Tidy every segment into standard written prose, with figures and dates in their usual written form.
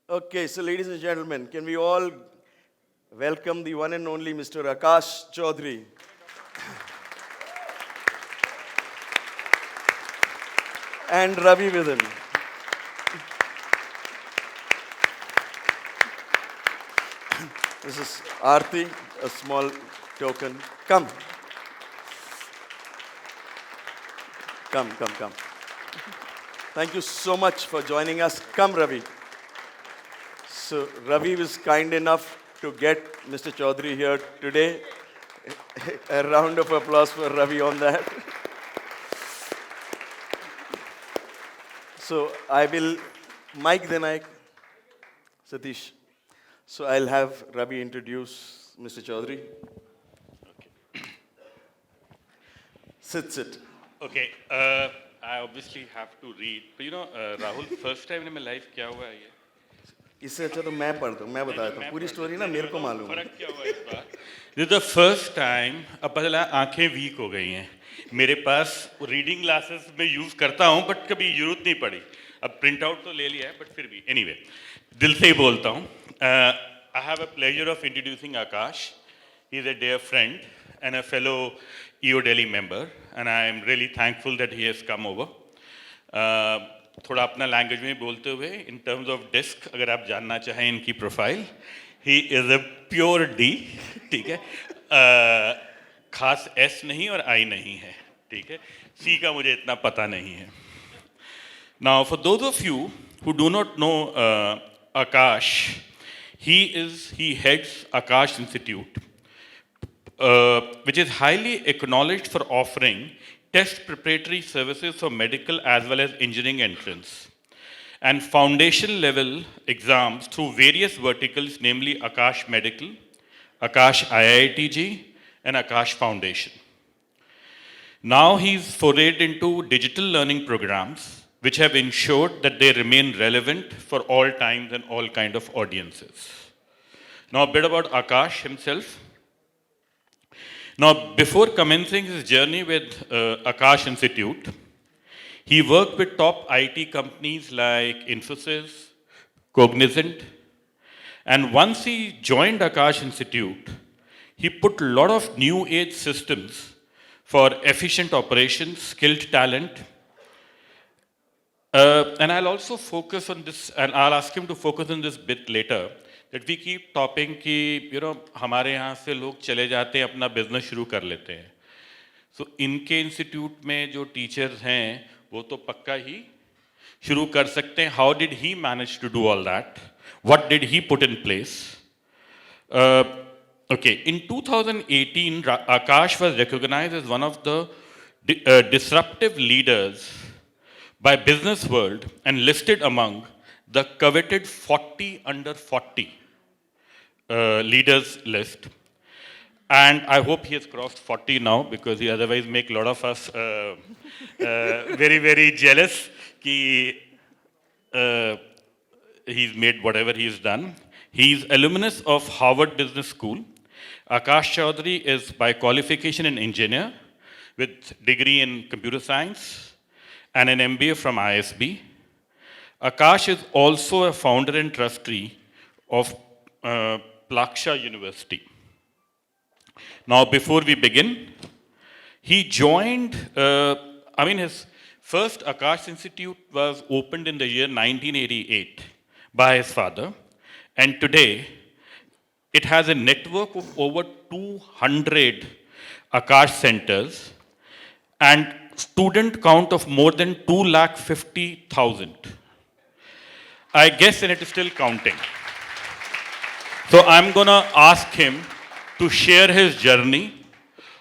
Okay, so ladies and gentlemen, can we all welcome the one and only Mr. Akash Chaudhary and Ravi with him. This is Aarti, a small token. Come, come. Thank you so much for joining us. Come, Ravi. So, Ravi was kind enough to get Mr. Chaudhary here today. A round of applause for Ravi on that. So, I will, Mike then Satish. So, I'll have Ravi introduce Mr. Chaudhary. Sit. Okay, I obviously have to read. But Rahul, first time in my life क्या हुआ है ये? इससे अच्छा तो मैं पढ़ दूँ, मैं बताता हूँ पूरी स्टोरी ना मेरे को मालूम है. फर्क क्या हुआ इस बार? This is the first time अब पता लगा आंखें वीक हो गई हैं. मेरे पास रीडिंग ग्लासेस में यूज करता हूँ बट कभी जरूरत नहीं पड़ी. अब प्रिंट आउट तो ले लिया है बट फिर भी anyway दिल से ही बोलता हूँ. I have a pleasure of introducing Akash. He is a dear friend and a fellow EO Delhi member, and I am really thankful that he has come over. थोड़ा अपना लैंग्वेज में बोलते हुए इन टर्म्स ऑफ डिस्क अगर आप जानना चाहें इनकी profile, he is a pure D, ठीक है. खास एस नहीं और आई नहीं है, ठीक है. सी का मुझे इतना पता नहीं है. Now for those of you who do not know Akash, he heads Akash Institute, which is highly acknowledged for offering test preparatory services for medical as well as engineering entrance and foundation level exams through various verticals, namely Akash Medical, Akash IITG, and Akash Foundation. Now he's forayed into digital learning programs which have ensured that they remain relevant for all times and all kind of audiences. Now a bit about Akash himself. Now, before commencing his journey with Akash Institute, he worked with top IT companies like Infosys, Cognizant, and once he joined Akash Institute, he put a lot of new age systems for efficient operations, skilled talent, and I'll also focus on this, and I'll ask him to focus on this bit later, that we keep topping कि हमारे यहाँ से लोग चले जाते हैं अपना business शुरू कर लेते हैं. सो इनके इंस्टीट्यूट में जो टीचर्स हैं वो तो पक्का ही शुरू कर सकते हैं. How did he manage to do all that? What did he put in place? Okay, in 2018, Akash was recognized as one of the disruptive leaders by Business World and listed among the coveted 40 under 40 leaders list. And I hope he has crossed 40 now because he otherwise make a lot of us very, very jealous कि he's made whatever he's done. He's alumnus of Harvard Business School. Akash Chaudhary is by qualification an engineer with degree in computer science and an MBA from ISB. Akash is also a founder and trustee of Plaksha University. Now, before we begin, he joined, his first Akash Institute was opened in the year 1988 by his father, and today it has a network of over 200 Akash centers and student count of more than 250,000. I guess, and it is still counting. So I'm gonna ask him to share his journey,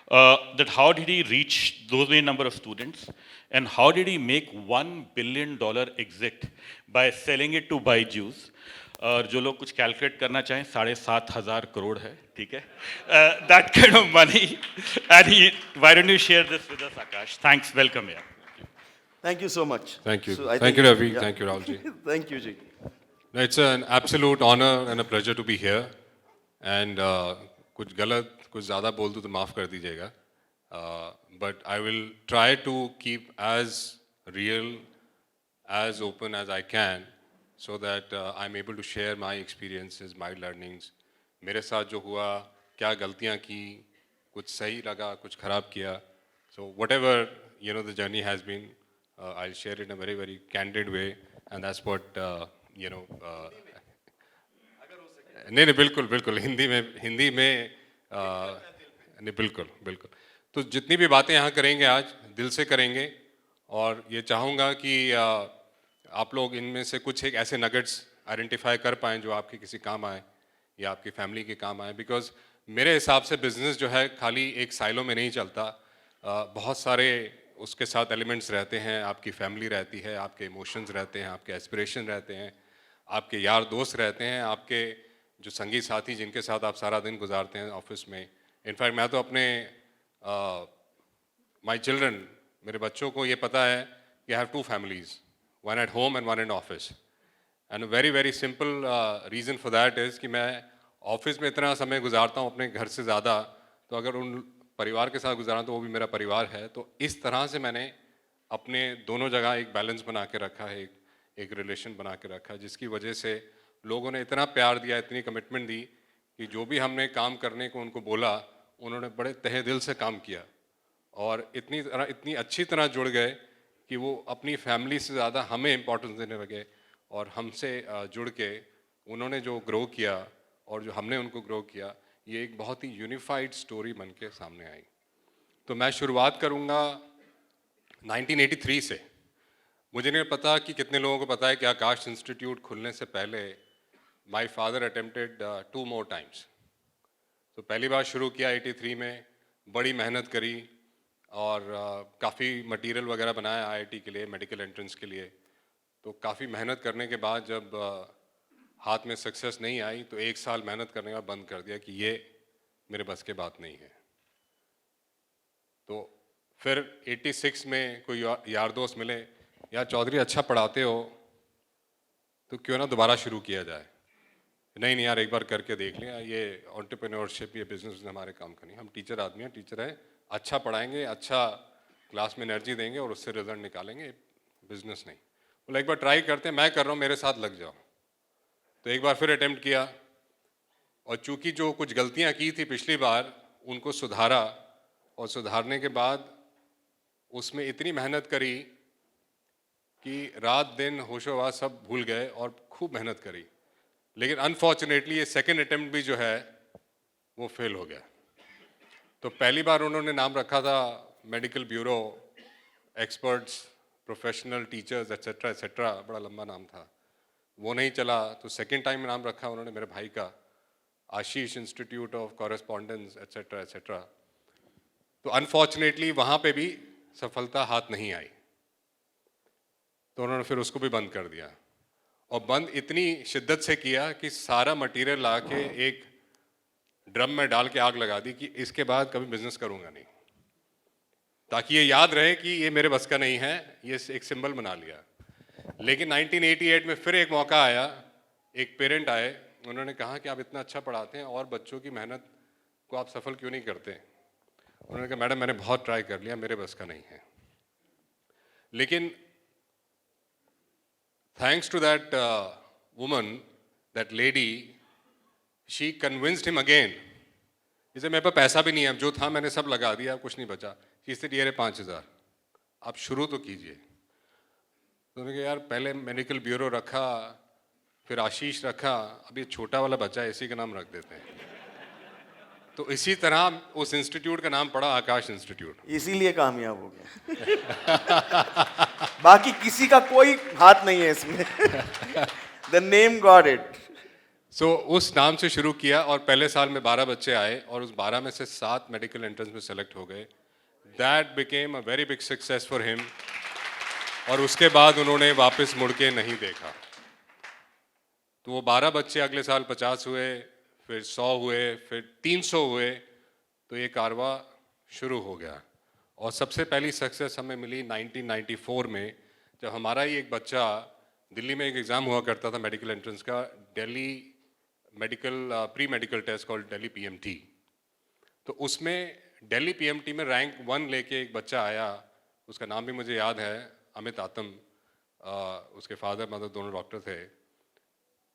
that how did he reach those many number of students, and how did he make $1 billion exit by selling it to Byju's. और जो लोग कुछ calculate करना चाहें 7,500 crore है, ठीक है, that kind of money. And why don't you share this with us, Akash? Thanks, welcome here. Thank you so much. Thank you. So I Thank think- you, Ravi. yeah. Thank you, Rahulji. Thank you, Ji. It's an absolute honor and a pleasure to be here. And कुछ गलत, कुछ ज़्यादा बोल दूँ तो माफ़ कर दीजिएगा. But I will try to keep as real, as open as I can, so that I'm able to share my experiences, my learnings. मेरे साथ जो हुआ, क्या गलतियाँ की, कुछ सही लगा, कुछ खराब किया. So whatever the journey has been, I'll share it in a very very candid way, and that's what नहीं नहीं बिल्कुल बिल्कुल हिंदी में नहीं बिल्कुल बिल्कुल. तो जितनी भी बातें यहाँ करेंगे आज दिल से करेंगे, और ये चाहूँगा कि आप लोग इनमें से कुछ एक ऐसे नगेट्स आइडेंटिफाई कर पाएँ जो आपके किसी काम आए या आपकी फैमिली के काम आए. बिकॉज मेरे हिसाब से बिजनेस जो है खाली एक साइलो में नहीं चलता, बहुत सारे उसके साथ एलिमेंट्स रहते हैं. आपकी फैमिली रहती है, आपके इमोशंस रहते हैं, आपके एस्पिरेशन रहते हैं, आपके यार दोस्त रहते हैं, आपके जो संगी साथी जिनके साथ आप सारा दिन गुजारते हैं ऑफिस में. इनफैक्ट मैं तो अपने माई चिल्ड्रन, मेरे बच्चों को ये पता है कि I have 2 families, one at home and one in office. And very very simple reason for that is कि मैं ऑफिस में इतना समय गुजारता हूँ अपने घर से ज़्यादा, तो अगर उन परिवार के साथ गुजारा तो वो भी मेरा परिवार है. तो इस तरह से मैंने अपने दोनों जगह एक बैलेंस बना के रखा है, एक रिलेशन बना के रखा है, जिसकी वजह से लोगों ने इतना प्यार दिया, इतनी कमिटमेंट दी कि जो भी हमने काम करने को उनको बोला, उन्होंने बड़े तहे दिल से काम किया और इतनी अच्छी तरह जुड़ गए कि वो अपनी फैमिली से ज़्यादा हमें इम्पोर्टेंस देने लगे. और हमसे जुड़ के उन्होंने जो ग्रो किया और जो हमने उनको ग्रो किया, ये एक बहुत ही यूनिफाइड स्टोरी बन के सामने आई. तो मैं शुरुआत करूँगा 1983 से. मुझे नहीं पता कि कितने लोगों को पता है कि आकाश इंस्टीट्यूट खुलने से पहले my father attempted 2 more times. तो पहली बार शुरू किया 83 में, बड़ी मेहनत करी और काफ़ी मटेरियल वगैरह बनाया आईआईटी के लिए, मेडिकल एंट्रेंस के लिए. तो काफ़ी मेहनत करने के बाद जब हाथ में सक्सेस नहीं आई तो 1 साल मेहनत करने का बंद कर दिया कि ये मेरे बस के बात नहीं है. तो फिर 86 में कोई यार दोस्त मिले, यार चौधरी अच्छा पढ़ाते हो तो क्यों ना दोबारा शुरू किया जाए. नहीं यार एक बार करके देख लिया, ये एंटरप्रेन्योरशिप, ये बिजनेस हमारे काम का नहीं. हम टीचर आदमी हैं, टीचर है, अच्छा पढ़ाएंगे, अच्छा क्लास में एनर्जी देंगे और उससे रिजल्ट निकालेंगे, बिजनेस नहीं. बोला एक बार ट्राई करते हैं, मैं कर रहा हूँ, मेरे साथ लग जाओ. तो एक बार फिर अटेम्प्ट किया और चूंकि जो कुछ गलतियाँ की थी पिछली बार उनको सुधारा, और सुधारने के बाद उसमें इतनी मेहनत करी कि रात दिन होशोहवास सब भूल गए और खूब मेहनत करी. लेकिन अनफॉर्चुनेटली ये सेकंड अटेम्प्ट भी जो है वो फेल हो गया. तो पहली बार उन्होंने नाम रखा था medical bureau, experts, professional teachers etcetera etcetera, बड़ा लंबा नाम था, वो नहीं चला. तो सेकंड टाइम नाम रखा उन्होंने मेरे भाई का, Ashish institute of correspondence etcetera etcetera. तो अनफॉर्चुनेटली वहाँ पे भी सफलता हाथ नहीं आई, तो उन्होंने फिर उसको भी बंद कर दिया. और बंद इतनी शिद्दत से किया कि सारा मटेरियल ला के एक ड्रम में डाल के आग लगा दी कि इसके बाद कभी बिजनेस करूँगा नहीं, ताकि ये याद रहे कि ये मेरे बस का नहीं है. ये एक सिंबल बना लिया. लेकिन 1988 में फिर एक मौका आया, एक पेरेंट आए, उन्होंने कहा कि आप इतना अच्छा पढ़ाते हैं और बच्चों की मेहनत को आप सफल क्यों नहीं करते. उन्होंने कहा मैडम मैंने बहुत ट्राई कर लिया, मेरे बस का नहीं है. लेकिन thanks to that woman, that lady, she convinced him again. इसे मेरे पास पैसा भी नहीं है, अब जो था मैंने सब लगा दिया, कुछ नहीं बचा. इससे ये 5,000 आप शुरू तो कीजिए. तो मैंने कहा यार पहले मेडिकल ब्यूरो रखा, फिर आशीष रखा, अब ये छोटा वाला बच्चा है, इसी का नाम रख देते हैं. तो इसी तरह उस इंस्टीट्यूट का नाम पड़ा आकाश इंस्टीट्यूट. इसीलिए कामयाब हो गया. बाकी किसी का कोई हाथ नहीं है इसमें. The name got it. So उस नाम से शुरू किया और पहले साल में 12 बच्चे आए और उस 12 में से 7 मेडिकल एंट्रेंस में सेलेक्ट हो गए. That became a very big success for him. और उसके बाद उन्होंने वापस मुड़ के नहीं देखा. तो वो 12 बच्चे अगले साल 50 हुए, फिर 100 हुए, फिर 300 हुए. तो ये कारवा शुरू हो गया. और सबसे पहली सक्सेस हमें मिली 1994 में, जब हमारा ही एक बच्चा, दिल्ली में एक एग्ज़ाम हुआ करता था मेडिकल एंट्रेंस का, Delhi medical pre medical test called Delhi PMT. तो उसमें दिल्ली पीएमटी में रैंक 1 लेके एक बच्चा आया, उसका नाम भी मुझे याद है, अमित आतम. उसके फादर मदर दोनों डॉक्टर थे.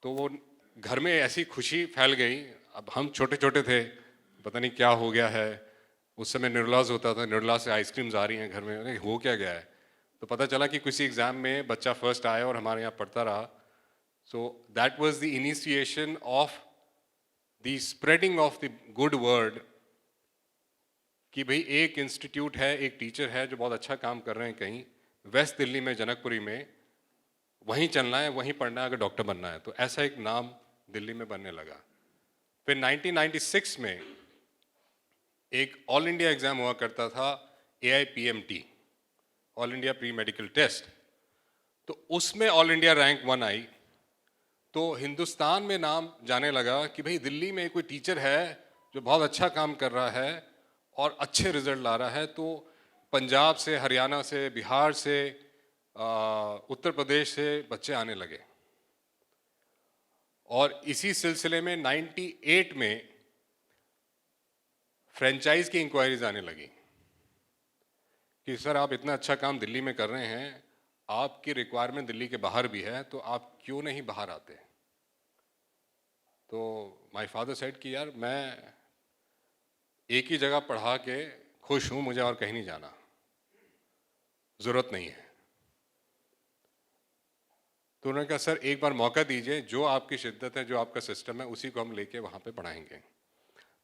तो वो घर में ऐसी खुशी फैल गई। अब हम छोटे छोटे थे, पता नहीं क्या हो गया है। उस समय निर्लाज होता था, निर्लाज से आइसक्रीम्स आ रही हैं घर में, अरे हो क्या गया है। तो पता चला कि किसी एग्ज़ाम में बच्चा फर्स्ट आया और हमारे यहाँ पढ़ता रहा। सो that was the initiation of the spreading of the good word, कि भाई एक इंस्टीट्यूट है, एक टीचर है जो बहुत अच्छा काम कर रहे हैं कहीं वेस्ट दिल्ली में, जनकपुरी में, वहीं चलना है, वहीं पढ़ना है अगर डॉक्टर बनना है। तो ऐसा एक नाम दिल्ली में बनने लगा। फिर 1996 में एक ऑल इंडिया एग्ज़ाम हुआ करता था, AIPMT, all India pre medical test. तो उसमें ऑल इंडिया रैंक 1 आई। तो हिंदुस्तान में नाम जाने लगा कि भाई दिल्ली में कोई टीचर है जो बहुत अच्छा काम कर रहा है और अच्छे रिजल्ट ला रहा है। तो पंजाब से, हरियाणा से, बिहार से, उत्तर प्रदेश से बच्चे आने लगे। और इसी सिलसिले में 98 में फ्रेंचाइज की इंक्वायरीज आने लगी कि सर आप इतना अच्छा काम दिल्ली में कर रहे हैं, आपकी रिक्वायरमेंट दिल्ली के बाहर भी है, तो आप क्यों नहीं बाहर आते। तो माय फादर सेड कि यार मैं एक ही जगह पढ़ा के खुश हूँ, मुझे और कहीं नहीं जाना, ज़रूरत नहीं है। तो उन्होंने कहा सर एक बार मौका दीजिए, जो आपकी शिद्दत है, जो आपका सिस्टम है, उसी को हम लेके वहाँ पे पढ़ाएंगे।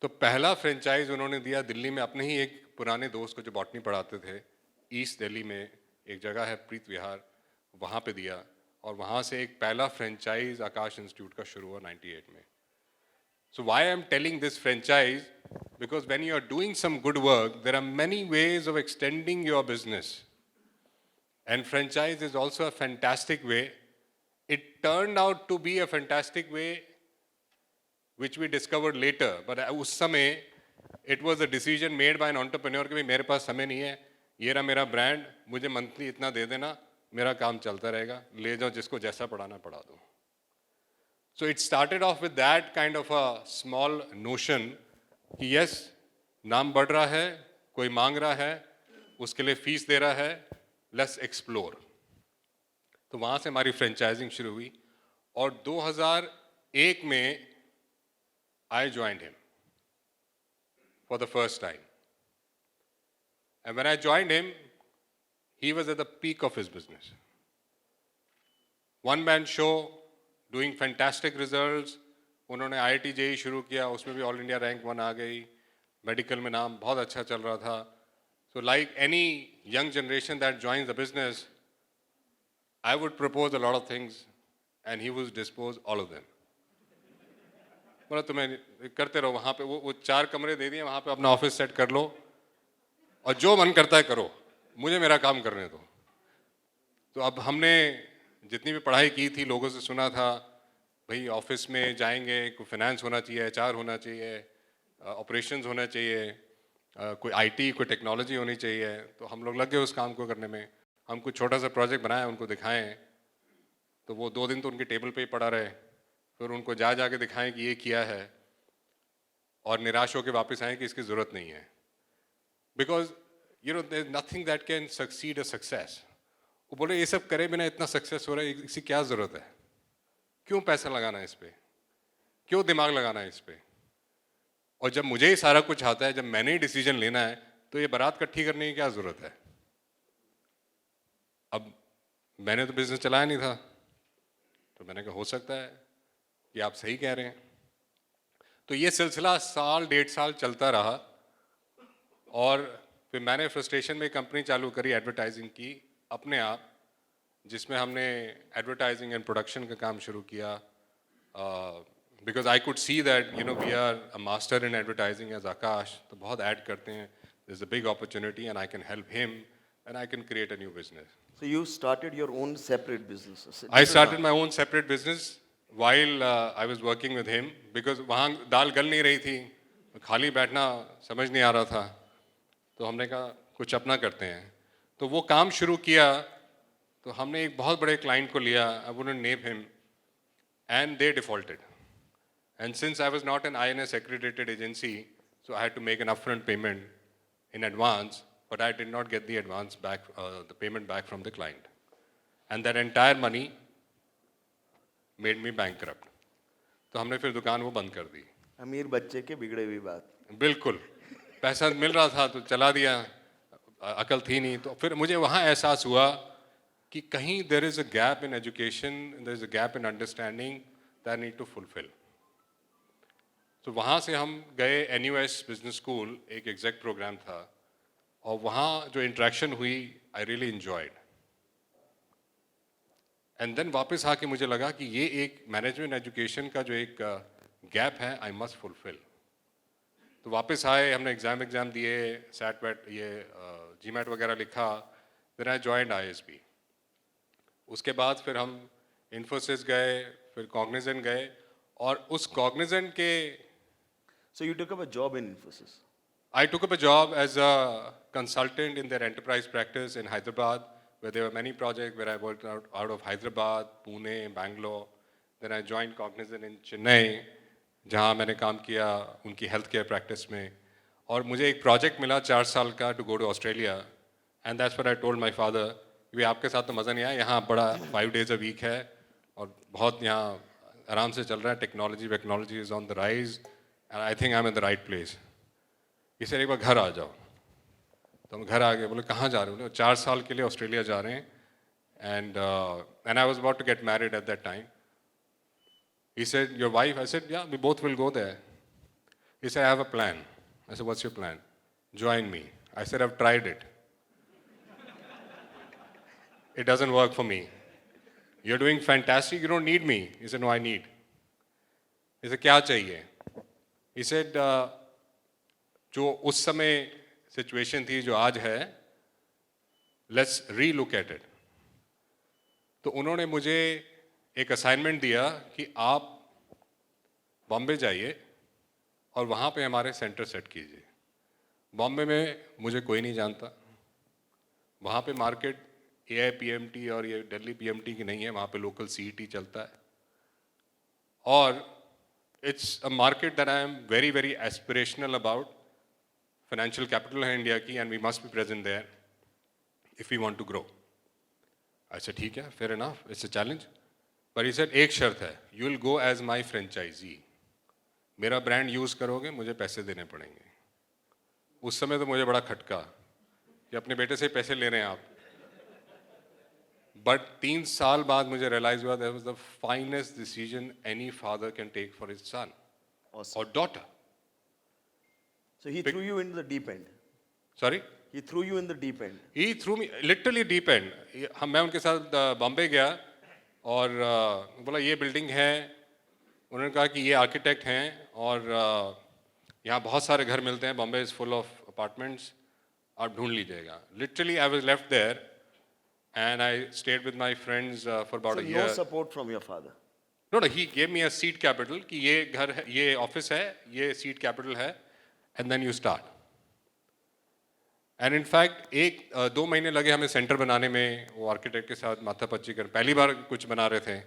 तो पहला फ्रेंचाइज उन्होंने दिया दिल्ली में, अपने ही एक पुराने दोस्त को जो बॉटनी पढ़ाते थे, ईस्ट दिल्ली में एक जगह है प्रीत विहार, वहाँ पे दिया। और वहाँ से एक पहला फ्रेंचाइज आकाश इंस्टीट्यूट का शुरू हुआ 98 में। So why I'm telling this franchise? Because when you are doing some good work, there are many ways of extending your business. And franchise is also a fantastic way. It turned out to be a fantastic way, which we discovered later. But उस समय it was a decision made by an entrepreneur कि भाई मेरे पास समय नहीं है, ये रहा मेरा ब्रांड, मुझे मंथली इतना दे देना, मेरा काम चलता रहेगा, ले जाओ जिसको जैसा पढ़ाना पढ़ा दो। So it started off with that kind of a small notion कि yes, नाम बढ़ रहा है, कोई मांग रहा है, उसके लिए फीस दे रहा है, let's explore। तो वहाँ से हमारी फ्रेंचाइजिंग शुरू हुई। और 2001 में I joined him for the first time. And when I joined him, he was at the peak of his business. One man show, doing fantastic results। उन्होंने IIT JEE शुरू किया, उसमें भी ऑल इंडिया रैंक 1 आ गई, medical में नाम बहुत अच्छा चल रहा था। So like any young generation that joins the business, I would propose a lot of things and he would dispose all of them। बोला तुम्हें करते रहो, वहाँ पे वो 4 कमरे दे दिए, वहाँ पे अपना ऑफिस सेट कर लो और जो मन करता है करो, मुझे मेरा काम करने दो। तो अब हमने जितनी भी पढ़ाई की थी, लोगों से सुना था भाई ऑफिस में जाएंगे, कोई फाइनेंस होना चाहिए, HR होना चाहिए, ऑपरेशंस होना चाहिए, कोई IT, कोई टेक्नोलॉजी होनी चाहिए। तो हम लोग लग गए उस काम को करने में। हम कुछ छोटा सा प्रोजेक्ट बनाए, उनको दिखाएं, तो वो 2 दिन तो उनके टेबल पे ही पड़ा रहे। फिर उनको जा के दिखाएं कि ये किया है, और निराश होकर वापस आए कि इसकी ज़रूरत नहीं है। Because you know there is nothing that can succeed a success. वो बोले ये सब करे बिना इतना सक्सेस हो रहा है, इसकी क्या ज़रूरत है, क्यों पैसा लगाना है इस पर, क्यों दिमाग लगाना है इस पर। और जब मुझे ही सारा कुछ आता है, जब मैंने ही डिसीजन लेना है, तो ये बारात इकट्ठी करने की क्या ज़रूरत है। अब मैंने तो बिजनेस चलाया नहीं था, तो मैंने कहा हो सकता है कि आप सही कह रहे हैं। तो ये सिलसिला साल 1.5 साल चलता रहा। और फिर मैंने फ्रस्ट्रेशन में कंपनी चालू करी एडवर्टाइजिंग की अपने आप, जिसमें हमने एडवर्टाइजिंग एंड प्रोडक्शन का काम शुरू किया। Because I could see that you know we are a master in advertising as Aakash, तो बहुत ऐड करते हैं, this is a big opportunity and I can help him and I can create a new business. So you started your own separate businesses. I started my own separate business while I was working with him because वहाँ दाल गल नहीं रही थी, खाली बैठना समझ नहीं आ रहा था। तो हमने कहा कुछ अपना करते हैं, तो वो काम शुरू किया। तो हमने एक बहुत बड़े क्लाइंट को लिया, I wouldn't name him, and they defaulted. And since I was not an INS accredited agency, so I had to make an upfront payment in advance, but I did not get the advance back, the payment back from the client. And that entire money made me bankrupt. तो हमने फिर दुकान वो बंद कर दी। अमीर बच्चे के बिगड़े हुई बात। बिल्कुल, पैसा मिल रहा था तो चला दिया, अकल थी नहीं। तो फिर मुझे वहाँ एहसास हुआ कि कहीं there is a gap in education, there is a gap in understanding that I need to fulfil. तो वहाँ से हम गए NUS बिजनेस स्कूल, एक एग्जैक्ट प्रोग्राम था, और वहाँ जो इंटरेक्शन हुई I really enjoyed. And then वापस आके मुझे लगा कि ये एक मैनेजमेंट एजुकेशन का जो एक गैप है, आई मस्ट फुलफिल। तो वापस आए, हमने एग्ज़ाम दिए, सैट वैट ये GMAT वगैरह लिखा, देन आई जॉइंड ISB। उसके बाद फिर हम इन्फोसिस गए, फिर कॉग्निजेंट गए, और उस कॉग्निजेंट के So you took up a job in Infosys. I took up a job as a consultant in their enterprise practice in Hyderabad, where there were many projects where I worked out of Hyderabad, Pune, Bangalore. Then I joined Cognizant in Chennai, जहाँ मैंने काम किया उनकी health care practice में, और मुझे एक project मिला 4 साल का to go to Australia, and that's what I told my father, कि आपके साथ तो मज़ा नहीं आया, यहाँ बड़ा 5 days a week है और बहुत यहाँ आराम से चल रहा है, technology is on the rise, and I think I am in the right place. इसे एक बार घर आ जाओ। तो हम घर आ गए। बोले कहाँ जा रहे हो? बोले 4 साल के लिए ऑस्ट्रेलिया जा रहे हैं, and I was about to get married at that time. He said, your wife? I said, yeah, we both will go there. He said, I have a plan. I said, what's your plan? Join me. I said, I've tried it. It doesn't work for me. You're doing fantastic, you don't need me. He said, no, I need. He said, क्या चाहिए? He said, जो उस समय situation थी जो आज है, let's re-look at it. तो उन्होंने मुझे एक असाइनमेंट दिया कि आप बॉम्बे जाइए और वहाँ पे हमारे सेंटर सेट कीजिए। बॉम्बे में मुझे कोई नहीं जानता, वहाँ पे मार्केट AIPMT और ये दिल्ली PMT की नहीं है, वहाँ पे लोकल CET चलता है, और it's a market that I am very very aspirational about. Financial capital है इंडिया की, and we must be present there if we want to grow. अच्छा ठीक है, fair enough, it's a challenge, पर he said एक शर्त है, you will go as my franchisee. मेरा ब्रांड यूज़ करोगे, मुझे पैसे देने पड़ेंगे। उस समय तो मुझे बड़ा खटका कि अपने बेटे से पैसे ले रहे हैं आप, बट 3 साल बाद मुझे रियलाइज हुआ that was the finest decision any father can take for his son or daughter. So he threw you into the deep end. Sorry, He threw you in the deep end. He threw me literally deep end. हम मैं उनके साथ बॉम्बे गया और बोला ये building है, उन्होंने कहा कि ये आर्किटेक्ट हैं और यहाँ बहुत सारे घर मिलते हैं, Bombay is full of apartments, आप ढूंढ लीजिएगा। Literally I was left there and I stayed with my friends for about So a no year. support from your father. No no, he gave me a seed capital कि ये घर है, ये office है, ये सीड कैपिटल है, and then you start. And in fact 1-2 महीने लगे हमें सेंटर बनाने में, वो आर्किटेक्ट के साथ माथापच्ची कर, पहली बार कुछ बना रहे थे।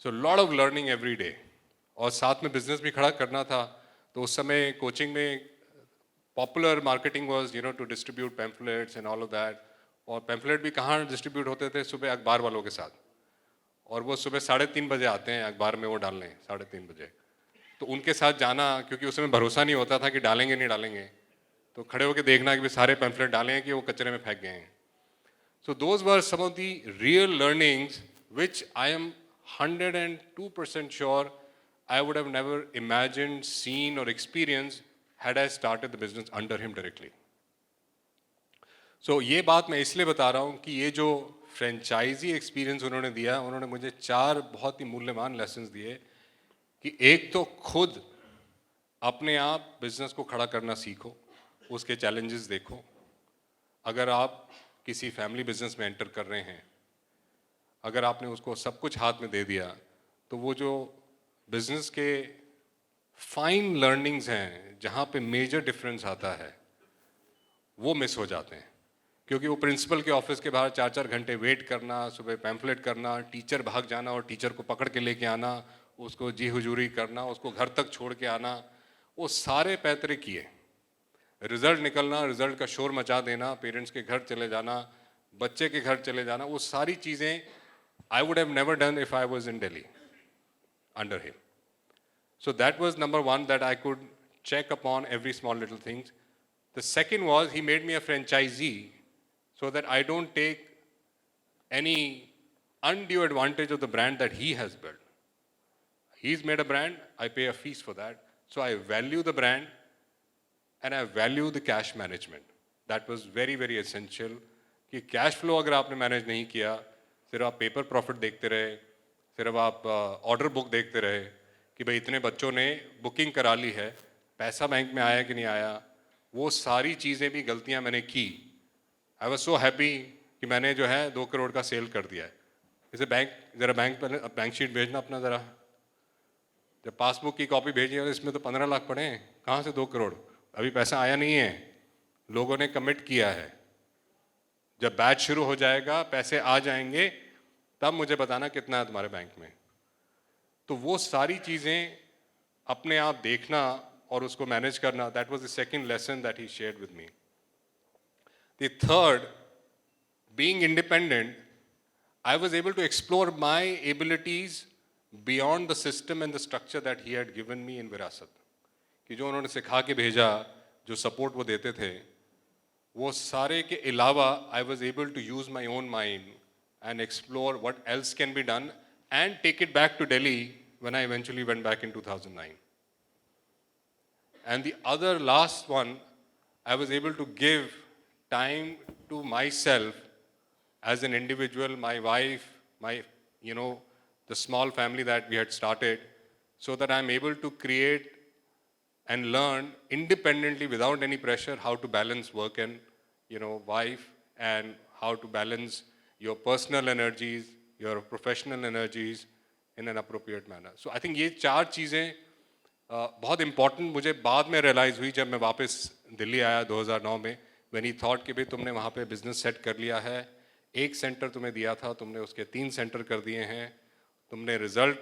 So lot of learning every day, और साथ में बिजनेस भी खड़ा करना था। तो उस समय कोचिंग में popular marketing was you know to distribute pamphlets and all of that, और पैम्फलेट भी कहाँ डिस्ट्रीब्यूट होते थे? सुबह अखबार वालों के साथ, और वो सुबह 3:30 बजे आते हैं अखबार में वो डालने, 3:30 बजे। तो उनके साथ जाना, क्योंकि उस समय भरोसा नहीं होता था कि डालेंगे नहीं डालेंगे, तो खड़े होकर देखना कि भी सारे पैम्फलेट डाले हैं कि वो कचरे में फेंक गए हैं। So those were some of the real learnings which I am 102% sure I would have never imagined, seen or experience had I started the business under him directly. So ये बात मैं इसलिए बता रहा हूँ कि ये जो फ्रेंचाइजी एक्सपीरियंस उन्होंने दिया, उन्होंने मुझे 4 बहुत ही मूल्यवान लेसन्स दिए कि एक तो खुद अपने आप बिजनेस को खड़ा करना सीखो, उसके चैलेंजेस देखो। अगर आप किसी फैमिली बिजनेस में एंटर कर रहे हैं, अगर आपने उसको सब कुछ हाथ में दे दिया, तो वो जो बिजनेस के फाइन लर्निंग्स हैं, जहाँ पे मेजर डिफरेंस आता है, वो मिस हो जाते हैं। क्योंकि वो प्रिंसिपल के ऑफिस के बाहर 4-4 घंटे वेट करना, सुबह पैम्फलेट करना, टीचर भाग जाना और टीचर को पकड़ के लेके आना, उसको जी हुजूरी करना, उसको घर तक छोड़ के आना, वो सारे पैतरे किए। रिजल्ट निकलना, रिजल्ट का शोर मचा देना, पेरेंट्स के घर चले जाना, बच्चे के घर चले जाना, वो सारी चीज़ें I would have never done if I was in Delhi under him. So that was number one, that I could check upon every small little things. The second was he made me a franchisee so that I don't take any undue advantage of the brand that he has built. He's made a brand, I pay a fees for that. So I value the brand and I value the cash management. That was very, very essential. कि cash flow अगर आपने manage नहीं किया, सिर्फ आप paper profit देखते रहे, सिर्फ आप ऑर्डर बुक देखते रहे कि भाई इतने बच्चों ने बुकिंग करा ली है, पैसा बैंक में आया कि नहीं आया, वो सारी चीज़ें भी गलतियां मैंने की. आई वॉज सो हैप्पी कि मैंने जो है 2 करोड़ का सेल कर दिया है. जैसे बैंक शीट भेजना अपना ज़रा, जब पासबुक की कॉपी भेजी है इसमें तो 15 लाख पड़े हैं, कहाँ से 2 करोड़? अभी पैसा आया नहीं है, लोगों ने कमिट किया है. जब बैच शुरू हो जाएगा, पैसे आ जाएंगे, तब मुझे बताना कितना है तुम्हारे बैंक में. तो वो सारी चीज़ें अपने आप देखना और उसको मैनेज करना, that was the second lesson that he shared with me. The third, being independent, I was able to explore my abilities beyond the system and the structure that he had given me in Virasat. कि जो उन्होंने सिखा के भेजा, जो support वो देते थे, वो सारे के अलावा I was able to use my own mind and explore what else can be done and take it back to Delhi when I eventually went back in 2009. And the other last one, I was able to give time to myself as an individual, my wife, the small family that we had started, so that I'm able to create and learn independently without any pressure how to balance work and, wife, and how to balance your personal energies, your professional energies in an appropriate manner. So I think ये 4 चीज़ें बहुत important मुझे बाद में realize हुई जब मैं वापस दिल्ली आया 2009 में, when he thought कि भाई तुमने वहाँ पे business set कर लिया है, एक सेंटर तुम्हें दिया था, तुमने उसके 3 सेंटर कर दिए हैं, तुमने रिजल्ट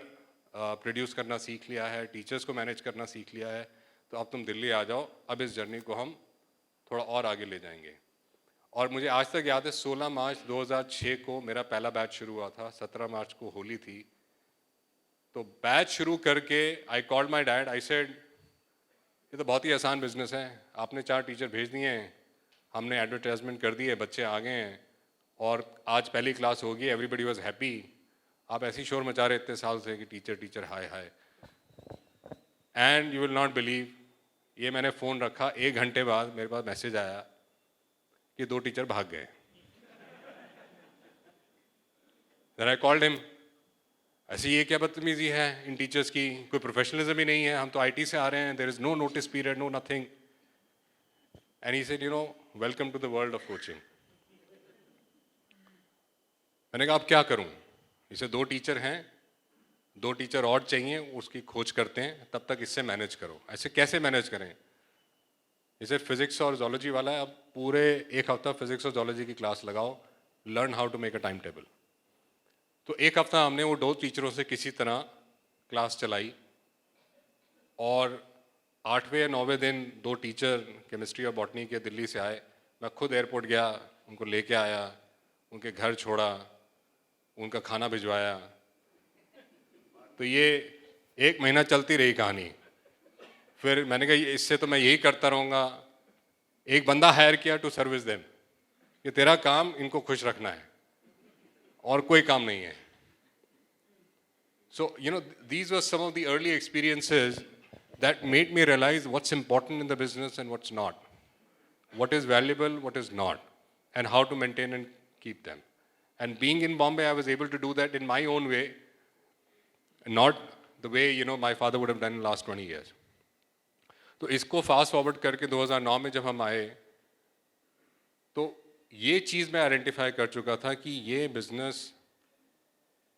प्रोड्यूस करना सीख लिया है, टीचर्स को मैनेज करना सीख लिया है, तो अब तुम दिल्ली आ जाओ, अब इस जर्नी को हम थोड़ा और आगे ले जाएंगे. और मुझे आज तक याद है 16 मार्च 2006 को मेरा पहला बैच शुरू हुआ था, 17 मार्च को होली थी. तो बैच शुरू करके I called my dad, I said ये तो बहुत ही आसान बिजनेस है, आपने 4 टीचर भेज दिए हैं, हमने एडवर्टाइजमेंट कर दी है, बच्चे आ गए हैं और आज पहली क्लास होगी, एवरीबडी वाज हैप्पी. आप ऐसी शोर मचा रहे इतने साल से कि teacher teacher hi hi. And you will not believe, ये मैंने फ़ोन रखा, 1 घंटे बाद मेरे पास मैसेज आया कि 2 टीचर भाग गए. Then I called him, ऐसी ये क्या बदतमीजी है इन टीचर्स की, कोई प्रोफेशनलिज्म ही नहीं है, हम तो आईटी से आ रहे हैं, there is no notice period, no nothing. And he said welcome to the world of coaching. मैंने कहा अब क्या करूं, इसे 2 टीचर हैं, 2 टीचर और चाहिए, उसकी खोज करते हैं, तब तक इससे मैनेज करो. ऐसे कैसे मैनेज करें, इसे फिजिक्स और जोलॉजी वाला है, अब पूरे 1 हफ्ता फिजिक्स और जोलॉजी की क्लास लगाओ, learn how to make a timetable. तो 1 हफ्ता हमने वो 2 टीचरों से किसी तरह क्लास चलाई और 8वें या 9वें दिन 2 टीचर केमिस्ट्री और बॉटनी के दिल्ली से आए. मैं खुद एयरपोर्ट गया, उनको लेके आया, उनके घर छोड़ा, उनका खाना भिजवाया. तो ये 1 महीना चलती रही कहानी. फिर मैंने कहा इससे तो मैं यही करता रहूँगा. एक बंदा हायर किया टू सर्विस देम, कि तेरा काम इनको खुश रखना है और कोई काम नहीं है. So, these were some of the early experiences that made me realize what's important in the business and what's not. What is valuable, what is not, and how to maintain and keep them. And being in Bombay, I was able to do that in my own way, not the way, my father would have done in the last 20 years. तो इसको fast forward करके 2009 में जब हम आए, तो ये चीज़ मैं आइडेंटिफाई कर चुका था कि ये बिजनेस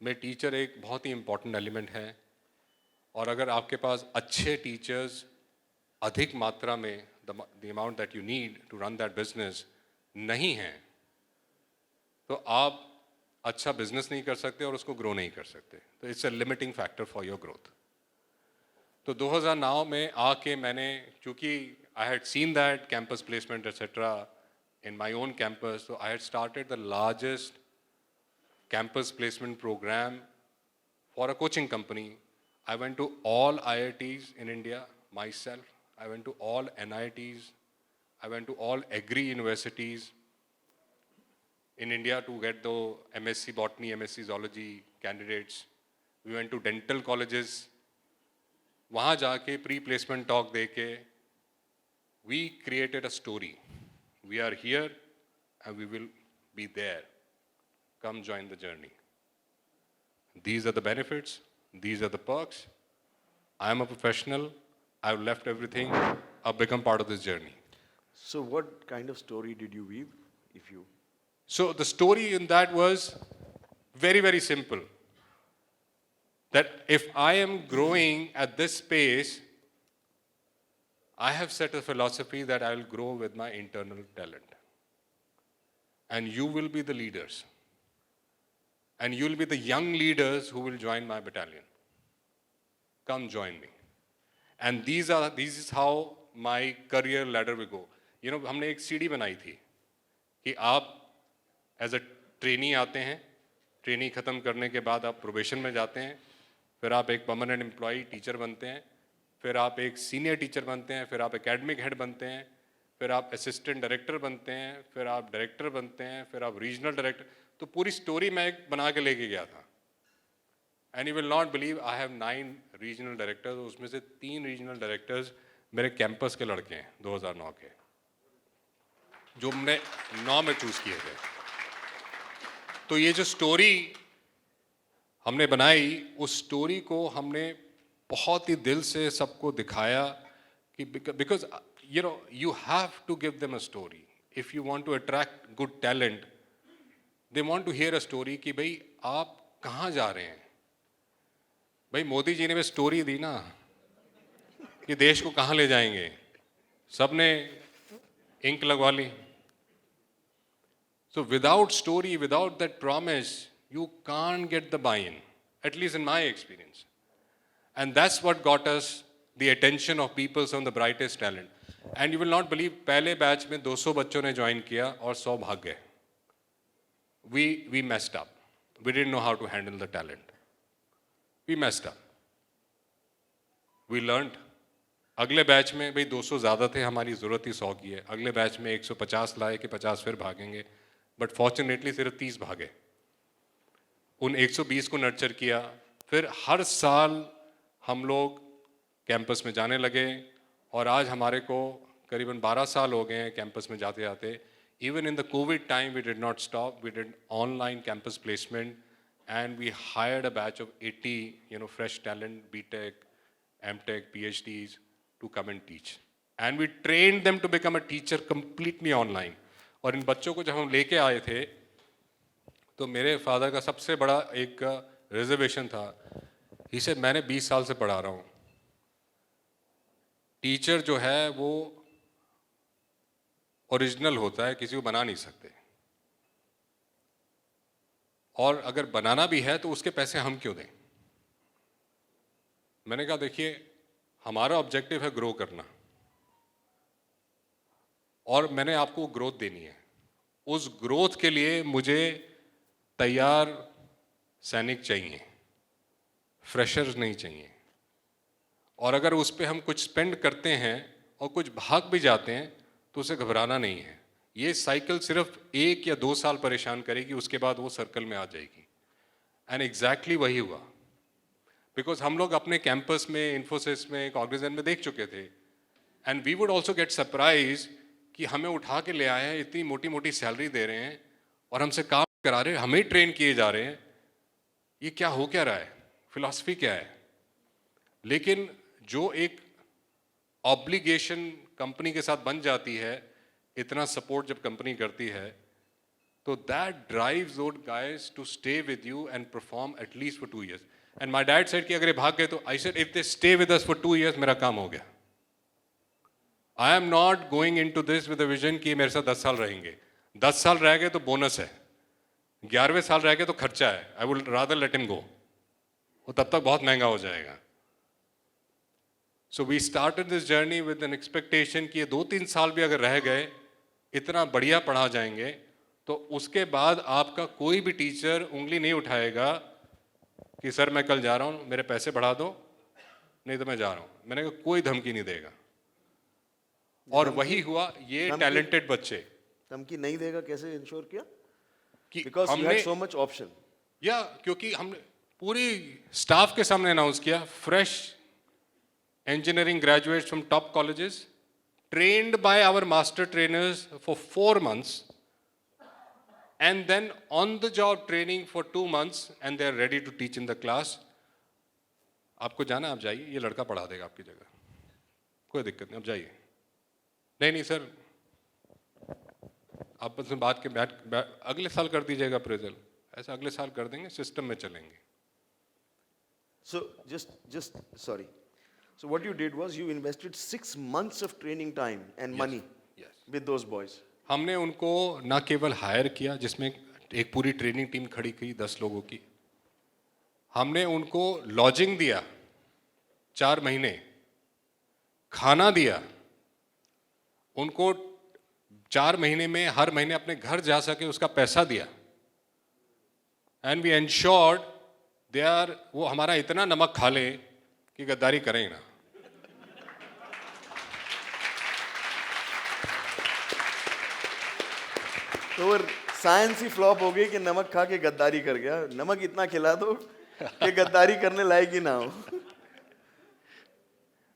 में टीचर एक बहुत ही इम्पॉर्टेंट एलिमेंट है. और अगर आपके पास अच्छे टीचर्स अधिक मात्रा में the amount that you need to run that business नहीं हैं, तो आप अच्छा बिजनेस नहीं कर सकते और उसको ग्रो नहीं कर सकते. तो it's a limiting factor for your growth. तो 2009 में आके मैंने, चूँकि I had seen that campus placement etcetera in my own campus, so I had started the largest campus placement program for a coaching company. I went to all IITs in India myself. I went to all NITs. I went to all agri universities in India to get the MSc Botany, MSc Zoology candidates. We went to dental colleges. वहाँ जाके pre-placement talk देके we created a story. We are here and we will be there. Come join the journey. These are the benefits. These are the perks. I am a professional. I've left everything. I've become part of this journey. So what kind of story did you weave, if you? So the story in that was very, very simple. That if I am growing at this pace, I have set a philosophy that I will grow with my internal talent. And you will be the leaders. And you will be the young leaders who will join my battalion. Come join me. And this is how my career ladder will go. You know, हमने एक सीढ़ी बनाई थी कि आप as a trainee आते हैं, trainee ख़त्म करने के बाद आप प्रोबेशन में जाते हैं, फिर आप एक परमानेंट एम्प्लॉय टीचर बनते हैं, फिर आप एक सीनियर टीचर बनते हैं, फिर आप एकेडमिक हेड बनते हैं, फिर आप असिस्टेंट डायरेक्टर बनते हैं, फिर आप डायरेक्टर बनते हैं, फिर आप रीजनल डायरेक्टर. तो पूरी स्टोरी मैं एक बना के लेके गया था. And you will not believe I have 9 regional directors. उसमें से 3 रीजनल डायरेक्टर्स मेरे कैंपस के लड़के हैं 2009 के, जो हमने 9 में चूज़ किए थे. तो ये जो स्टोरी हमने बनाई, उस स्टोरी को हमने बहुत ही दिल से सबको दिखाया कि because you know, you have to give them a story. If you want to attract good talent, they want to hear a story कि भाई आप कहाँ जा रहे हैं. भाई मोदी जी ने भी स्टोरी दी ना कि देश को कहाँ ले जाएंगे, सबने इंक लगवा ली. So without story, without that promise, you can't get the buy-in, at least in my experience. And that's what got us the attention of people from the brightest talent. And you will not believe, पहले batch में 200 बच्चों ने join किया और 100 भाग गए. We messed up. We didn't know how to handle the talent. We messed up. We learned. अगले batch में भाई 200 ज़्यादा थे, हमारी ज़रूरत ही 100 की है. अगले बैच में 150 लाए कि 50 फिर भागेंगे, बट फॉर्चुनेटली सिर्फ 30 भागे. उन 120 को नर्चर किया. फिर हर साल हम लोग कैंपस में जाने लगे और आज हमारे को करीबन 12 साल हो गए हैं कैंपस में जाते जाते. Even in the COVID time, we did not stop. We did online campus placement, and we hired a batch of 80, fresh talent, BTech, MTech, PhDs to come and teach. And we trained them to become a teacher completely online. और इन बच्चों को जब हम लेके आए थे, तो मेरे फादर का सबसे बड़ा एक रिजर्वेशन था. He said, मैंने 20 साल से पढ़ा रहा हूँ. टीचर जो है वो ओरिजिनल होता है, किसी को बना नहीं सकते. और अगर बनाना भी है तो उसके पैसे हम क्यों दें. मैंने कहा देखिए, हमारा ऑब्जेक्टिव है ग्रो करना, और मैंने आपको ग्रोथ देनी है. उस ग्रोथ के लिए मुझे तैयार सैनिक चाहिए, फ्रेशर्स नहीं चाहिए. और अगर उस पर हम कुछ स्पेंड करते हैं और कुछ भाग भी जाते हैं तो उसे घबराना नहीं है. ये साइकिल सिर्फ 1 या 2 साल परेशान करेगी, उसके बाद वो सर्कल में आ जाएगी. एंड एग्जैक्टली वही हुआ. बिकॉज हम लोग अपने कैंपस में, इन्फोसिस में, कॉग्निजेंट में देख चुके थे. And we would also get surprise कि हमें उठा के ले आए हैं, इतनी मोटी मोटी सैलरी दे रहे हैं और हमसे काम करा रहे हैं, हमें ट्रेन किए जा रहे हैं. ये क्या हो क्या रहा है, फिलॉसफी क्या है. लेकिन जो एक ऑब्लिगेशन कंपनी के साथ बन जाती है, इतना सपोर्ट जब कंपनी करती है, तो that drives those guys to stay with you and perform at least for 2 years. And my dad said कि अगर ये भाग गए तो I said if they stay with us for 2 years, मेरा काम हो गया. I am not going into this with a vision कि मेरे साथ 10 साल रहेंगे. 10 साल रह गए तो बोनस है, 11वें साल रह गए तो खर्चा है. I would rather let him go, वो तब तक बहुत महंगा हो जाएगा. So we started this journey with an expectation कि ये 2-3 साल भी अगर रह गए, इतना बढ़िया पढ़ा जाएंगे तो उसके बाद आपका कोई भी टीचर उंगली नहीं उठाएगा कि सर मैं कल जा रहा हूँ, मेरे पैसे बढ़ा दो, नहीं तो मैं जा रहा हूँ। मैंने कहा कोई धमकी नहीं देगा। और वही हुआ। ये धमकी- टैलेंटेड बच्चे धमकी नहीं देगा, कैसे इंश्योर किया? कि बिकॉज यू हमने हैड सो मच ऑप्शन। या क्योंकि हमने पूरी स्टाफ के सामने अनाउंस किया, fresh engineering graduates from top colleges trained by our master trainers for 4 months and then on the job training for 2 months and they are ready to teach in the class. आपको जाना, आप जाइए, ये लड़का पढ़ा देगा आपकी जगह, कोई दिक्कत नहीं, आप जाइए। नहीं नहीं सर, आप बस बात के अगले साल कर दीजिएगा अप्रेजल, ऐसा अगले साल कर देंगे, सिस्टम में चलेंगे। So just sorry. So what you did was you invested 6 months of training time and money Yes. with those boys. हमने उनको ना केवल हायर किया, जिसमें एक पूरी ट्रेनिंग टीम खड़ी की 10 लोगों की, हमने उनको लॉजिंग दिया 4 महीने, खाना दिया उनको 4 महीने में, हर महीने अपने घर जा सके उसका पैसा दिया। And we ensured they are, वो हमारा इतना नमक खा ले कि गद्दारी करें ना। तो वो साइंस ही फ्लॉप हो गई कि नमक खा के गद्दारी कर गया। नमक इतना खिला दो कि गद्दारी करने लायक ही ना हो।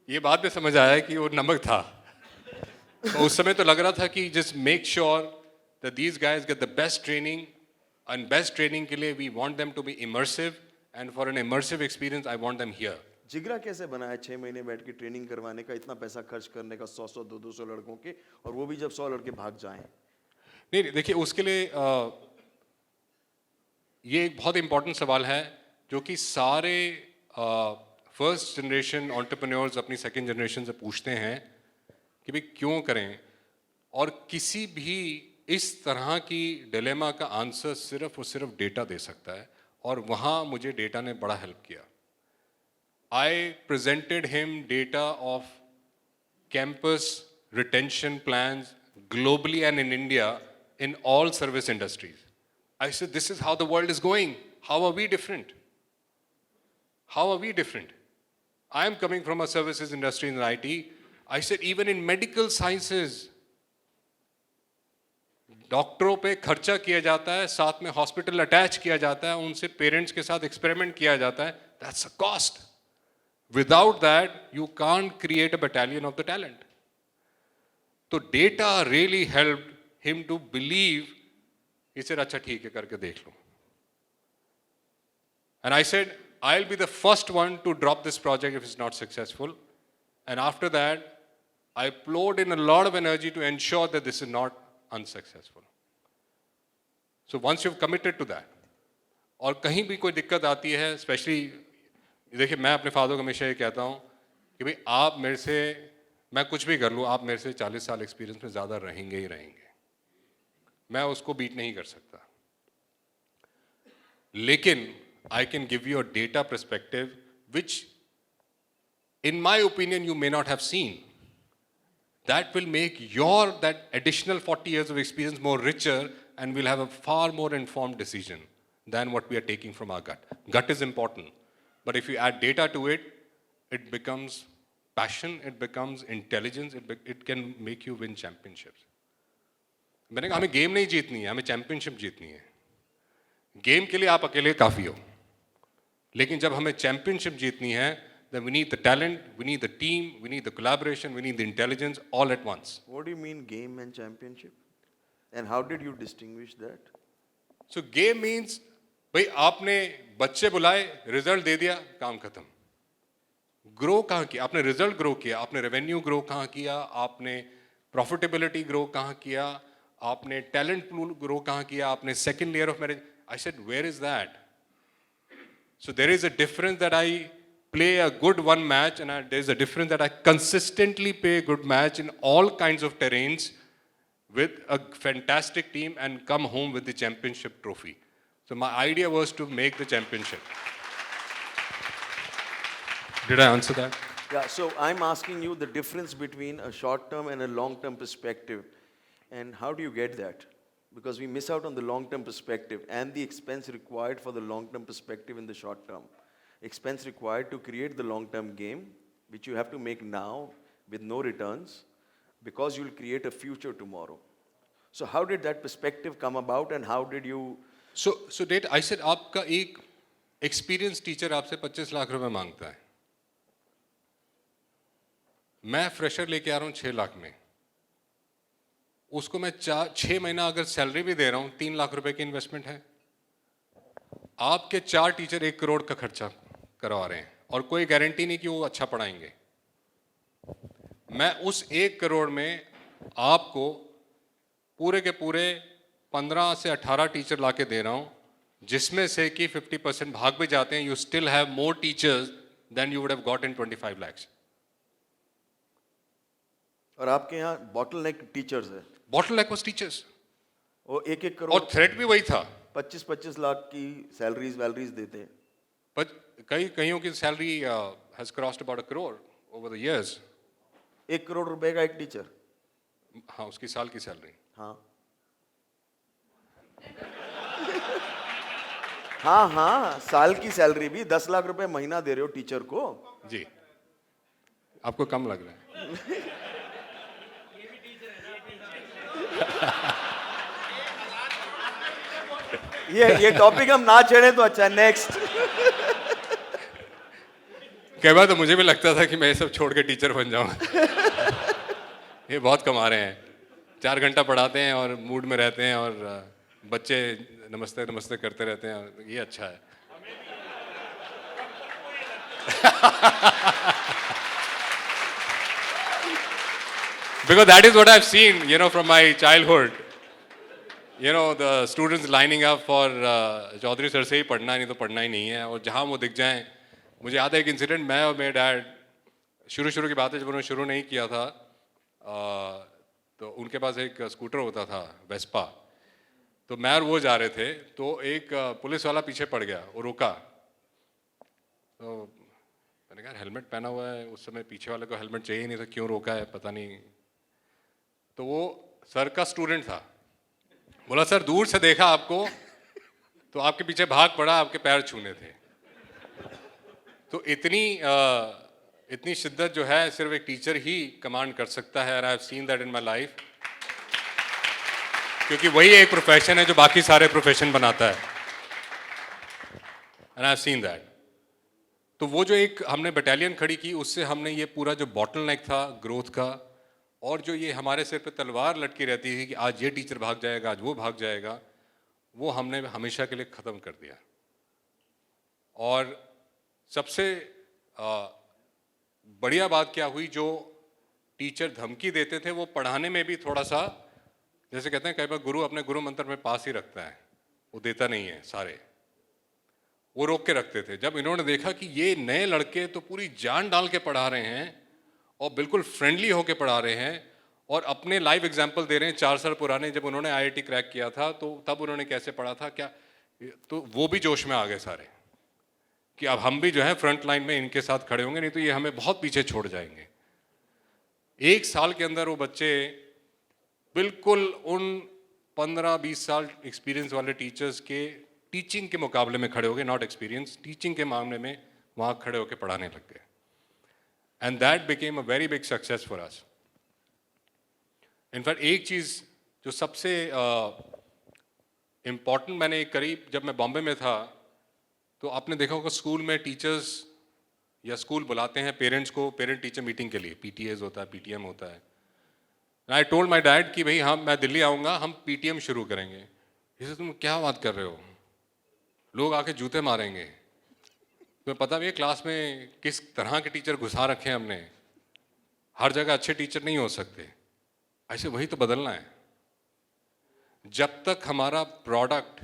ये बाद में समझ आया कि वो नमक था। तो उस समय तो लग रहा था कि just make sure that these guys get the best training, and best training के लिए we want them to be immersive, and for an immersive experience I want them here. जिगरा कैसे बना है 6 महीने बैठ के ट्रेनिंग करवाने का, इतना पैसा खर्च करने का, 100 200 लड़कों के, और वो भी जब 100 लड़के भाग जाएं? नहीं देखिए, उसके लिए ये एक बहुत इंपॉर्टेंट सवाल है जो कि सारे फर्स्ट जनरेशन एंटरप्रेन्योर्स अपनी सेकंड जनरेशन से पूछते हैं कि भाई क्यों करें, और किसी भी इस तरह की डिलेमा का आंसर सिर्फ और सिर्फ डेटा दे सकता है, और वहाँ मुझे डेटा ने बड़ा हेल्प किया। I presented him data off campus retention plans globally and in India in all service industries. I said, this is how the world is going. How are we different? How are we different? I am coming from a services industry in IT. I said, even in medical sciences, डॉक्टरों पे खर्चा किया जाता है, साथ में hospital attach किया जाता है, उनसे पेरेंट्स के साथ एक्सपेरिमेंट किया जाता है। That's a cost. Without that you can't create a battalion of the talent. तो data really helped him to believe, इसे अच्छा ठीक है करके देख लो। And I said I will be the first one to drop this project if it's not successful, and after that I poured in a lot of energy to ensure that this is not unsuccessful. So once you've committed to that, और कहीं भी कोई दिक्कत आती है, specially देखिए मैं अपने फादर को हमेशा ये कहता हूँ कि भाई आप मेरे से, मैं कुछ भी कर लूँ, आप मेरे से 40 साल एक्सपीरियंस में ज़्यादा रहेंगे ही रहेंगे, मैं उसको बीट नहीं कर सकता। लेकिन I can give you a data perspective which in my opinion you may not have seen, that will make your that additional 40 years of experience more richer, and we'll have a far more informed decision than what we are taking from our gut. Gut is important, but if you add data to it, it becomes passion, it becomes intelligence, it can make you win championships. मैंने कहा हमें game नहीं जीतनी है, हमें championship जीतनी है। Game के लिए आप अकेले काफ़ी हो, लेकिन जब हमें चैंपियनशिप जीतनी है, then we need the talent, we need the team, we need the collaboration, we need the intelligence all at once. What do you mean game and championship? And how did you distinguish that? So game means भाई आपने बच्चे बुलाए, result दे दिया, काम खत्म। Grow कहाँ किया आपने? रिजल्ट ग्रो किया आपने, रेवेन्यू ग्रो कहाँ किया आपने, प्रॉफिटेबिलिटी ग्रो कहाँ किया आपने, टैलेंट पूल ग्रो कहाँ किया आपने, second layer of marriage. I said where is that? So there is a difference that I play a good one match, and there is a difference that I consistently play a good match in all kinds of terrains with a fantastic team and come home with the championship trophy. So my idea was to make the championship. Did I answer that? Yeah, so I'm asking you the difference between a short-term and a long-term perspective. And how do you get that? because we miss out on the long-term perspective and the expense required for the long-term perspective in the short term. Expense required to create the long-term game, which you have to make now with no returns, because you'll create a future tomorrow. So how did that perspective come about, and how did you? So date I said आपका एक experience teacher आपसे 25 लाख रुपए मांगता है, मैं fresher लेके आ रहा हूँ 6 लाख में, उसको मैं 6 महीना अगर सैलरी भी दे रहा हूँ 3 लाख रुपए की इन्वेस्टमेंट है। आपके 4 टीचर 1 करोड़ का खर्चा करवा रहे हैं और कोई गारंटी नहीं कि वो अच्छा पढ़ाएंगे। मैं उस 1 करोड़ में आपको पूरे के पूरे 15 से 18 टीचर लाके दे रहा हूं, जिसमें से कि 50% भाग भी जाते हैं। You still have more teachers than you would have got in 25 lakhs। और आपके यहाँ बॉटलनेक टीचर्स है, बॉटलनेक वाज टीचर्स, वो 1-1 करोड़ और थ्रेट भी वही था। 25-25 लाख की सैलरीज देते हैं। बट कईयों की salary has crossed about 1 crore over the years. 1 crore रुपए का एक टीचर, हाँ, उसकी साल की सैलरी। हाँ हाँ हाँ, साल की सैलरी भी 10 लाख रुपए महीना दे रहे हो टीचर को। जी, आपको कम लग रहा है। ये टॉपिक हम ना छेड़े तो अच्छा। नेक्स्ट। कई बार तो मुझे भी लगता था कि मैं ये सब छोड़ के टीचर बन जाऊं। ये बहुत कमा रहे हैं, 4 घंटा पढ़ाते हैं और मूड में रहते हैं और बच्चे नमस्ते नमस्ते करते रहते हैं, और ये अच्छा है। Because that is what I've seen, from my childhood. The students lining up for Chaudhary sir से ही पढ़ना है, नहीं तो पढ़ना ही नहीं है, और जहाँ वो दिख जाएं। मुझे याद है एक इंसिडेंट, मैं और मेरे डैड शुरू की बात है, जब उन्होंने शुरू नहीं किया था, तो उनके पास एक स्कूटर होता था वेस्पा, तो मैं और वो जा रहे थे, तो एक पुलिस वाला पीछे पड़ गया, वो रुका, तो मैंने कहा हेलमेट पहना हुआ है, उस समय पीछे वाले को हेलमेट चाहिए नहीं था, क्यों रोका है पता नहीं। तो वो सर का स्टूडेंट था, बोला सर दूर से देखा आपको तो आपके पीछे भाग पड़ा, आपके पैर छूने थे। तो इतनी शिद्दत जो है सिर्फ एक टीचर ही कमांड कर सकता है, और I have seen that in my life, क्योंकि वही एक प्रोफेशन है जो बाकी सारे प्रोफेशन बनाता है, and I have seen that. तो वो जो एक हमने बटालियन खड़ी की, उससे हमने ये पूरा जो बॉटलनेक था ग्रोथ का, और जो ये हमारे सिर पे तलवार लटकी रहती थी कि आज ये टीचर भाग जाएगा, आज वो भाग जाएगा, वो हमने हमेशा के लिए ख़त्म कर दिया। और सबसे बढ़िया बात क्या हुई, जो टीचर धमकी देते थे वो पढ़ाने में भी थोड़ा सा, जैसे कहते हैं कई बार गुरु अपने गुरु मंत्र में पास ही रखता है, वो देता नहीं है सारे, वो रोक के रखते थे। जब इन्होंने देखा कि ये नए लड़के तो पूरी जान डाल के पढ़ा रहे हैं और बिल्कुल फ्रेंडली होके पढ़ा रहे हैं, और अपने लाइव एग्जाम्पल दे रहे हैं 4 साल पुराने, जब उन्होंने IIT क्रैक किया था तो तब उन्होंने कैसे पढ़ा था क्या, तो वो भी जोश में आ गए सारे कि अब हम भी जो है फ्रंट लाइन में इनके साथ खड़े होंगे, नहीं तो ये हमें बहुत पीछे छोड़ जाएंगे। 1 साल के अंदर वो बच्चे बिल्कुल उन 15-20 साल एक्सपीरियंस वाले टीचर्स के टीचिंग के मुकाबले में खड़े हो गए, नॉट एक्सपीरियंस, टीचिंग के मामले में वहाँ खड़े होकर पढ़ाने लग गए। And that became a very big success for us. In fact एक चीज़ जो सबसे इम्पॉर्टेंट मैंने एक करी, जब मैं बॉम्बे में था, तो आपने देखा होगा स्कूल में टीचर्स या स्कूल बुलाते हैं पेरेंट्स को पेरेंट टीचर मीटिंग के लिए, PTAs होता है, PTM होता है। आई टोल्ड माई डैड कि भाई मैं दिल्ली आऊँगा, हम PTM शुरू करेंगे। इसे तुम क्या बात कर रहे हो, लोग आके जूते मारेंगे, तुम्हें पता भी है क्लास में किस तरह के टीचर घुसा रखे हैं हमने, हर जगह अच्छे टीचर नहीं हो सकते, ऐसे वही तो बदलना है। जब तक हमारा प्रोडक्ट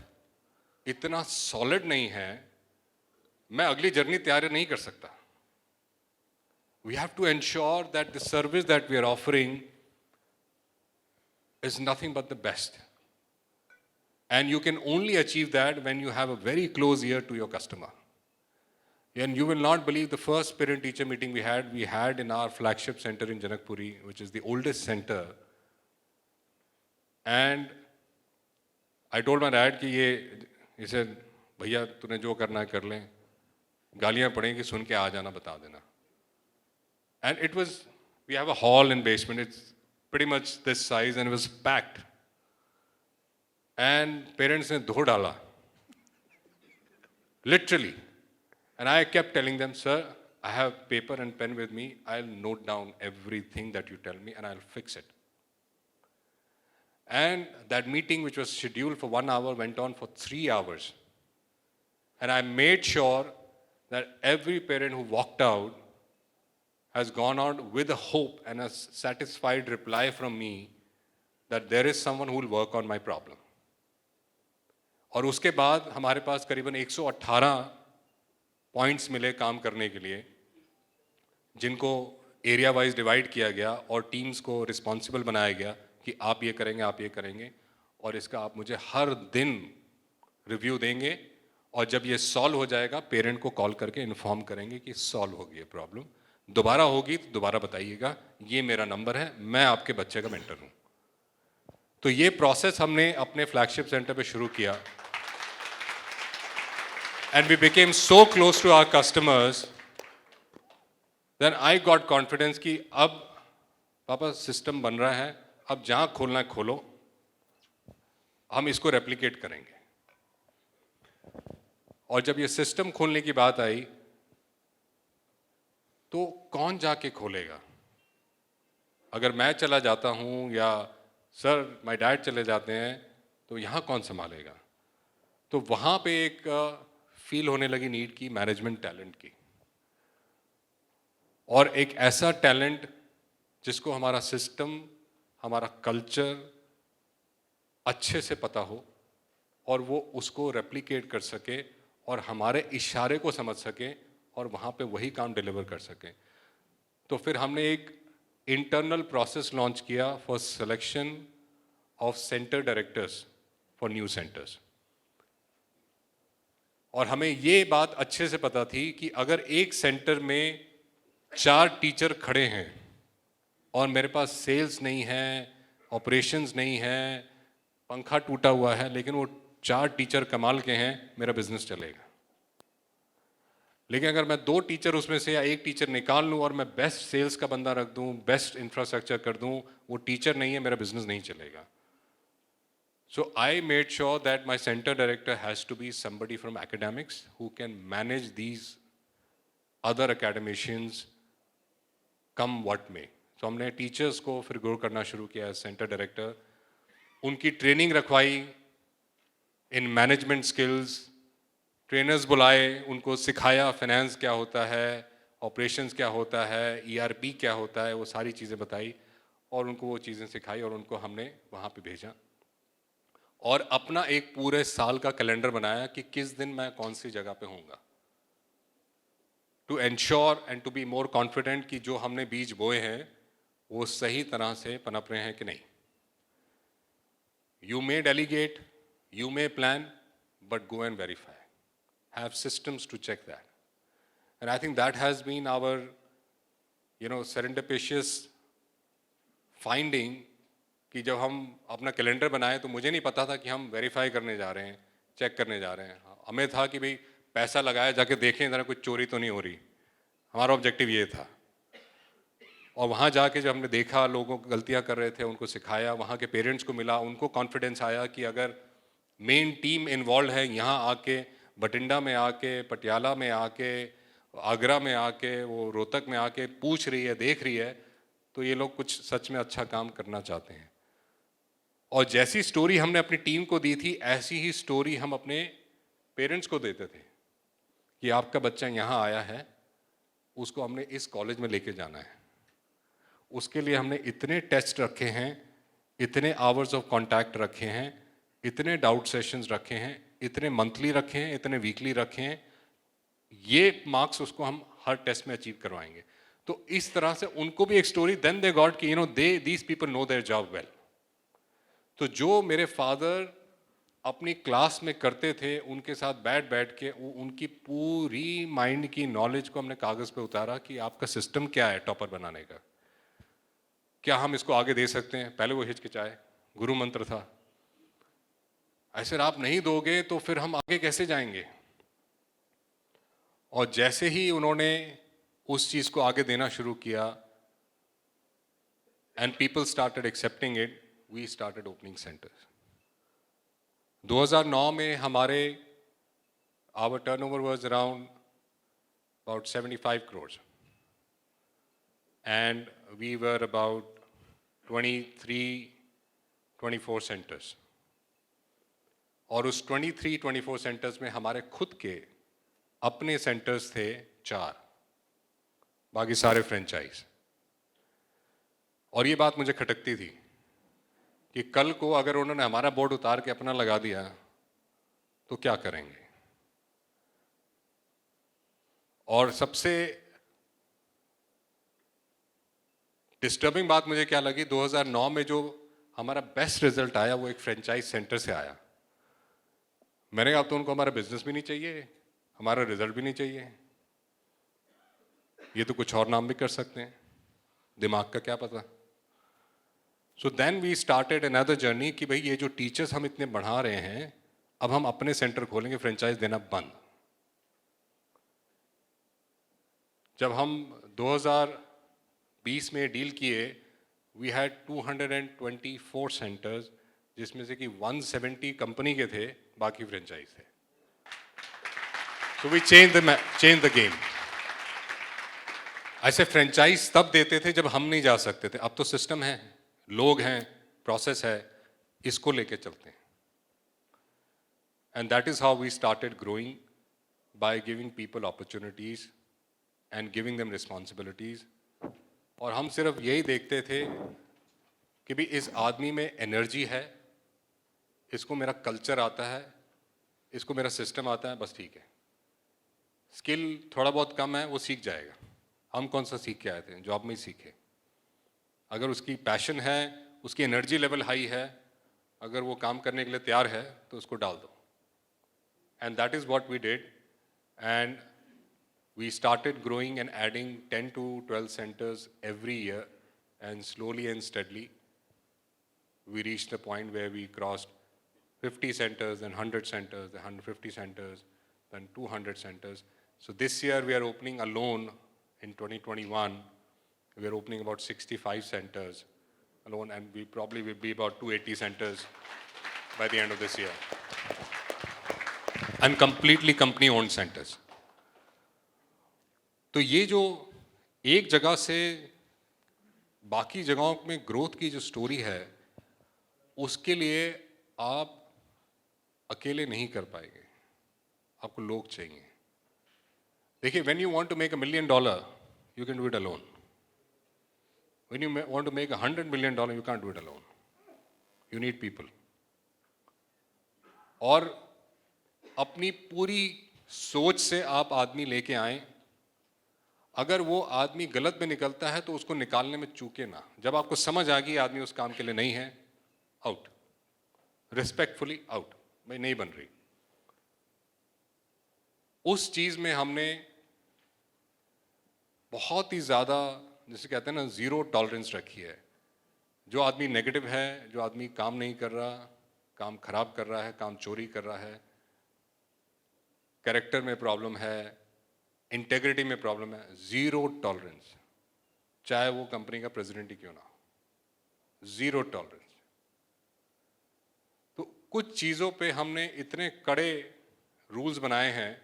इतना सॉलिड नहीं है, मैं अगली जर्नी तैयार नहीं कर सकता। We have to ensure that the service that we are offering is nothing but the best, and you can only achieve that when you have a very close ear to your customer. And you will not believe the first parent teacher meeting we had in our flagship center in Janakpuri, which is the oldest center, and I told my dad कि ये इसे भैया तूने जो करना है कर लें, गालियाँ पड़ेंगी सुन के आ जाना बता देना. And it was, we have a hall in basement, it's pretty much this size and it was packed. And parents ने धो डाला, literally. And I kept telling them, sir, I have paper and pen with me. I'll note down everything that you tell me and I'll fix it. And that meeting, which was scheduled for 1 hour, went on for 3 hours. And I made sure that every parent who walked out has gone out with a hope and a satisfied reply from me that there is someone who will work on my problem. और उसके बाद हमारे पास करीबन 118 points मिले काम करने के लिए, जिनको एरिया वाइज डिवाइड किया गया और टीम्स को रिस्पॉन्सिबल बनाया गया कि आप ये करेंगे, आप ये करेंगे, और इसका आप मुझे हर दिन रिव्यू देंगे, और जब ये सॉल्व हो जाएगा पेरेंट को कॉल करके इन्फॉर्म करेंगे कि सॉल्व हो गई प्रॉब्लम. दोबारा होगी तो दोबारा बताइएगा, ये मेरा नंबर है, मैं आपके बच्चे का मेंटर हूं. तो ये प्रोसेस हमने अपने फ्लैगशिप सेंटर पे शुरू किया. And we became so close to our customers, then I got confidence कि अब पापा सिस्टम बन रहा है, अब जहां खोलना है खोलो, हम इसको रेप्लिकेट करेंगे. और जब ये सिस्टम खोलने की बात आई तो कौन जाके खोलेगा? अगर मैं चला जाता हूं या सर माय डैड चले जाते हैं तो यहाँ कौन संभालेगा? तो वहाँ पे एक फील होने लगी नीड की, मैनेजमेंट टैलेंट की, और एक ऐसा टैलेंट जिसको हमारा सिस्टम, हमारा कल्चर अच्छे से पता हो और वो उसको रेप्लिकेट कर सके और हमारे इशारे को समझ सके और वहाँ पे वही काम डिलीवर कर सके. तो फिर हमने एक इंटरनल प्रोसेस लॉन्च किया for selection of centre directors for new centres. और हमें ये बात अच्छे से पता थी कि अगर एक सेंटर में 4 टीचर खड़े हैं और मेरे पास सेल्स नहीं है, ऑपरेशंस नहीं है, पंखा टूटा हुआ है, लेकिन वो 4 टीचर कमाल के हैं, मेरा बिजनेस चलेगा. लेकिन अगर मैं 2 टीचर उसमें से या 1 टीचर निकाल लूँ और मैं बेस्ट सेल्स का बंदा रख दूँ, बेस्ट इंफ्रास्ट्रक्चर कर दूँ, वो टीचर नहीं है, मेरा बिजनेस नहीं चलेगा. So I made sure that my center director has to be somebody from academics who can manage these other academicians come what may. So हमने टीचर्स को फिर ग्रो करना शुरू किया सेंटर डायरेक्टर, उनकी ट्रेनिंग रखवाई इन मैनेजमेंट स्किल्स, ट्रेनर्स बुलाए, उनको सिखाया फाइनेंस क्या होता है, ऑपरेशंस क्या होता है, ERP क्या होता है, वो सारी चीज़ें बताई और उनको वो चीज़ें सिखाई और उनको हमने वहाँ पे भेजा. और अपना एक पूरे साल का कैलेंडर बनाया कि किस दिन मैं कौन सी जगह पे होऊंगा, to ensure and to be more confident कि जो हमने बीज बोए हैं वो सही तरह से पनप रहे हैं कि नहीं. You may delegate, you may plan, but go and verify, have systems to check that. And I think that has been our serendipitous finding कि जब हम अपना कैलेंडर बनाए तो मुझे नहीं पता था कि हम वेरीफाई करने जा रहे हैं, चेक करने जा रहे हैं. हमें था कि भाई पैसा लगाया, जाके देखें ज़रा कुछ चोरी तो नहीं हो रही. हमारा ऑब्जेक्टिव ये था. और वहाँ जाके जब हमने देखा लोगों को गलतियाँ कर रहे थे, उनको सिखाया, वहाँ के पेरेंट्स को मिला, उनको कॉन्फिडेंस आया कि अगर मेन टीम इन्वॉल्व है, यहाँ आके बठिंडा में आके, पटियाला में आके, आगरा में आके, वो रोहतक में आके पूछ रही है, देख रही है, तो ये लोग कुछ सच में अच्छा काम करना चाहते हैं. और जैसी स्टोरी हमने अपनी टीम को दी थी, ऐसी ही स्टोरी हम अपने पेरेंट्स को देते थे कि आपका बच्चा यहाँ आया है, उसको हमने इस कॉलेज में लेके जाना है. उसके लिए हमने इतने टेस्ट रखे हैं, इतने आवर्स ऑफ कांटेक्ट रखे हैं, इतने डाउट सेशंस रखे हैं, इतने मंथली रखे हैं, इतने वीकली रखे हैं, ये मार्क्स उसको हम हर टेस्ट में अचीव करवाएंगे. तो इस तरह से उनको भी एक स्टोरी, देन दे गॉट कि these people know their job well. तो जो मेरे फादर अपनी क्लास में करते थे, उनके साथ बैठ के उनकी पूरी माइंड की नॉलेज को हमने कागज़ पे उतारा कि आपका सिस्टम क्या है टॉपर बनाने का, क्या हम इसको आगे दे सकते हैं. पहले वो हिचकिचाए, गुरु मंत्र था. ऐसे आप नहीं दोगे तो फिर हम आगे कैसे जाएंगे? और जैसे ही उन्होंने उस चीज को आगे देना शुरू किया, and people started accepting it, we started opening centres. 2009 में हमारे our turnover was around about 75 crores, and we were about 24 centers. और उस 24 सेंटर्स में हमारे खुद के अपने सेंटर्स थे 4, बाकी सारे फ्रेंचाइज। और ये बात मुझे खटकती थी कि कल को अगर उन्होंने हमारा बोर्ड उतार के अपना लगा दिया तो क्या करेंगे। और सबसे डिस्टर्बिंग बात मुझे क्या लगी, 2009 में जो हमारा बेस्ट रिजल्ट आया वो एक फ्रेंचाइज सेंटर से आया। मैंने कहा अब तो उनको हमारा बिजनेस भी नहीं चाहिए, हमारा रिजल्ट भी नहीं चाहिए, ये तो कुछ और नाम भी कर सकते हैं, दिमाग का क्या पता। So then we started another journey कि भाई ये जो टीचर्स हम इतने बढ़ा रहे हैं, अब हम अपने सेंटर खोलेंगे, फ्रेंचाइज देना बंद। जब हम 2020 में डील किए, वी हैड 224 सेंटर्स, जिसमें से कि 170 कंपनी के थे, बाकी फ्रेंचाइज थे। So we change the game. ऐसे फ्रेंचाइज तब देते थे जब हम नहीं जा सकते थे, अब तो सिस्टम है, लोग हैं, प्रोसेस है, इसको लेके चलते हैं। And that is how we started growing, by giving people opportunities and giving them responsibilities. और हम सिर्फ यही देखते थे कि भी इस आदमी में एनर्जी है, इसको मेरा कल्चर आता है, इसको मेरा सिस्टम आता है, बस ठीक है। स्किल थोड़ा बहुत कम है, वो सीख जाएगा। हम कौन सा सीख के आए थे, जॉब में ही सीखे। अगर उसकी पैशन है, उसकी एनर्जी लेवल हाई है, अगर वो काम करने के लिए तैयार है तो उसको डाल दो। And that is what we did, and we started growing and adding 10 to 12 centers every year, and slowly and steadily we reached a point where we crossed 50 centers, then 100 centers, then 150 centers, then 200 centers. So this year we are opening alone in 2021, we are opening about 65 centers alone, and we probably will be about 280 centers by the end of this year, and completely company owned centers. तो ये जो एक जगह से बाकी जगहों में growth की जो स्टोरी है, उसके लिए आप अकेले नहीं कर पाएंगे, आपको लोग चाहिए। देखिए, when you want to make $1 million, you can do it alone. When you want to make $100 million, you can't do it alone, you need people. और अपनी पूरी सोच से आप आदमी लेके आए। अगर वो आदमी गलत में निकलता है तो उसको निकालने में चूके ना। जब आपको समझ आ गई आदमी उस काम के लिए नहीं है, आउट, रिस्पेक्टफुली आउट, भाई नहीं बन रही। उस चीज में हमने बहुत ही ज्यादा, जैसे कहते हैं ना, जीरो टॉलरेंस रखी है। जो आदमी नेगेटिव है, जो आदमी काम नहीं कर रहा, काम खराब कर रहा है, काम चोरी कर रहा है, कैरेक्टर में प्रॉब्लम है, इंटेग्रिटी में प्रॉब्लम है, जीरो टॉलरेंस, चाहे वो कंपनी का प्रेसिडेंट ही क्यों ना, जीरो टॉलरेंस। तो कुछ चीजों पे हमने इतने कड़े रूल्स बनाए हैं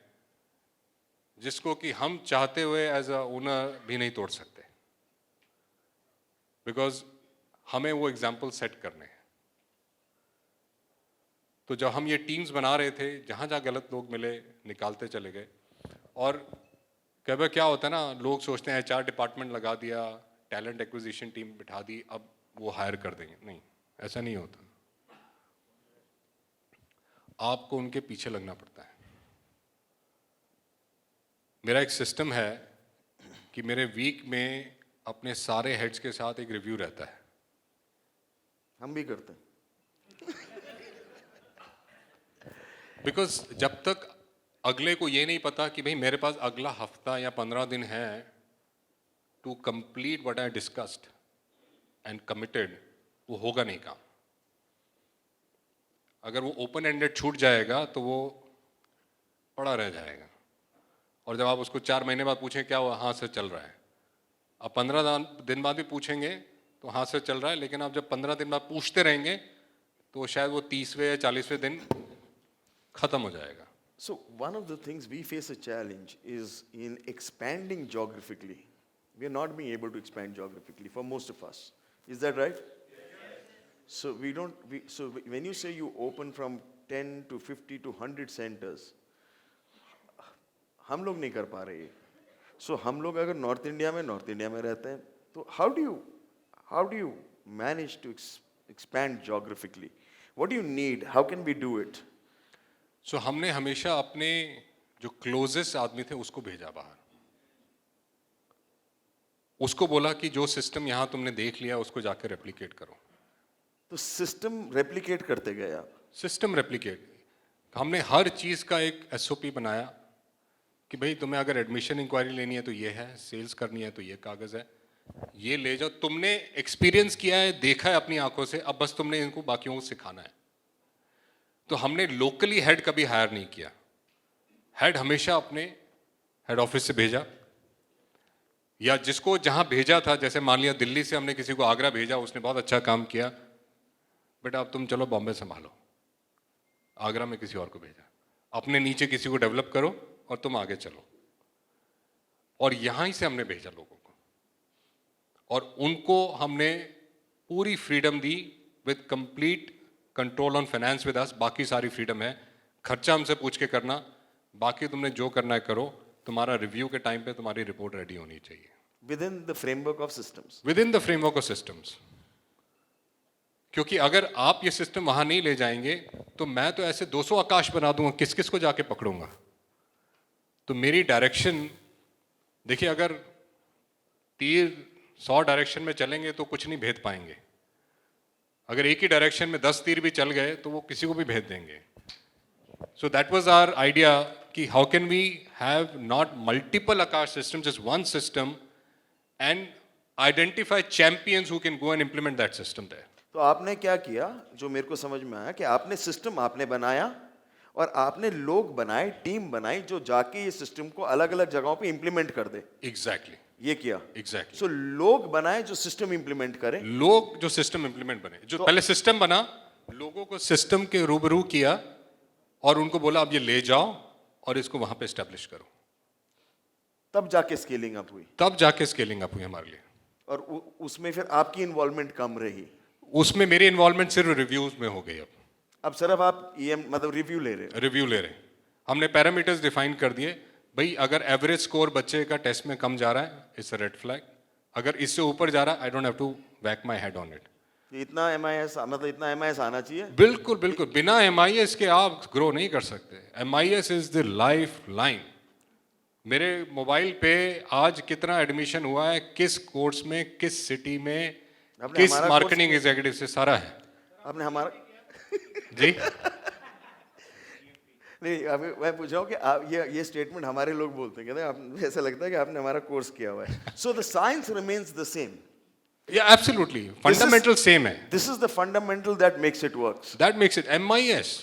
जिसको कि हम चाहते हुए एज अ ओनर भी नहीं तोड़ सकते, बिकॉज हमें वो एग्जाम्पल सेट करने हैं। तो जब हम ये टीम्स बना रहे थे, जहां जहां गलत लोग मिले निकालते चले गए। और कई बार क्या होता है ना, लोग सोचते हैं HR डिपार्टमेंट लगा दिया, टैलेंट एक्विजिशन टीम बिठा दी, अब वो हायर कर देंगे। नहीं, ऐसा नहीं होता। आपको उनके पीछे लगना पड़ता है। मेरा एक सिस्टम है कि मेरे वीक में अपने सारे हेड्स के साथ एक रिव्यू रहता है। हम भी करते हैं। बिकॉज जब तक अगले को ये नहीं पता कि भाई मेरे पास अगला हफ्ता या 15 दिन है to complete what I discussed and committed, वो होगा नहीं काम। अगर वो ओपन एंडेड छूट जाएगा तो वो पड़ा रह जाएगा, और जब आप उसको 4 महीने बाद पूछें क्या हुआ, हाँ सर चल रहा है। आप 15 दिन बाद भी पूछेंगे तो हाँ सर चल रहा है, लेकिन आप जब 15 दिन बाद पूछते रहेंगे तो शायद वो 30वें या 40वें दिन खत्म हो जाएगा। So one of the things we face a challenge is in expanding geographically. We are not being able to expand geographically for most of us. Is that right? So we don't. So when you say you open from 10 to 50 to 100 centers, हम लोग नहीं कर पा रहे हैं. So हम लोग अगर नॉर्थ इंडिया में रहते हैं, तो how do you manage to expand geographically? What do you need? How can we do it? सो हमने हमेशा अपने जो क्लोजेस्ट आदमी थे उसको भेजा बाहर, उसको बोला कि जो सिस्टम यहाँ तुमने देख लिया उसको जाकर रेप्लिकेट करो। तो सिस्टम रेप्लिकेट करते गए आप. सिस्टम रेप्लिकेट, हमने हर चीज़ का एक एसओपी बनाया कि भाई तुम्हें अगर एडमिशन इंक्वायरी लेनी है तो ये है, सेल्स करनी है तो ये कागज़ है, ये ले जाओ। तुमने एक्सपीरियंस किया है, देखा है अपनी आंखों से, अब बस तुमने इनको बाकियों को सिखाना है। तो हमने लोकली हेड कभी हायर नहीं किया, हेड हमेशा अपने हेड ऑफिस से भेजा, या जिसको जहां भेजा था, जैसे मान लिया दिल्ली से हमने किसी को आगरा भेजा, उसने बहुत अच्छा काम किया, बेटा अब तुम चलो बॉम्बे संभालो, आगरा में किसी और को भेजा, अपने नीचे किसी को डेवलप करो और तुम आगे चलो। और यहां से हमने भेजा लोगों को, और उनको हमने पूरी freedom the with complete control on finance with us. बाकी सारी फ्रीडम है, खर्चा हमसे पूछ के करना, बाकी तुमने जो करना है करो, तुम्हारा रिव्यू के टाइम पे तुम्हारी रिपोर्ट रेडी होनी चाहिए। Within the framework of systems. With in the framework of systems, क्योंकि अगर आप ये सिस्टम वहां नहीं ले जाएंगे तो मैं तो ऐसे 200 आकाश बना दूंगा, किस किस को जाके पकड़ूंगा। तो मेरी डायरेक्शन देखिए, अगर तीर 100 डायरेक्शन में चलेंगे तो कुछ नहीं भेद पाएंगे, अगर एक ही डायरेक्शन में 10 तीर भी चल गए तो वो किसी को भी भेज देंगे। So that was our idea कि how can we have not multiple Aakash systems, just one system, and identify champions who can go and implement that system there. तो आपने क्या किया, जो मेरे को समझ में आया कि आपने सिस्टम आपने बनाया और आपने लोग बनाए, टीम बनाई जो जाके ये सिस्टम को अलग अलग जगहों पे इंप्लीमेंट कर दे। एग्जैक्टली ये किया। एग्जैक्टली। सो लोग बनाए जो सिस्टम इंप्लीमेंट करें। लोग जो सिस्टम इंप्लीमेंट बने, जो पहले सिस्टम बना, लोगों को सिस्टम के रूबरू किया और उनको बोला अब ये ले जाओ और इसको वहां पे एस्टेब्लिश करो। तब जाके स्केलिंग अप हुई। तब जाके स्केलिंग अप हुई हमारे लिए। और उसमें फिर आपकी इन्वॉल्वमेंट कम रही। उसमें मेरी इन्वॉल्वमेंट सिर्फ रिव्यूज में हो गई। अब सिर्फ आप मतलब रिव्यू ले रहे हैं। रिव्यू ले रहे हैं। हमने पैरामीटर्स डिफाइन कर दिए, भाई अगर एवरेज स्कोर बच्चे का टेस्ट में कम जा रहा है, इट्स अ रेड फ्लैग, अगर इससे ऊपर जा रहा है, I don't have to whack my head on it. इतना एमआईएस, मतलब इतना एमआईएस आना चाहिए। बिल्कुल बिल्कुल, बिना एमआईएस के आप ग्रो नहीं कर सकते। MIS is the life line. मेरे मोबाइल पे आज कितना एडमिशन हुआ है, किस कोर्स में, किस सिटी में, किस मार्केटिंग एग्जीक्यूटिव से, सारा है। आपने हमारा जी नहीं, अभी मैं पूछ रहा हूँ कि आप ये स्टेटमेंट हमारे लोग बोलते हैं, कहते हैं आप, ऐसा लगता है कि आपने हमारा कोर्स किया हुआ है। So the science remains the same. या एब्सोल्युटली, फंडामेंटल सेम है। This is the fundamental that makes it works. That makes it MIS.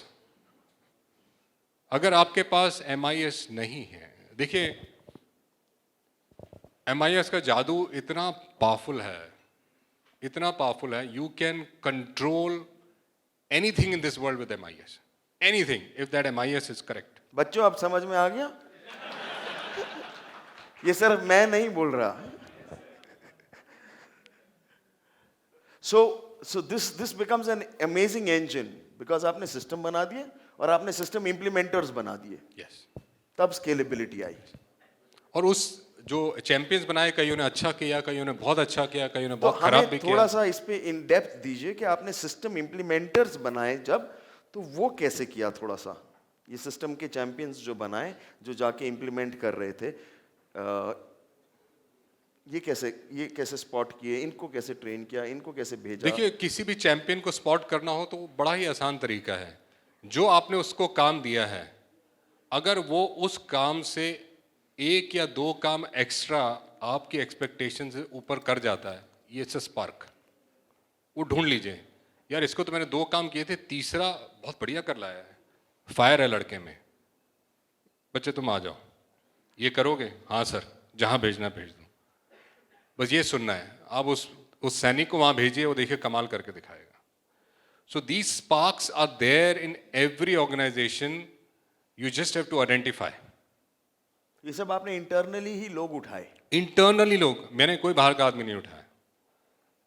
अगर आपके पास एमआईएस नहीं है, देखिए एमआईएस का जादू इतना पावरफुल है, इतना पावरफुल है, you can control anything in this world with MIS, anything, if that MIS is correct. बच्चों अब समझ में आ गया? ये सिर्फ मैं नहीं बोल रहा। So this becomes an amazing engine because आपने सिस्टम बना दिए और आपने सिस्टम इम्प्लीमेंटर्स बना दिए। यस। तब स्केलेबिलिटी आई। और उस जो चैंपियंस बनाए, कईयों ने अच्छा किया, कईयों ने बहुत अच्छा किया, कईयों ने तो बहुत खराब भी हमें थोड़ा किया। सा इस पे इन डेप्थ दीजिए कि आपने सिस्टम इम्प्लीमेंटर्स बनाए जब, तो वो कैसे किया थोड़ा सा। ये सिस्टम के चैंपियंस जो बनाए, जो जाके इम्प्लीमेंट कर रहे थे, ये कैसे स्पॉट किए, इनको कैसे ट्रेन किया, इनको कैसे भेजा? देखिए, किसी भी चैंपियन को स्पॉट करना हो तो बड़ा ही आसान तरीका है। जो आपने उसको काम दिया है, अगर वो उस काम से 1 या 2 काम एक्स्ट्रा आपकी एक्सपेक्टेशन से ऊपर कर जाता है, ये इट्स अ स्पार्क। वो ढूंढ लीजिए, यार इसको तो मैंने 2 काम किए थे, तीसरा बहुत बढ़िया कर लाया है, फायर है लड़के में, बच्चे तुम आ जाओ, ये करोगे? हाँ सर, जहाँ भेजना भेज दो, बस ये सुनना है। आप उस सैनिक को वहाँ भेजिए, वो देखिए कमाल करके दिखाएगा। So these sparks are there in every organization. You just have to identify. ये सब आपने इंटरनली ही लोग उठाए? Internally लोग, मैंने कोई बाहर का आदमी नहीं उठाया,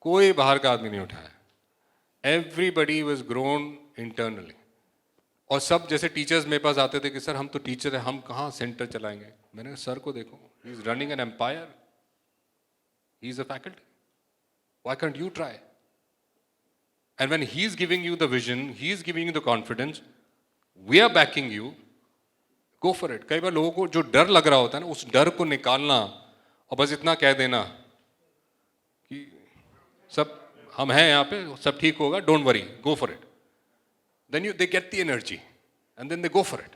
कोई बाहर का आदमी नहीं उठाया। Everybody was grown internally. और सब जैसे टीचर्स मेरे पास आते थे कि सर हम तो टीचर हैं, हम कहाँ सेंटर चलाएंगे। मैंने कहा सर को देखो, he is running an empire, he is a faculty, why can't you try? And when he is giving you the vision, he is giving you the confidence, we are backing you, go for it. कई बार लोगों को जो डर लग रहा होता है ना, उस डर को निकालना और बस इतना कह देना कि सब हम हैं यहाँ पे, सब ठीक होगा, don't worry, go for it. Then they get the energy and then they go for it.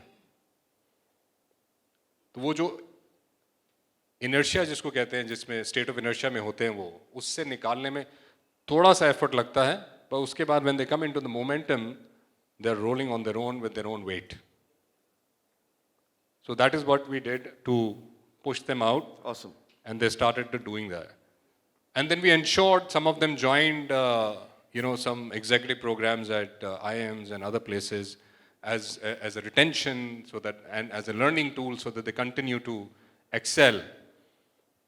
तो वो जो inertia जिसको कहते हैं, जिसमें state of inertia में होते हैं, वो उससे निकालने में थोड़ा सा effort लगता है, पर उसके बाद when they come into the momentum, they're rolling on their own with their own weight. So that is what we did to push them out. Awesome. And they started doing that. And then we ensured some of them joined, some executive programs at IIMs and other places as a retention, so that, and as a learning tool, so that they continue to excel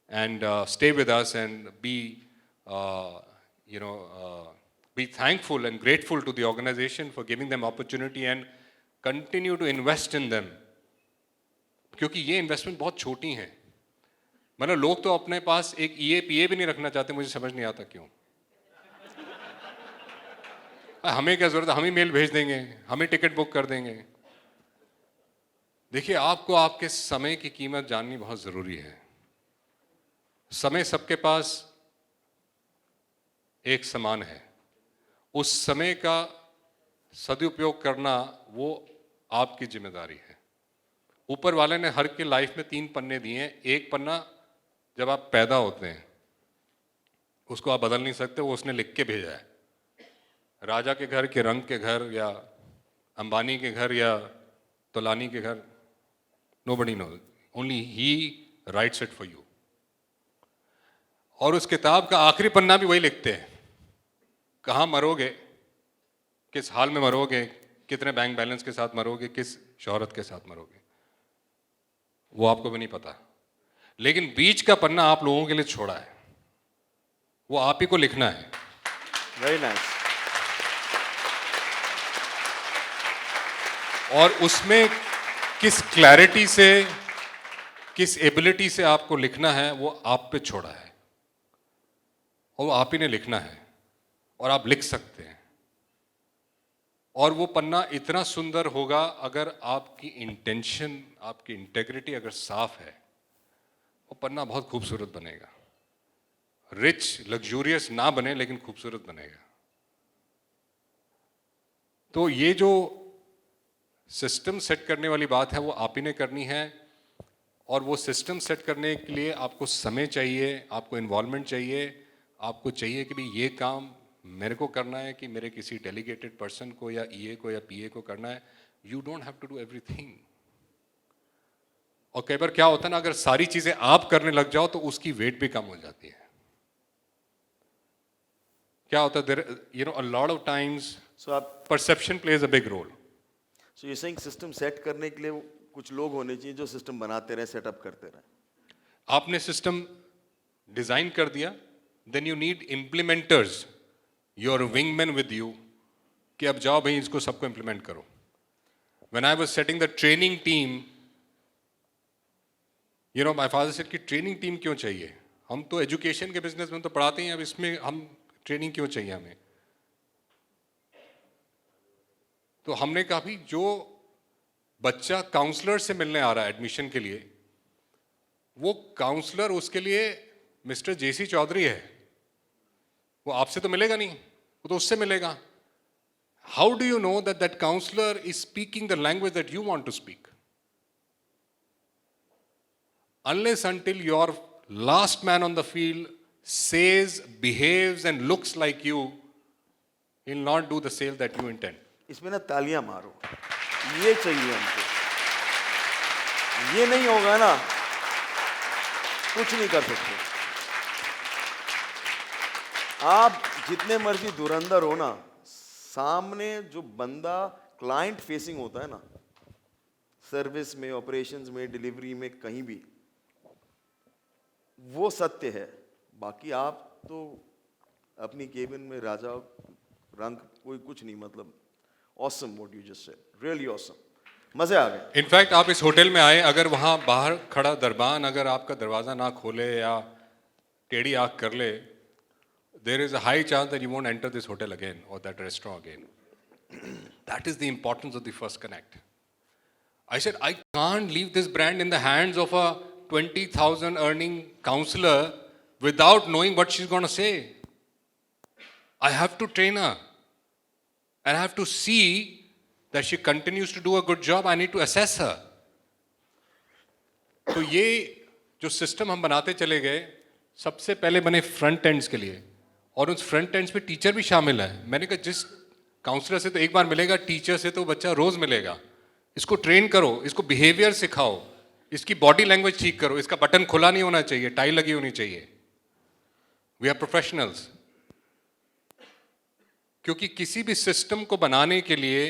and stay with us and be thankful and grateful to the organization for giving them opportunity and continue to invest in them. क्योंकि ये investment बहुत छोटी हैं। मतलब लोग तो अपने पास एक EA-PA भी नहीं रखना चाहते, मुझे समझ नहीं आता क्यों। हमें क्या जरूरत है, हम ही मेल भेज देंगे, हम ही टिकट बुक कर देंगे। देखिए, आपको आपके समय की कीमत जाननी बहुत जरूरी है। समय सबके पास एक समान है, उस समय का सदुपयोग करना वो आपकी जिम्मेदारी है। ऊपर वाले ने हर के लाइफ में 3 पन्ने दिए हैं। एक पन्ना जब आप पैदा होते हैं, उसको आप बदल नहीं सकते, वो उसने लिख के भेजा है। राजा के घर, के रंग के घर, या अंबानी के घर, या तोलानी के घर, nobody knows, only he writes it for you. और उस किताब का आखिरी पन्ना भी वही लिखते हैं, कहाँ मरोगे, किस हाल में मरोगे, कितने बैंक बैलेंस के साथ मरोगे, किस शोहरत के साथ मरोगे, वो आपको भी नहीं पता। लेकिन बीच का पन्ना आप लोगों के लिए छोड़ा है, वो आप ही को लिखना है। Very nice. और उसमें किस क्लैरिटी से, किस एबिलिटी से आपको लिखना है, वो आप पे छोड़ा है, और वो आप ही ने लिखना है, और आप लिख सकते हैं। और वो पन्ना इतना सुंदर होगा अगर आपकी इंटेंशन, आपकी इंटेग्रिटी अगर साफ है, वो पन्ना बहुत खूबसूरत बनेगा। रिच, लग्जूरियस ना बने, लेकिन खूबसूरत बनेगा। तो ये जो सिस्टम सेट करने वाली बात है, वो आप ही ने करनी है। और वो सिस्टम सेट करने के लिए आपको समय चाहिए, आपको इन्वॉल्वमेंट चाहिए, आपको चाहिए कि भाई ये काम मेरे को करना है कि मेरे किसी डेलीगेटेड पर्सन को या EA को या PA को करना है। You don't have to do everything. और कई बार क्या होता है ना, अगर सारी चीजें आप करने लग जाओ तो उसकी वेट भी कम हो जाती है। क्या होता है, there a lot of times So आप perception plays a big role. So you're saying system set करने के लिए कुछ लोग होने चाहिए जो सिस्टम बनाते रहे, सेटअप करते रहे। आपने सिस्टम डिजाइन कर दिया, then you need implementers, your wingman with you, कि अब जाओ भाई इसको सबको इम्प्लीमेंट करो। When I was setting the training team, my father said कि ट्रेनिंग टीम क्यों चाहिए, हम तो एजुकेशन के बिजनेस में तो पढ़ाते हैं, अब इसमें हम ट्रेनिंग क्यों चाहिए हमें। तो हमने कहा भी जो बच्चा काउंसलर से मिलने आ रहा है एडमिशन के लिए, वो काउंसलर उसके लिए मिस्टर JC चौधरी है, वो आपसे तो मिलेगा नहीं, वो तो उससे मिलेगा। How do you know that that counsellor is speaking the language that you want to speak? Unless until your last man on the field says, behaves and looks like you, He will not do the sale that you intend. इसमें ना तालियां मारो, ये चाहिए हमको। ये नहीं होगा ना, कुछ नहीं कर सकते। आप जितने मर्जी धुरंधर हो ना, सामने जो बंदा क्लाइंट फेसिंग होता है ना, सर्विस में, ऑपरेशंस में, डिलीवरी में, कहीं भी, वो सत्य है। बाकी आप तो अपनी केबिन में राजा रंग, कोई कुछ नहीं, मतलब awesome what you just said, really awesome, मजे आ गए। इनफैक्ट आप इस होटल में आए, अगर वहाँ बाहर खड़ा दरबान अगर आपका दरवाज़ा ना खोले या टेढ़ी आँख कर ले, there is a high chance that you won't enter this hotel again or that restaurant again. That is the importance of the first connect. I said, I can't leave this brand in the hands of a 20,000 earning counselor without knowing what she's going to say. I have to train her. And I have to see that she continues to do a good job. I need to assess her. तो ये जो system हम बनाते चले गए, सबसे पहले बने फ्रंट एंड्स के लिए, और उस फ्रंट एंड्स पे टीचर भी शामिल है। मैंने कहा जिस काउंसलर से तो एक बार मिलेगा, टीचर से तो बच्चा रोज मिलेगा। इसको ट्रेन करो, इसको बिहेवियर सिखाओ, इसकी बॉडी लैंग्वेज ठीक करो, इसका बटन खुला नहीं होना चाहिए, टाई लगी होनी चाहिए। We are professionals. क्योंकि किसी भी सिस्टम को बनाने के लिए,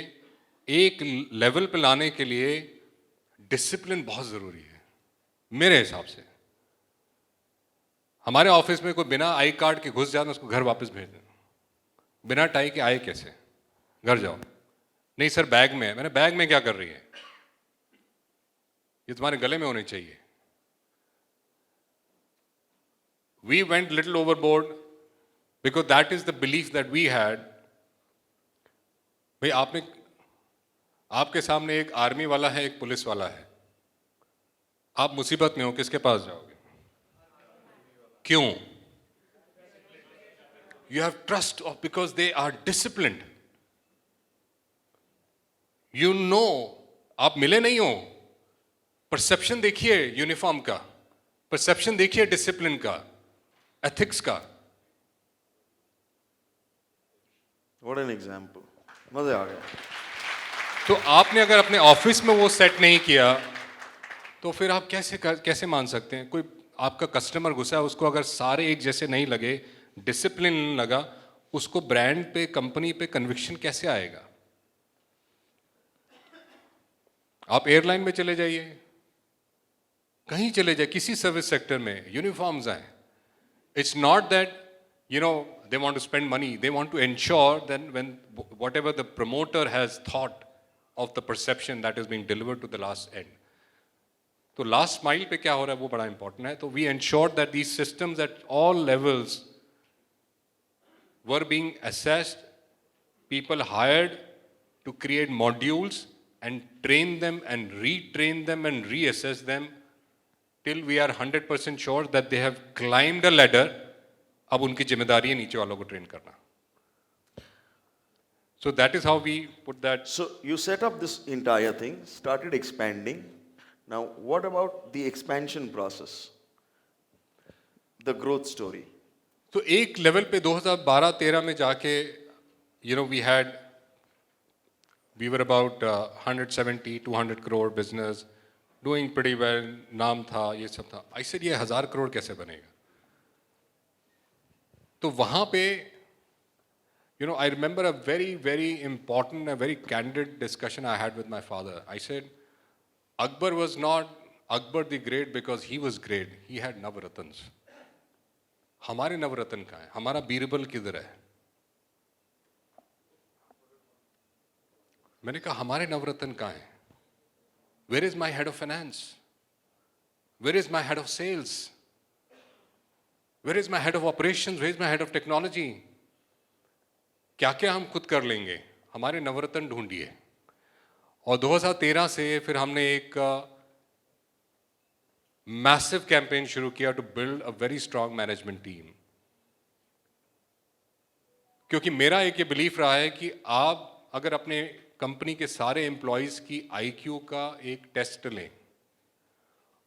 एक लेवल पे लाने के लिए डिसिप्लिन बहुत जरूरी है मेरे हिसाब से। हमारे ऑफिस में कोई बिना आई कार्ड के घुस जाए, उसको घर वापस भेज देना। बिना टाई के आए कैसे? घर जाओ। नहीं सर बैग में है। मैंने बैग में क्या कर रही है? ये तुम्हारे गले में होनी चाहिए। We went little overboard because that is the belief that we had. भाई आपके सामने एक आर्मी वाला है, एक पुलिस वाला है। आप मुसीबत में हो, किसके पास जाओगे? क्यों? You have trust of because they are disciplined. You know, आप मिले नहीं हो, परसेप्शन देखिए यूनिफॉर्म का, परसेप्शन देखिए डिसिप्लिन का, एथिक्स का। What an example. मजे आ गए। तो आपने अगर अपने ऑफिस में वो सेट नहीं किया, तो फिर आप कैसे मान सकते हैं? कोई आपका कस्टमर घुसा है, उसको अगर सारे एक जैसे नहीं लगे, डिसिप्लिन नहीं लगा, उसको ब्रांड पे, कंपनी पे कन्विक्शन कैसे आएगा? आप एयरलाइन में चले जाइए, कहीं चले जाए, किसी सर्विस सेक्टर में यूनिफॉर्म्स आए। It's not that they want to spend money, they want to ensure that when whatever the promoter has thought of the perception that is being delivered to the last end. तो last smile पे क्या हो रहा है वो बड़ा important है। तो we ensure that these systems at all levels were being assessed, people hired to create modules and train them and retrain them and reassess them till we are 100% sure that they have climbed a ladder. अब उनकी जिम्मेदारी है नीचे वालों को train करना। So that is how we put that. So you set up this entire thing, started expanding. Now, what about the expansion process? The growth story. तो एक लेवल पे 2012-13 में जाके, we were about 170-200 crore business, doing pretty well, नाम था, ये सब था। I said ये 1000 crore कैसे बनेगा? तो वहाँ पे, I remember a very, very important, a very candid discussion I had with my father. I said, Akbar was not Akbar the Great because he was great. He had Navratans. हमारे नवरत्न कहाँ है? हमारा बीरबल किधर है? मैंने कहा हमारे नवरत्न कहाँ है? Where is my head of finance? Where is my head of sales? Where is my head of operations? Where is my head of technology? क्या क्या हम खुद कर लेंगे? हमारे नवरत्न ढूंढिए। और 2013 से फिर हमने एक मैसिव कैंपेन शुरू किया to build a very strong management team. क्योंकि मेरा एक ये बिलीफ रहा है कि आप अगर अपने कंपनी के सारे एम्प्लॉयज की आईक्यू का एक टेस्ट लें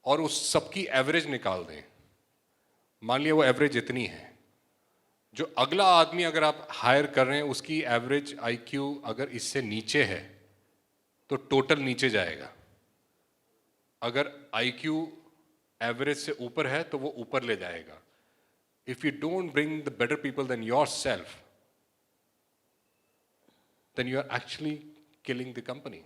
और उस सबकी एवरेज निकाल दें, मान लिया वो एवरेज इतनी है, जो अगला आदमी अगर आप हायर कर रहे हैं उसकी एवरेज आईक्यू अगर इससे नीचे है तो टोटल नीचे जाएगा, अगर आईक्यू एवरेज से ऊपर है तो वो ऊपर ले जाएगा. If you don't bring the better people then yourself, then you are actually killing the company.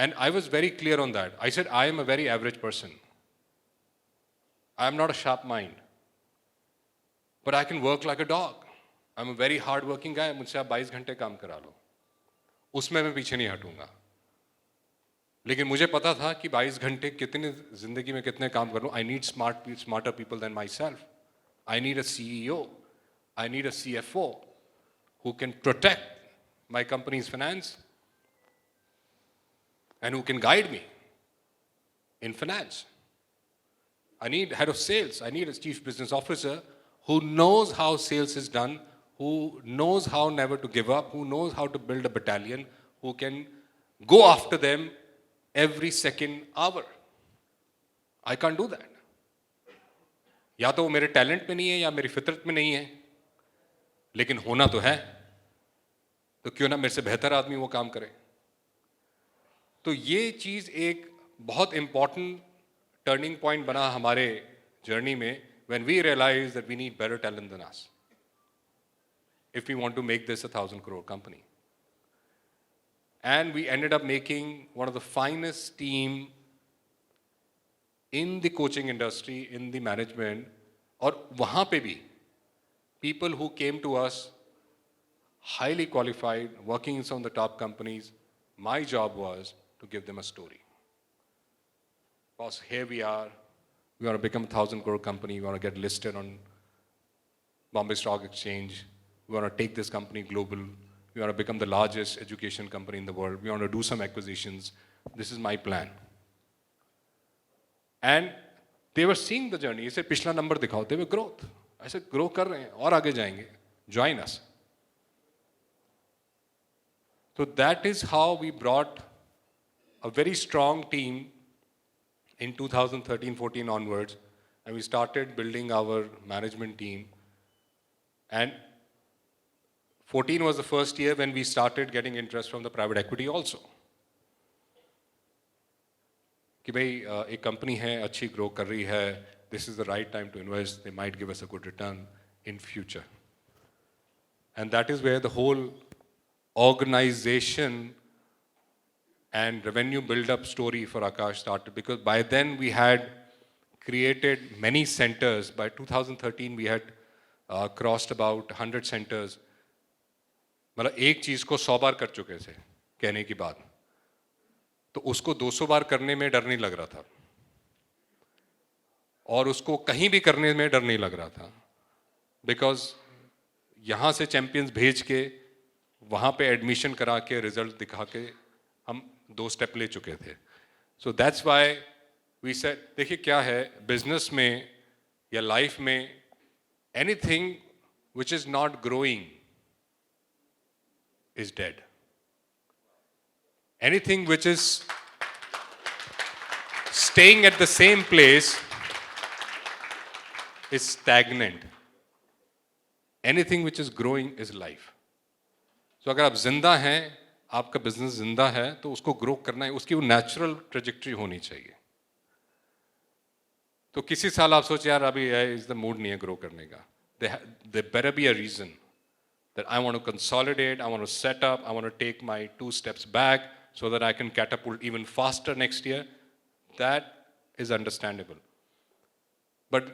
And I was very clear on that. I said, I am a very average person. I am not a sharp mind. But I can work like a dog. I'm a very hard working guy. मुझसे आप 22 घंटे काम करा लो, उसमें मैं पीछे नहीं हटूंगा. लेकिन मुझे पता था कि 22 घंटे कितने जिंदगी में कितने काम कर लूं. I need smarter people than myself. I need a CEO. I need a CFO who can protect my company's finance and who can guide me in finance. I need head of sales. I need a chief business officer who knows how sales is done, who knows how never to give up, who knows how to build a battalion, who can go after them every second hour. I can't do that. या तो वो मेरे talent में नहीं है या मेरी फितरत में नहीं है, लेकिन होना तो है. तो क्यों ना मेरे से बेहतर आदमी वो काम करे. तो ये चीज एक बहुत इंपॉर्टेंट टर्निंग पॉइंट बना हमारे जर्नी में, when we realized that we need better talent than us if we want to make this a 1,000 crore company. And we ended up making one of the finest team in the coaching industry, in the management. और वहाँ पे भी people who came to us highly qualified, working in some of the top companies, my job was to give them a story. Boss, here we are. We want to become a 1,000 crore company. We want to get listed on Bombay Stock Exchange. We want to take this company global. We want to become the largest education company in the world. We want to do some acquisitions. This is my plan. And they were seeing the journey. He said, पिछला number दिखाओ. They were growth. I said, grow कर रहे हैं और आगे जाएंगे. Join us. So that is how we brought a very strong team in 2013-14 onwards, and we started building our management team. And 14 was the first year when we started getting interest from the private equity also. कि भाई एक company है अच्छी grow कर रही है, this is the right time to invest, they might give us a good return in future. And that is where the whole organization and revenue build-up story for Akash started, because by then we had created many centers. By 2013 we had crossed about 100 centers. मतलब एक चीज को 100 बार कर चुके थे कहने की बात, तो उसको 200 बार करने में डर नहीं लग रहा था, और उसको कहीं भी करने में डर नहीं लग रहा था, बिकॉज यहाँ से चैंपियंस भेज के वहाँ पे एडमिशन करा के रिजल्ट दिखा के हम 2 स्टेप ले चुके थे. So that's why we said, देखिए क्या है बिजनेस में या लाइफ में, anything which is not growing is dead. Anything which is staying at the same place is stagnant. Anything which is growing is life. So अगर आप जिंदा हैं, आपका बिजनेस जिंदा है, तो उसको ग्रो करना है, उसकी वो नेचुरल ट्रेजेक्ट्री होनी चाहिए. तो किसी साल आप सोचे यार अभी इज द मूड नहीं है ग्रो करने का, there better be a reason that I want to consolidate, I want to set up, I want to take my 2 steps back so that I can catapult even faster next year. That is understandable. But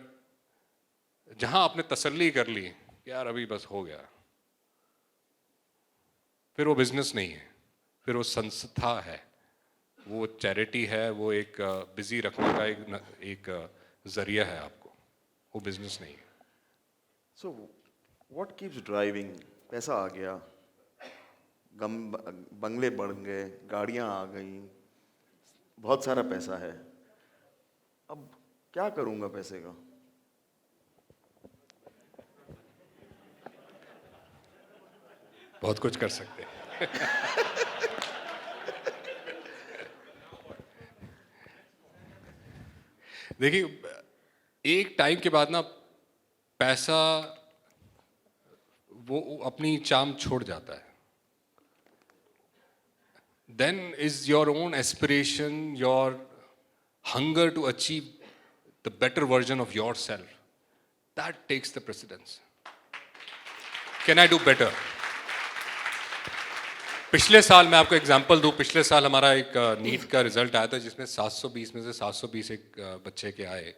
जहां आपने तसल्ली कर ली यार अभी बस हो गया, फिर वो बिजनेस नहीं है, फिर वो संस्था है, वो चैरिटी है, वो एक बिजी रखने का एक जरिया है आपको, वो बिजनेस नहीं है. So, what keeps driving? पैसा आ गया, बंगले बढ़ गए, गाड़ियाँ आ गई, बहुत सारा पैसा है, अब क्या करूँगा पैसे का? बहुत कुछ कर सकते हैं. देखिए एक टाइम के बाद ना पैसा वो अपनी चाम छोड़ जाता है. Then is your own aspiration, your hunger to achieve the better version of yourself, that takes the precedence. Can I do better? पिछले साल मैं आपको एग्जांपल दूं, पिछले साल हमारा एक नीट का रिजल्ट आया था जिसमें 720 में से 720 एक बच्चे के आए,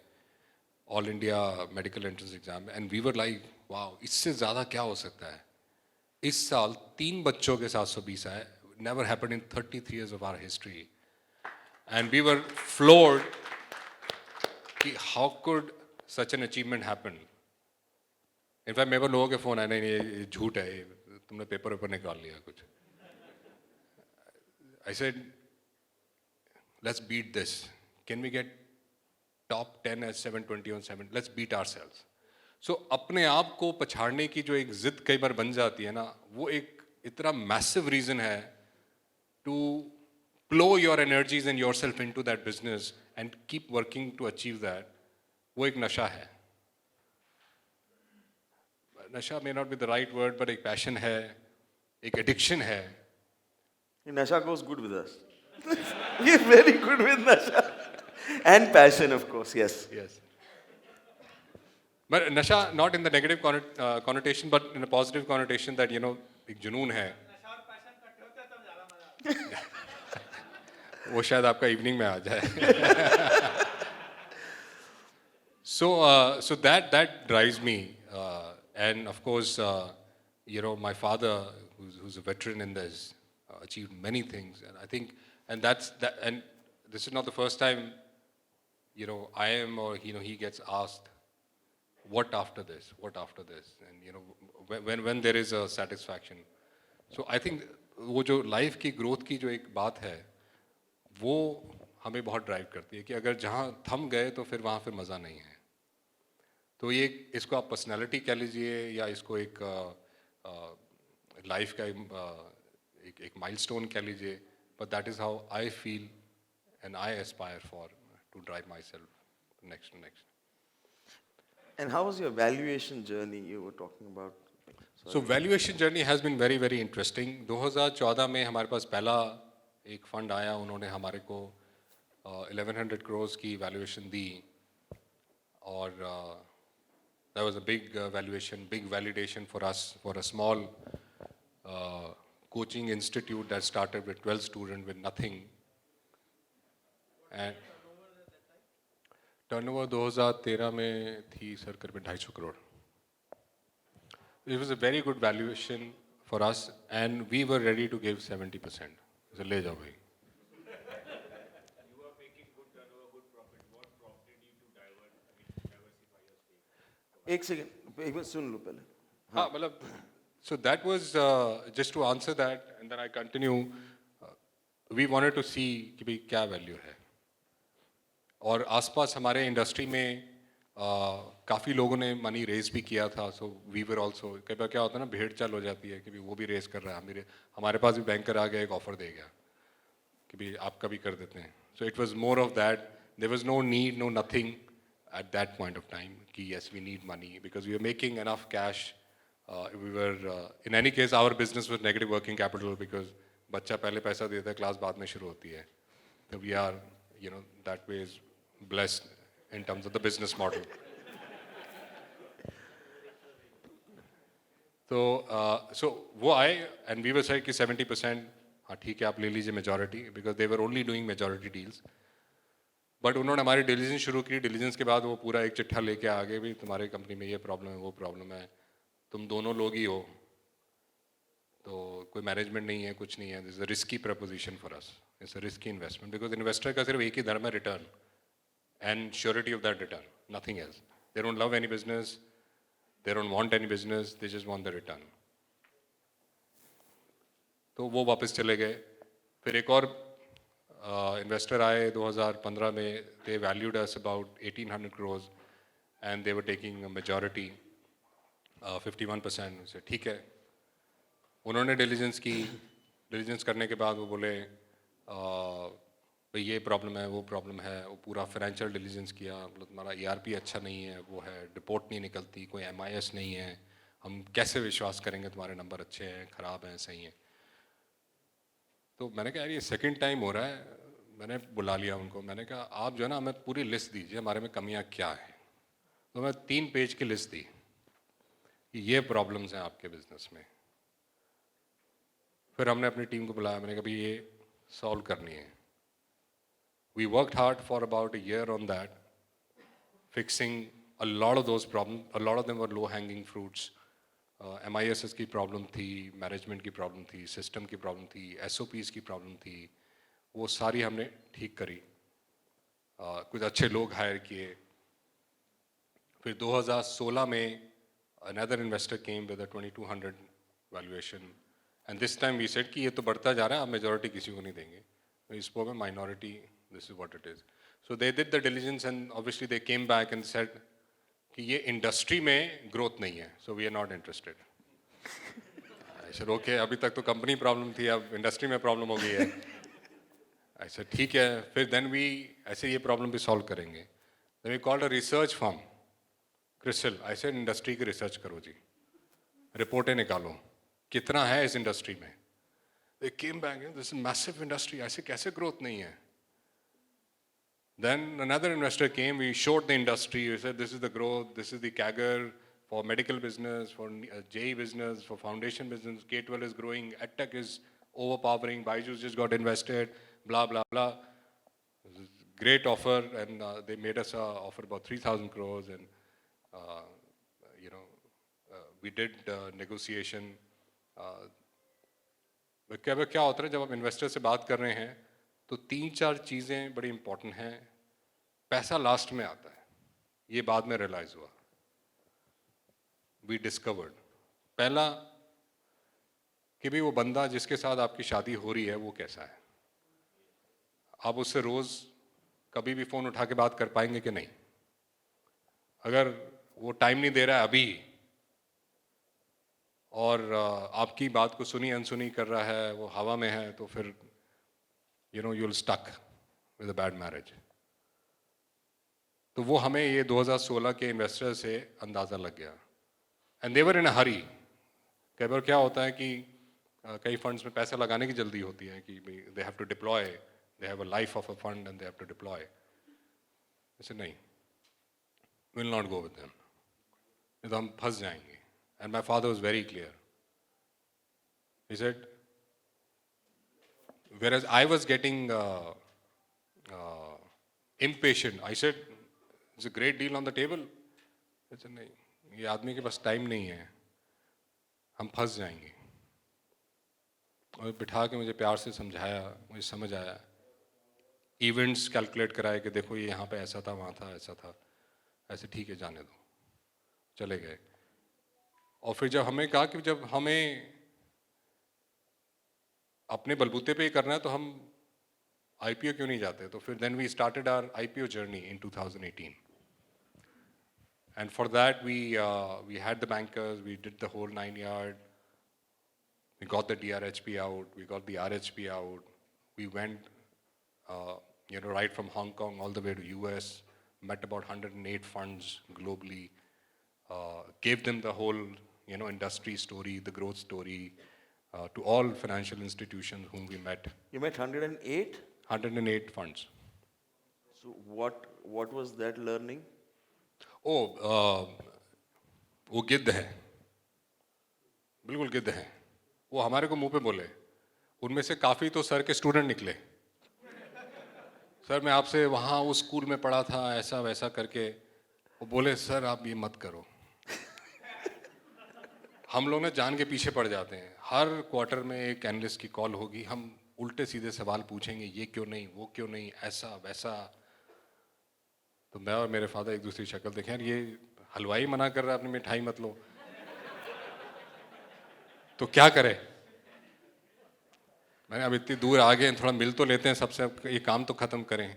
all India medical entrance exam, and we were like wow, इससे ज़्यादा क्या हो सकता है. इस साल 3 बच्चों के 720 आए, never happened in 33 years of our history, and we were floored कि how could such an achievement happen. In fact मेरे को लोगों के फ़ोन आए, नहीं ये झूठ है, तुमने पेपर वेपर निकाल लिया कुछ. I said, let's beat this. Can we get top 10 at 720 on 7? Let's beat ourselves. So अपने आप को पछाड़ने की जो एक जिद कई बार बन जाती है ना, वो एक इतना massive reason है to plow your energies and yourself into that business and keep working to achieve that. वो एक नशा है. नशा may not be the right word, but एक passion है, एक addiction है. Nasha goes good with us. He's very good with Nasha. And passion, of course, yes. Yes. But nasha, not in the negative connotation, but in a positive connotation that, you know, एक जुनून है. वो शायद आपका evening में आ जाए. So that drives me, and of course, you know, my father, who's a veteran in this, achieved many things, and I think, and that's that, and this is not the first time, you know, I am, or you know, he gets asked, what after this, and you know, when there is a satisfaction. So I think वो जो life की growth की जो एक बात है, वो हमें बहुत ड्राइव करती है कि अगर जहाँ थम गए तो फिर वहाँ फिर मज़ा नहीं है. तो ये इसको आप पर्सनालिटी कह लीजिए या इसको एक लाइफ का एक माइलस्टोन कह लीजिए, but that is how I feel and I aspire for to drive myself next to next. And how was your valuation journey you were talking about? So valuation journey has been very very interesting. 2014 में हमारे पास पहला एक fund आया, उन्होंने हमारे को 1100 crores की valuation दी, और that was a big valuation, big validation for us, for a small coaching institute that started with 12 students with nothing. And turnover 2013 में थी सर करीब 250 crore. It was a very good valuation for us, and we were ready to give 70%. So ले जाओ भाई. एक minute सुन लो पहले. हाँ मतलब, so that was just to answer that, and then I continue. We wanted to see कि भाई क्या वैल्यू है, और आसपास हमारे इंडस्ट्री में काफ़ी लोगों ने मनी रेज भी किया था. सो वी वर ऑल्सो, कई बार क्या होता है ना, भेड़ चाल हो जाती है कि भाई वो भी रेज कर रहा है, हमारे पास भी बैंकर आ गया, एक ऑफर दे गया कि भाई आपका भी कर देते हैं. So it was more of that. There was no need, no nothing at that point of time कि yes we need money because we were making enough cash. We were in any case our business was negative working capital because बच्चा पहले पैसा देता है, class बाद में शुरू होती है. So we are, you know, that way is blessed in terms of the business model. So वो आए and we were saying कि 70%, हाँ ठीक है आप ले लीजिए majority, because they were only doing majority deals. But उन्होंने हमारी डिलीजेंस शुरू की. डिलीजेंस के बाद वो पूरा एक चिट्ठा लेके आ गए, भी तुम्हारी कंपनी में ये प्रॉब्लम है, वो प्रॉब्लम है, तुम दोनों लोग ही हो, तो कोई मैनेजमेंट नहीं है, कुछ नहीं है. This is a risky preposition for us. It's a risky investment because investor का सिर्फ एक ही धर्म है, return and surety of that return, nothing else. They don't love any business, they don't want any business, they just want the return. तो वो वापस चले गए. फिर एक और इन्वेस्टर आए 2015 में. They valued us about 1800 crores and they were taking majority 51%. से ठीक है, उन्होंने डिलीजेंस की. डिलीजेंस करने के बाद वो बोले भाई ये प्रॉब्लम है, वो प्रॉब्लम है, वो पूरा फाइनेंशियल डिलीजेंस किया, मतलब तुम्हारा ERP अच्छा नहीं है, वो है, रिपोर्ट नहीं निकलती, कोई MIS नहीं है, हम कैसे विश्वास करेंगे तुम्हारे नंबर अच्छे हैं, ख़राब हैं, सही हैं। तो मैंने कहा यार ये सेकंड टाइम हो रहा है। मैंने बुला लिया उनको, मैंने कहा आप जो है ना हमें पूरी लिस्ट दीजिए हमारे में कमियां क्या हैं। तो मैं 3 पेज की लिस्ट दी कि ये प्रॉब्लम्स हैं आपके बिजनेस में। फिर हमने अपनी टीम को बुलाया, मैंने कहा भाई ये सॉल्व करनी है। We worked hard for about a year on that, fixing a lot of those problem, a lot of them were low hanging fruits. MISs की प्रॉब्लम थी, मैनेजमेंट की प्रॉब्लम थी, सिस्टम की प्रॉब्लम थी, SOPs की problem थी, वो सारी हमने ठीक करी। कुछ अच्छे लोग हायर किए। फिर 2016 में another investor came with a 2200 valuation, and this time we said कि ये तो बढ़ता जा रहा है, आप मेजॉरिटी किसी को नहीं देंगे। We spoke of minority, this is what it is. So they did the diligence and obviously they came back and said कि ये इंडस्ट्री में ग्रोथ नहीं है, so we are not interested. I said okay, अभी तक तो company problem थी, अब इंडस्ट्री में प्रॉब्लम हो गई है। I said ठीक है, फिर then we ऐसे ये प्रॉब्लम भी सॉल्व करेंगे। Then we called a research firm, crystal. I said industry की रिसर्च करो जी, रिपोर्टें निकालो, कितना है इस इंडस्ट्री में। They came back, this is massive industry, ऐसे कैसे ग्रोथ नहीं है। Then another investor came, we showed the industry, we said this is the growth, this is the CAGR for medical business, for JE business, for foundation business, K-12 is growing, EdTech is overpowering, Byju's just got invested, blah, blah, blah. Great offer, and they made us an offer about 3,000 crores, and uh, you know, we did negotiation. क्या होता है जब आप investor से बात कर रहे हैं तो 3-4 चीज़ें बड़ी इंपॉर्टेंट हैं। पैसा लास्ट में आता है, ये बाद में रियलाइज हुआ। वी डिस्कवर्ड पहला कि भाई वो बंदा जिसके साथ आपकी शादी हो रही है वो कैसा है, आप उससे रोज कभी भी फोन उठा के बात कर पाएंगे कि नहीं। अगर वो टाइम नहीं दे रहा है अभी और आपकी बात को सुनी अनसुनी कर रहा है, वो हवा में है, तो फिर you know you will stuck with a bad marriage. तो वो हमें ये 2016 के इन्वेस्टर से अंदाज़ा लग गया, एंड दे वर इन अ हरी। कई बार क्या होता है कि कई फंड्स में पैसा लगाने की जल्दी होती है कि they have to deploy, they have a life of a fund and they have to deploy. ऐसे नहीं, will not go with them, नहीं तो हम फंस जाएंगे। And my father was very clear, he said whereas I was getting impatient, I said it's a great deal on the table. I said नहीं, ये आदमी के पास टाइम नहीं है, हम फंस जाएंगे। और बिठा के मुझे प्यार से समझाया, मुझे समझ आया, इवेंट्स कैलकुलेट कराए कि देखो ये यहाँ पे ऐसा था, वहाँ था, ऐसा था, ऐसे ठीक है जाने दो, चले गए। और फिर जब हमें कहा कि जब हमें अपने बलबूते पे ही करना है तो हम IPO क्यों नहीं जाते, तो फिर then we started our IPO journey in 2018, and for that we had the bankers, we did the whole 9 yard, we got the DRHP out, we got the RHP out, we went right from Hong Kong all the way to US, met about 108 funds globally, gave them the whole industry story, the growth story, to all financial institutions whom we met. You met 108? 108 funds. So what was that learning? वो गिद्ध है, बिल्कुल गिद्ध है। वो हमारे को मुंह पे बोले, उनमें से काफ़ी तो सर के स्टूडेंट निकले। सर मैं आपसे वहाँ उस स्कूल में पढ़ा था, ऐसा वैसा करके। वो बोले सर आप ये मत करो। हम लोग ना जान के पीछे पड़ जाते हैं। हर क्वार्टर में एक एनालिस्ट की कॉल होगी, हम उल्टे सीधे सवाल पूछेंगे, ये क्यों नहीं, वो क्यों नहीं, ऐसा वैसा। तो मैं और मेरे फादर एक दूसरी शक्ल देखें, यार ये हलवाई मना कर रहा है अपनी मिठाई मत लो, तो क्या करे। मैंने अब इतनी दूर आ गए, थोड़ा मिल तो लेते हैं सबसे, ये काम तो खत्म करें।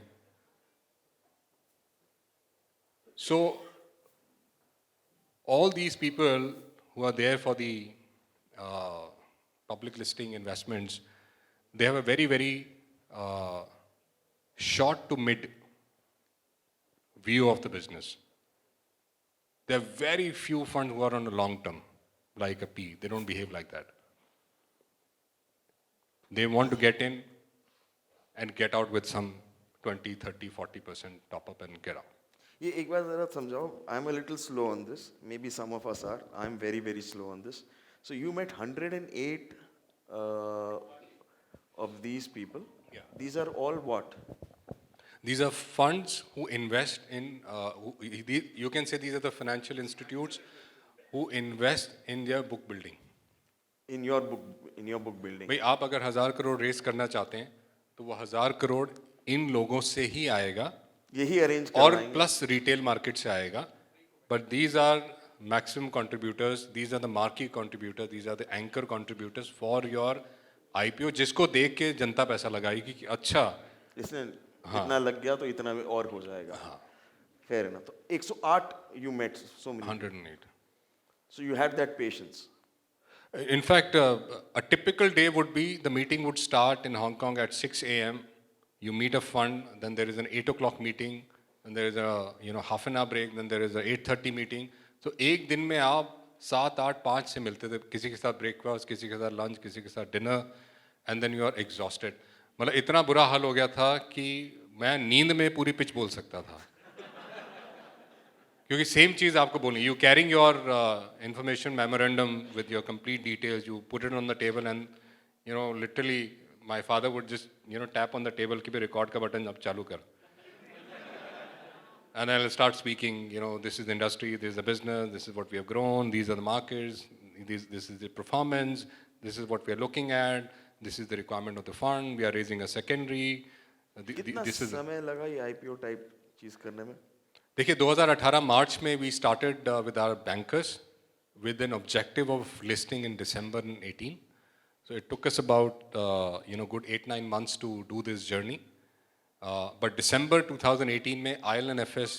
सो all these people who are there for the public listing investments, they have a very, very short to mid view of the business. There are very few funds who are on a long term, like a P. They don't behave like that. They want to get in and get out with some 20, 30, 40% top up and get out. ये एक बार ज़रा समझाओ. I'm a little slow on this. Maybe some of us are. I'm very, very slow on this. So you met 108 of these people. Yeah. These are all what? These are funds who invest in, you can say these are the financial institutes who invest in their book building. In your book building. भाई आप अगर 1000 crore race करना चाहते हैं तो वो 1000 करोड़ इन लोगों से ही आएगा यही अरेंज और करवाएंगे. प्लस रिटेल मार्केट से आएगा. But these are maximum contributors, these are the marquee contributors, these are the anchor contributors for your IPO, जिसको देख के जनता पैसा लगाएगी कि अच्छा इसने इतना लग गया तो इतना में और हो जाएगा. फेयर है ना. तो 108 you met so many. 108. So you had that patience. In fact, a typical day would be the meeting would start in Hong Kong at 6 a.m. You meet a fund, then there is an 8 o'clock meeting, and there is a half an hour break, then there is a 8:30 meeting. So एक दिन में आप 7, 8, 5 से मिलते थे, किसी के साथ ब्रेकफास्ट, किसी के साथ लंच, किसी के साथ dinner, and then you are exhausted. मतलब इतना बुरा हाल हो गया था कि मैं नींद में पूरी पिच बोल सकता था. क्योंकि सेम चीज़ आपको बोलनी. You carrying your information memorandum with your complete details, you put it on the table and literally my father would just tap on the table कि भी रिकॉर्ड का बटन अब चालू कर. And I'll start speaking, this is the industry, this is the business, this is what we have grown, these are the markets, this is the performance, this is what we are looking at, this is the requirement of the fund, we are raising a secondary. कितना समय लगा ये IPO type चीज करने में? देखिए 2018 मार्च में we started with our bankers with an objective of listing in December 18. So it took us about good 8-9 months to do this journey. But December 2018 में IL&FS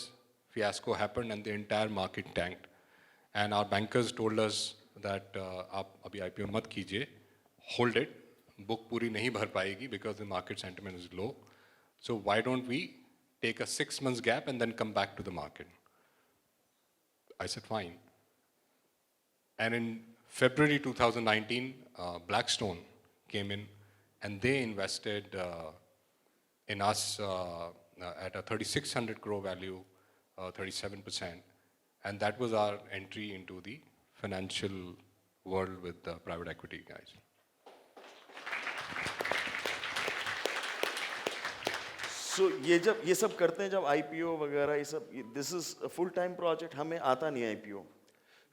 fiasco happened and the entire market tanked. And our bankers told us that आप अभी IPO मत कीजिए, hold it, book पूरी नहीं भर पाएगी because the market sentiment is low. So why don't we take a 6 months gap and then come back to the market? I said fine. And in February 2019, Blackstone came in and they invested in us at a 3,600 crore value, 37%. And that was our entry into the financial world with the private equity guys. So ये सब करते हैं जब IPO वगैरह ये सब, this is a full time project. हमें आता नहीं आईपीओ.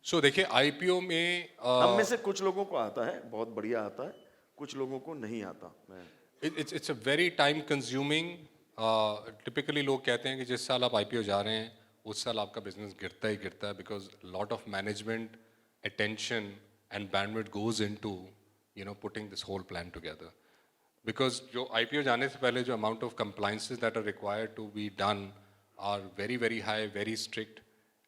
So देखिए आईपीओ में हम में से कुछ लोगों को आता है, बहुत बढ़िया आता है, कुछ लोगों को नहीं आता. It's a very time consuming. Typically लोग कहते हैं कि जिस साल आप IPO जा रहे हैं उस साल आपका बिजनेस गिरता ही गिरता है because lot of management attention and bandwidth goes into putting this whole plan together. Because जो IPO जाने से पहले जो amount of compliances that are required to be done are very very high, very strict,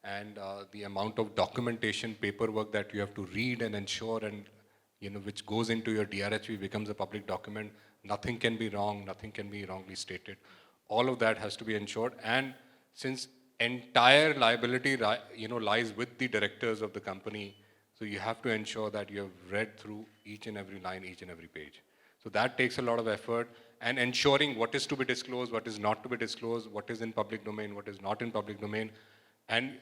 and the amount of documentation paperwork that you have to read and ensure and which goes into your DRHP becomes a public document. Nothing can be wrong, nothing can be wrongly stated. All of that has to be ensured, and since entire liability lies with the directors of the company, so you have to ensure that you have read through each and every line, each and every page. So that takes a lot of effort, and ensuring what is to be disclosed, what is not to be disclosed, what is in public domain, what is not in public domain. And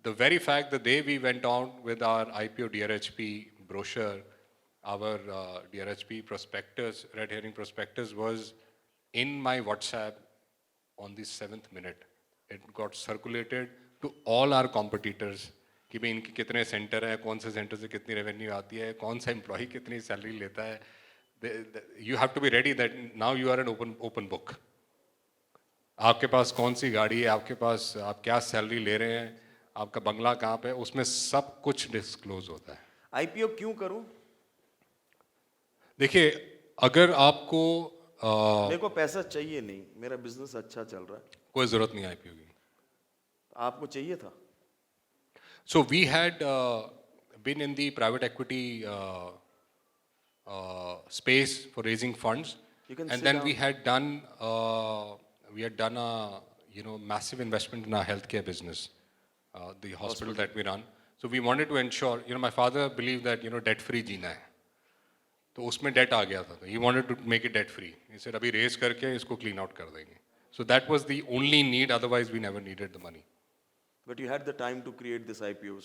the very fact that we went on with our IPO DRHP brochure, our DRHP prospectus, red herring prospectus was in my WhatsApp on the 7th minute. It got circulated to all our competitors कि भाई इनके कितने centre हैं, कौन से centre से कितनी revenue आती है, कौन सा एम्प्लॉई कितनी सैलरी लेता है. You have to be ready that now you are an open book. आपके पास कौन सी गाड़ी है, आपके पास आप क्या सैलरी ले रहे हैं, आपका बंगला कहाँ पे, उसमें सब कुछ डिस्क्लोज होता है. आईपीओ क्यों करूं? देखिए अगर आपको मेरे को पैसा चाहिए नहीं, मेरा बिजनेस अच्छा चल रहा है, कोई जरूरत नहीं आईपीओ की. आपको चाहिए था? So we had been in the private equity space for raising funds, You can And sit then down. we had done a massive investment in our healthcare business, the hospital that we run. So we wanted to ensure, my father believed that debt free जीना है. तो उसमें debt आ गया था. He wanted to make it debt free. He said अभी raise करके इसको clean out कर देंगे. So that was the only need. Otherwise we never needed the money. But you had the time to create this IPO.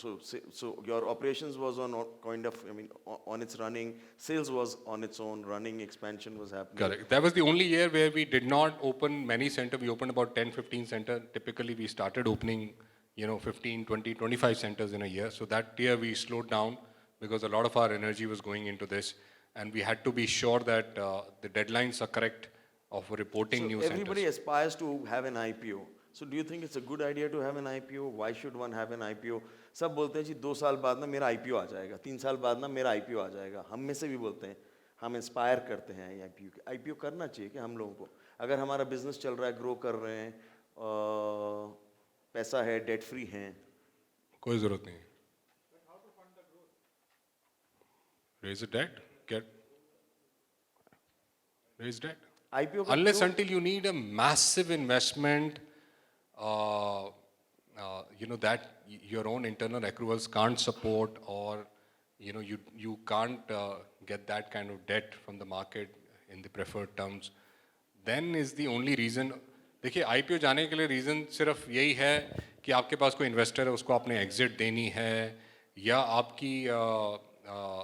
So your operations was on kind of, I mean, on its running. Sales was on its own running. Expansion was happening. Correct. That was the only year where we did not open many centers. We opened about 10, 15 centers. Typically, we started opening, 15, 20, 25 centers in a year. So that year we slowed down because a lot of our energy was going into this. And we had to be sure that the deadlines are correct of reporting new Everybody centers. aspires to have an IPO. So do you think it's a good idea to have an IPO? Why should one have an IPO? सब बोलते हैं जी 2 साल बाद ना मेरा IPO आ जाएगा, 3 साल बाद ना मेरा IPO आ जाएगा. हम में से भी बोलते हैं, हम इंस्पायर करते हैं IPO करना चाहिए कि हम लोगों को, अगर हमारा बिजनेस चल रहा है, ग्रो कर रहे हैं, पैसा है, डेट फ्री हैं. कोई जरूरत नहीं. Raise a debt, raise debt. IPO का Unless क्यों? until you need a massive investment, that your own internal accruals can't support, or you can't get that kind of debt from the market in the preferred terms, then is the only reason. देखिए IPO जाने के लिए reason सिर्फ यही है कि आपके पास कोई इन्वेस्टर है, उसको आपने एग्जिट देनी है, या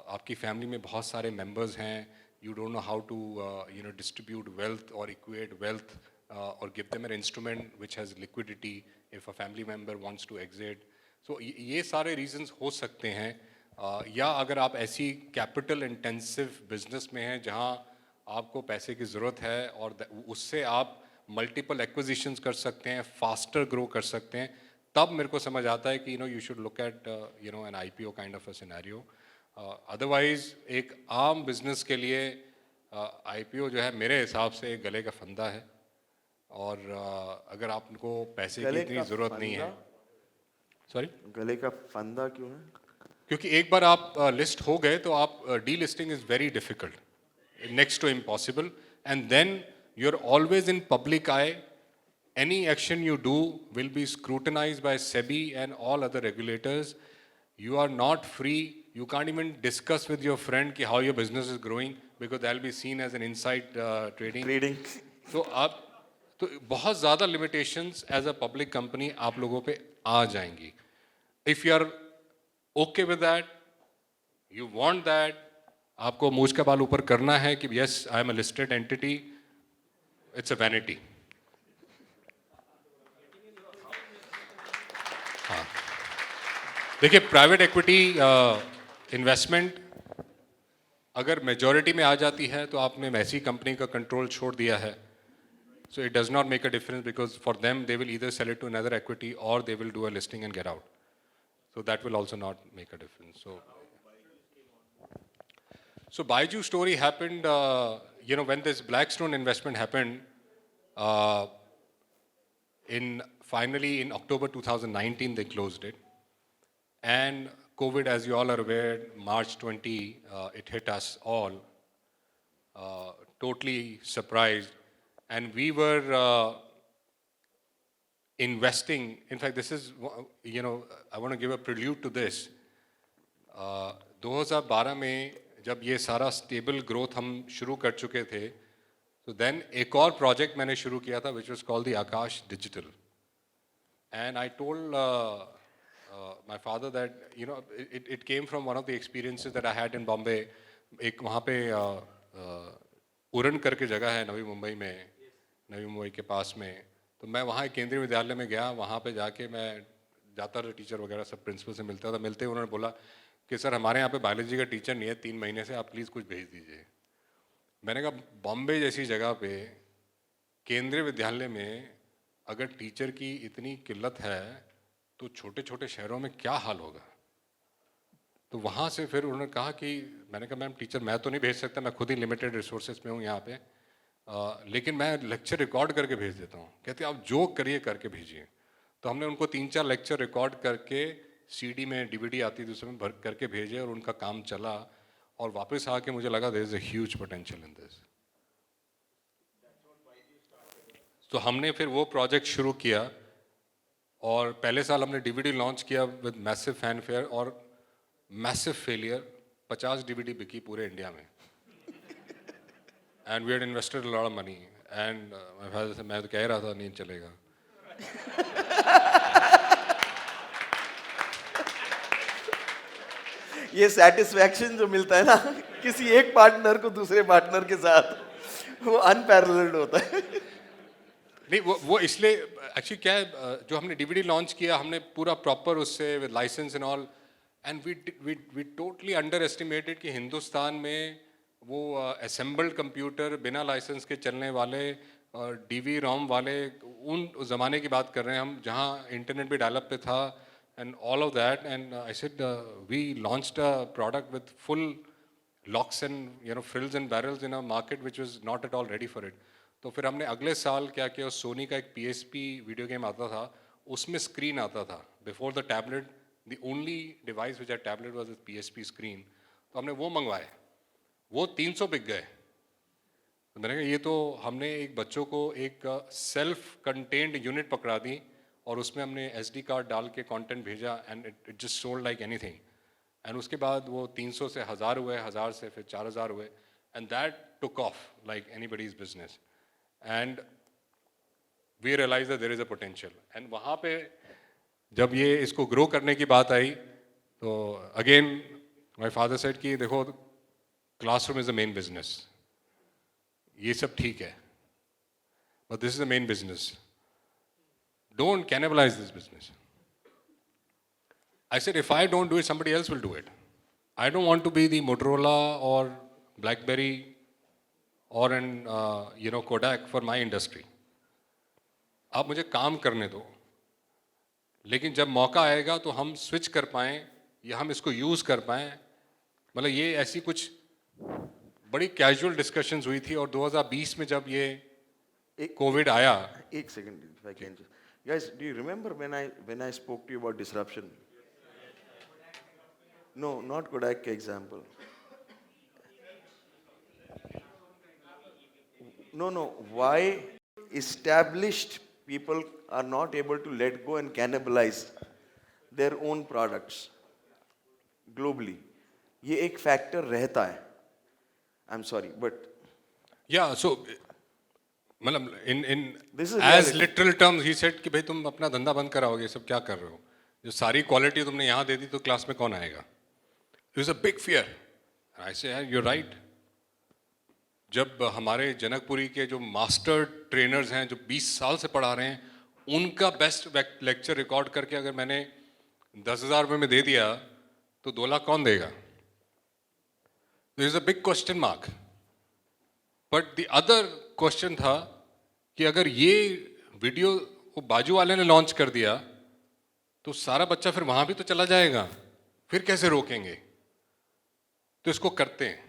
आपकी फैमिली में बहुत सारे मेंबर्स हैं, you don't know how to distribute wealth or equate wealth or give them an instrument which has liquidity if a family member wants to exit. So ये सारे reasons हो सकते हैं. या अगर आप ऐसी capital intensive business में हैं जहां आपको पैसे की ज़रूरत है और उससे आप multiple acquisitions कर सकते हैं, faster grow कर सकते हैं, तब मेरे को समझ आता है कि you should look at an IPO kind of a scenario. Otherwise एक आम बिजनेस के लिए IPO जो है मेरे हिसाब से एक गले का फंदा है, और अगर आपको पैसे की इतनी ज़रूरत नहीं है. सॉरी, गले का फंदा क्यों है? क्योंकि एक बार आप लिस्ट हो गए तो आप delisting is very difficult, next to impossible, and then you are always in public eye. Any action you do will be scrutinized by SEBI and all other regulators. You are not free. You can't even discuss with your friend कि how your business is growing because that'll be seen as an inside trading. So तो बहुत ज़्यादा limitations as a public company आप लोगों पे आ जाएंगी. If you are okay with that, you want that, आपको मूछ का बाल ऊपर करना है कि yes, I am a listed entity, it's a vanity. देखिए प्राइवेट इक्विटी इन्वेस्टमेंट अगर मेजॉरिटी में आ जाती है तो आपने वैसी कंपनी का कंट्रोल छोड़ दिया है. So it does not make a difference because for them they will either sell it to another equity or they will do a listing and get out. So that will also not make a difference. So Baiju story happened, when this Blackstone investment happened, finally in October 2019 they closed it. And COVID, as you all are aware, March 20, it hit us all, totally surprised. And we were investing, in fact, this is, I want to give a prelude to this. 2012 में जब ये सारा stable growth हम शुरू कर चुके थे, तो देन एक और प्रोजेक्ट मैंने शुरू किया था which was called the Akash digital. And I told my father that it came from one of the experiences that I had in Bombay. एक वहाँ पे उरण करके जगह है नवी मुंबई में, नवी मुंबई के पास में. तो मैं वहाँ केंद्रीय विद्यालय में गया, वहाँ पे जाके मैं जाता था, टीचर वगैरह सब प्रिंसिपल से मिलता था. मिलते ही उन्होंने बोला कि सर हमारे यहाँ पे बायोलॉजी का टीचर नहीं है 3 महीने से, आप प्लीज़ कुछ भेज दीजिए. मैंने कहा बॉम्बे जैसी जगह पे केंद्रीय विद्यालय में अगर टीचर की इतनी किल्लत है तो छोटे छोटे शहरों में क्या हाल होगा. तो वहाँ से फिर उन्होंने कहा कि मैंने कहा मैम टीचर मैं तो नहीं भेज सकता, मैं खुद ही लिमिटेड रिसोर्सेज में हूँ यहाँ पे, लेकिन मैं लेक्चर रिकॉर्ड करके भेज देता हूँ. कहते आप जो करिए करके भेजिए. तो हमने उनको 3-4 लेक्चर रिकॉर्ड करके CD में DVD आती थी उसमें भर करके भेजे और उनका काम चला. और वापस आके मुझे लगा there is a huge potential in this. तो हमने फिर वो प्रोजेक्ट शुरू किया और पहले साल हमने डीवीडी लॉन्च किया विद मैसिव फैनफेयर और मैसिव फेलियर 50 डीवीडी बिकी पूरे इंडिया में and we had invested a lot of money and मैं तो कह रहा था नहीं चलेगा ये सेटिस्फैक्शन जो मिलता है ना किसी एक पार्टनर को दूसरे पार्टनर के साथ, वो अनपैरेलल्ड होता है। नहीं वो इसलिए एक्चुअली क्या है जो हमने डीवीडी लॉन्च किया हमने पूरा प्रॉपर उससे with licence and all and we totally underestimated कि हिंदुस्तान में वो असेंबल्ड कंप्यूटर बिना लाइसेंस के चलने वाले डीवी रोम वाले उन ज़माने की बात कर रहे हैं हम जहाँ इंटरनेट भी डेवलप पे था and all of that and I said we launched a product with full locks and frills and barrels in a market which was not at all ready for it. तो फिर हमने अगले साल क्या किया सोनी का एक PSP वीडियो गेम आता था उसमें स्क्रीन आता था before the tablet the only device which had tablet was PSP screen तो हमने वो मंगवाए वो 300 बिक गए तो मैंने कहा ये तो हमने एक बच्चों को एक सेल्फ कंटेन्ड यूनिट पकड़ा दी और उसमें हमने SD कार्ड डाल के कंटेंट भेजा and it just sold like anything and उसके बाद वो 300 से 1000 हुए 1000 से फिर 4000 हुए and that took off like anybody's business and we realise that there is a potential and वहाँ पे जब ये इसको ग्रो करने की बात आई तो अगेन माय फादर सेड कि देखो classroom is the main business ये सब ठीक है but this is the main business Don't cannibalize this business. I said, if I don't do it, somebody else will do it. I don't want to be the Motorola or BlackBerry or an Kodak for my industry. आप मुझे काम करने दो लेकिन जब मौका आएगा तो हम स्विच कर पाएँ या हम इसको यूज़ कर पाएँ मतलब ये ऐसी कुछ बड़ी कैजुअल डिस्कशंस हुई थी और 2020 में जब ये कोविड आया एक second Guys, do you remember when I spoke to you about disruption? No, not Kodak example. No. Why established people are not able to let go and cannibalize their own products globally? ये एक factor रहता है. I'm sorry, but yeah, so मतलब in This is as reality. Literal terms he said कि भाई तुम अपना धंधा बंद कराओगे ये सब क्या कर रहे हो जो सारी क्वालिटी तुमने यहाँ दे दी तो क्लास में कौन आएगा it is a big fear I से यू राइट जब हमारे जनकपुरी के जो मास्टर ट्रेनर्स हैं जो 20 साल से पढ़ा रहे हैं उनका बेस्ट लेक्चर रिकॉर्ड करके अगर मैंने 10,000 रुपये में दे दिया तो 2 लाख कौन देगा this is a big question mark but the other question था कि अगर ये वीडियो वो बाजू वाले ने लॉन्च कर दिया तो सारा बच्चा फिर वहां भी तो चला जाएगा फिर कैसे रोकेंगे तो इसको करते हैं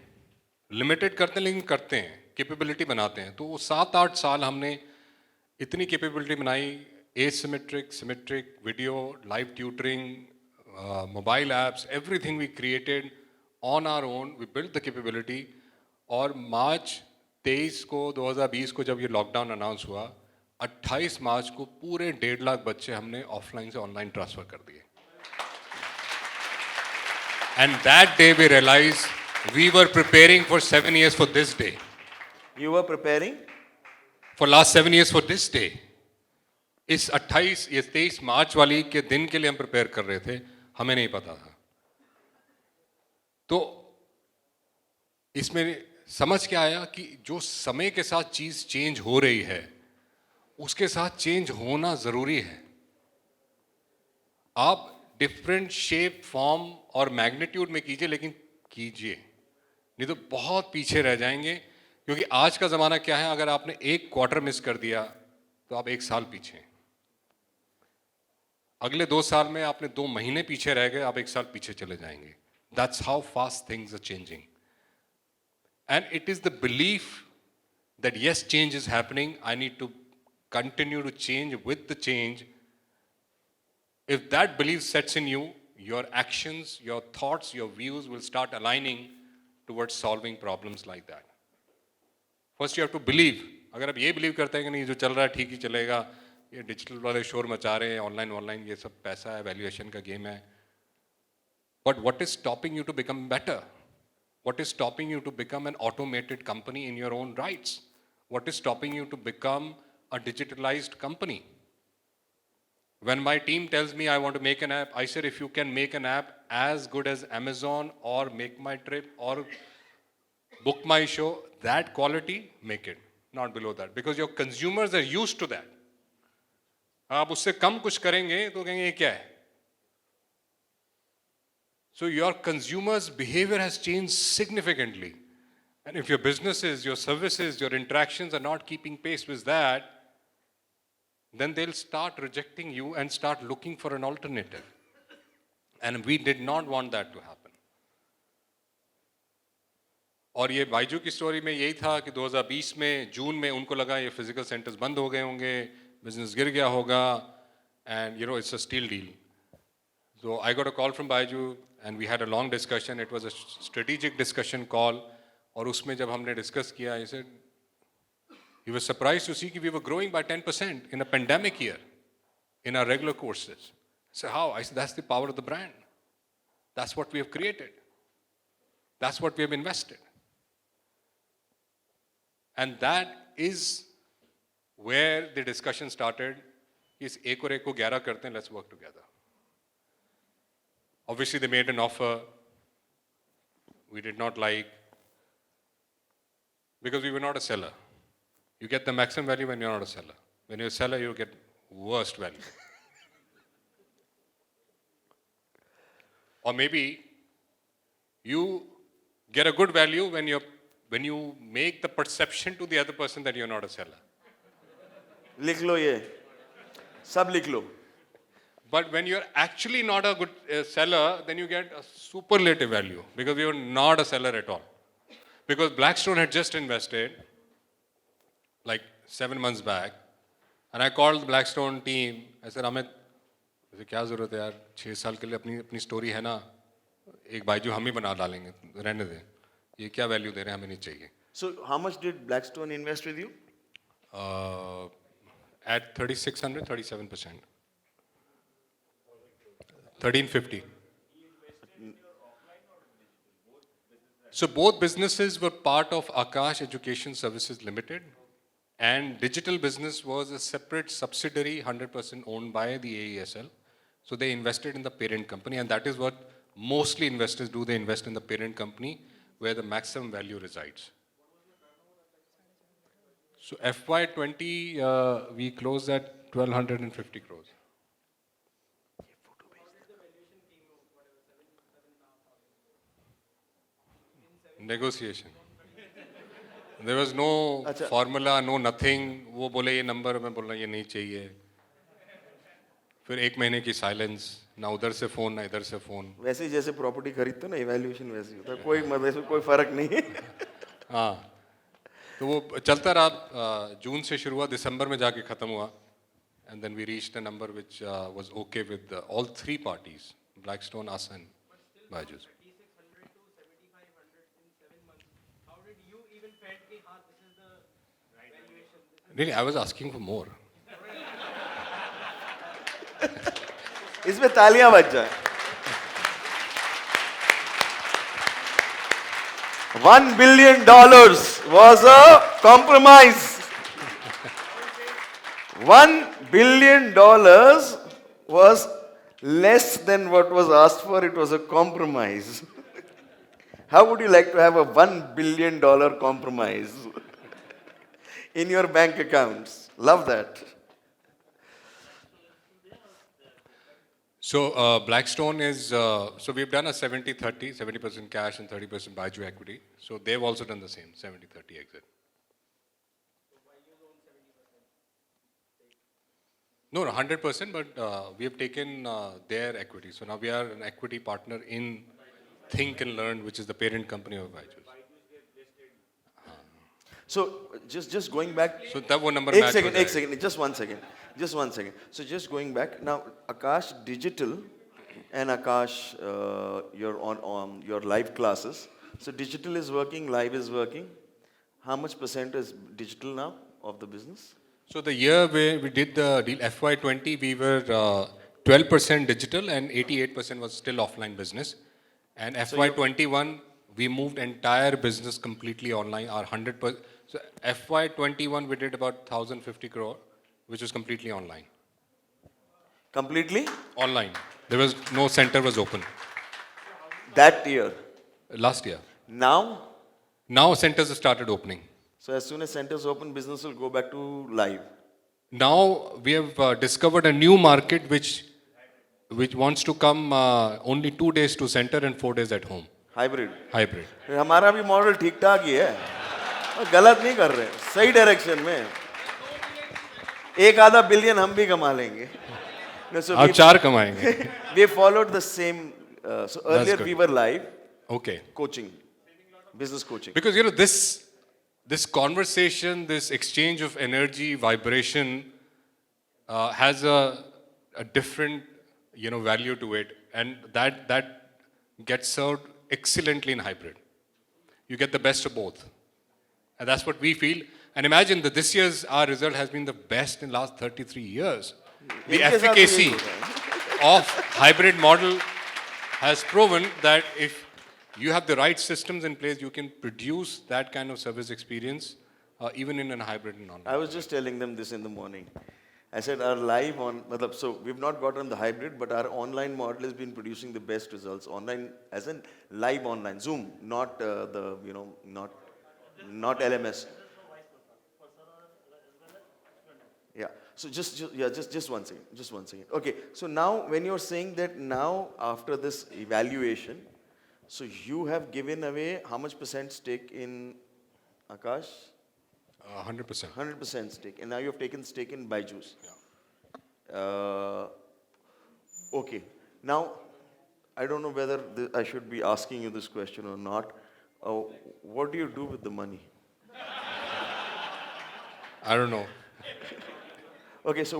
लिमिटेड करते हैं लेकिन करते हैं कैपेबिलिटी बनाते हैं तो वो 7-8 साल हमने इतनी कैपेबिलिटी बनाई asymmetric symmetric video live tutoring mobile apps everything we created on our own we build the capability और मार्च 23 को 2020 को जब ये लॉकडाउन अनाउंस हुआ 28 मार्च को पूरे 1.5 लाख बच्चे हमने ऑफलाइन से ऑनलाइन ट्रांसफर कर दिए and that day we realise we were preparing for 7 years for this day you were preparing? For last 7 years for this day इस 23 मार्च वाली के दिन के लिए हम प्रिपेयर कर रहे थे हमें नहीं पता था तो इसमें समझ क्या आया कि जो समय के साथ चीज चेंज हो रही है उसके साथ चेंज होना जरूरी है आप डिफरेंट शेप फॉर्म और मैग्नीट्यूड में कीजिए लेकिन कीजिए नहीं तो बहुत पीछे रह जाएंगे क्योंकि आज का जमाना क्या है अगर आपने एक क्वार्टर मिस कर दिया तो आप 1 साल पीछे हैं अगले 2 साल में आपने 2 महीने पीछे रह गए आप 1 साल पीछे चले जाएंगे that's how fast things are changing And it is the belief that yes, change is happening. I need to continue to change with the change. If that belief sets in you, your actions, your thoughts, your views will start aligning towards solving problems like that. First, you have to believe अगर आप ये believe करते हैं कि नहीं जो चल रहा है ठीक ही चलेगा, ये डिजिटल वाले शोर मचा रहे हैं, ऑनलाइन ऑनलाइन ये सब पैसा है, वैल्यूएशन का गेम है, but what is stopping you to become better? What is stopping you to become an automated company in your own rights? What is stopping you to become a digitalized company? When my team tells me I want to make an app, I said if you can make an app as good as Amazon or Make My Trip or Book My Show, that quality, make it. Not below that. Because your consumers are used to that. आप उससे कम कुछ करेंगे तो कहेंगे ये क्या है? So your consumers' behavior has changed significantly. And if your businesses, your services, your interactions are not keeping pace with that, then they'll start rejecting you and start looking for an alternative. And we did not want that to happen. और ये बाइजू की story में यही था कि 2020 में जून में उनको लगा ये फिजिकल सेंटर्स बंद हो गए होंगे, बिजनेस गिर गया होगा, and it's a steel deal. So I got a call from Baiju and we had a long discussion. It was a strategic discussion call. और उसमें जब हमने discuss किया, he said, he was surprised to see that we were growing by 10% in a pandemic year in our regular courses. I said, how? I said, that's the power of the brand. That's what we have created. That's what we have invested. And that is where the discussion started. इस एक और एक को 11 करते हैं, let's work together. Obviously, they made an offer we did not like because we were not a seller. You get the maximum value when you're not a seller. When you're a seller, you get worst value. Or maybe you get a good value when you make the perception to the other person that you're not a seller. लिख लो ये, सब लिख लो. But when you're actually not a good seller, then you get a superlative value because you're not a seller at all. Because Blackstone had just invested like 7 months back, and I called the Blackstone team. I said, Amit, मुझे क्या ज़रूरत है यार, 6 साल के लिए अपनी story है ना, एक बाइजू हम ही बना डालेंगे, रहने दें, ये क्या वैल्यू दे रहे हैं, हमें नहीं चाहिए. So how much did Blackstone invest with you? At 3,600, 37%. 1,350. So both businesses were part of Akash Education Services Limited, and digital business was a separate subsidiary, 100% owned by the AESL. So they invested in the parent company, and that is what mostly investors do. They invest in the parent company where the maximum value resides. So FY20, we closed at 1,250 crores. Negotiation. There was no formula, no nothing. वो बोले ये number, मैं बोला ये नहीं चाहिए. फिर 1 महीने की साइलेंस, ना उधर से फोन ना इधर से फोन. वैसे ही जैसे प्रॉपर्टी खरीदते हो ना, इवैल्यूएशन वैसे ही होता है, कोई फर्क नहीं है. हाँ, तो वो चलता रहा. जून से शुरू हुआ, दिसंबर में जाके खत्म हुआ. And then we reached a number which was okay with all 3 parties, Blackstone, us and Baiju. Really, I was asking for more. इसमें तालियां बज जाए. $1 billion was a compromise. $1 billion was less than what was asked for. It was a compromise. How would you like to have a $1 billion compromise in your bank accounts? Love that. So Blackstone is, so we've done a 70-30, 70% cash and 30% Baiju equity. So they've also done the same, 70-30 exit. No, 100%, but we have taken their equity. So now we are an equity partner in Think and Learn, which is the parent company of Baiju. So just going back. So that one number. एक second, just one second. So just going back now, Akash Digital and Akash, you're on your live classes. So digital is working, live is working. How much % is digital now? of the business? So the year where we did the deal, FY20, we were 12% digital and 88% was still offline business. And FY21, we moved entire business completely online, our 100%. So FY21, we did about 1,050 crore, which was completely online. Completely? Online. There was no center was open. That year. Last year. Now, Now centers have started opening. so as soon as centers open, business will go back to live. Now we have discovered a new market which wants to come only 2 days to center and 4 days at home. Hybrid. Hybrid. हमारा भी model ठीक ठाक ही है, गलत नहीं कर रहे, सही डायरेक्शन में. एक आधा बिलियन हम भी कमा लेंगे. No, so आप 4 कमाएंगे. we followed the same. So earlier good. we were live Okay. coaching, business coaching. Because you know this conversation, this exchange of energy, vibration has a different value to it, and that gets served excellently in hybrid. You get the best of both, and that's what we feel. And imagine that this year's our result has been the best in last 33 years. The इनके साथ भी efficacy यही होता है. of hybrid model has proven that if you have the right systems in place, you can produce that kind of service experience even in a hybrid and online. I was just telling them this in the morning. I said our live on, so we've not gotten the hybrid, but our online model has been producing the best results. Online, as in live online, Zoom, not not LMS. Yeah. So just one second. Okay. So now when you're saying that now after this evaluation, so you have given away how much percent stake in Akash? 100%. 100% stake, and now you have taken stake in Byju's. Okay. Now, I don't know whether I should be asking you this question or not. What do you do with the money? I don't know. Okay, so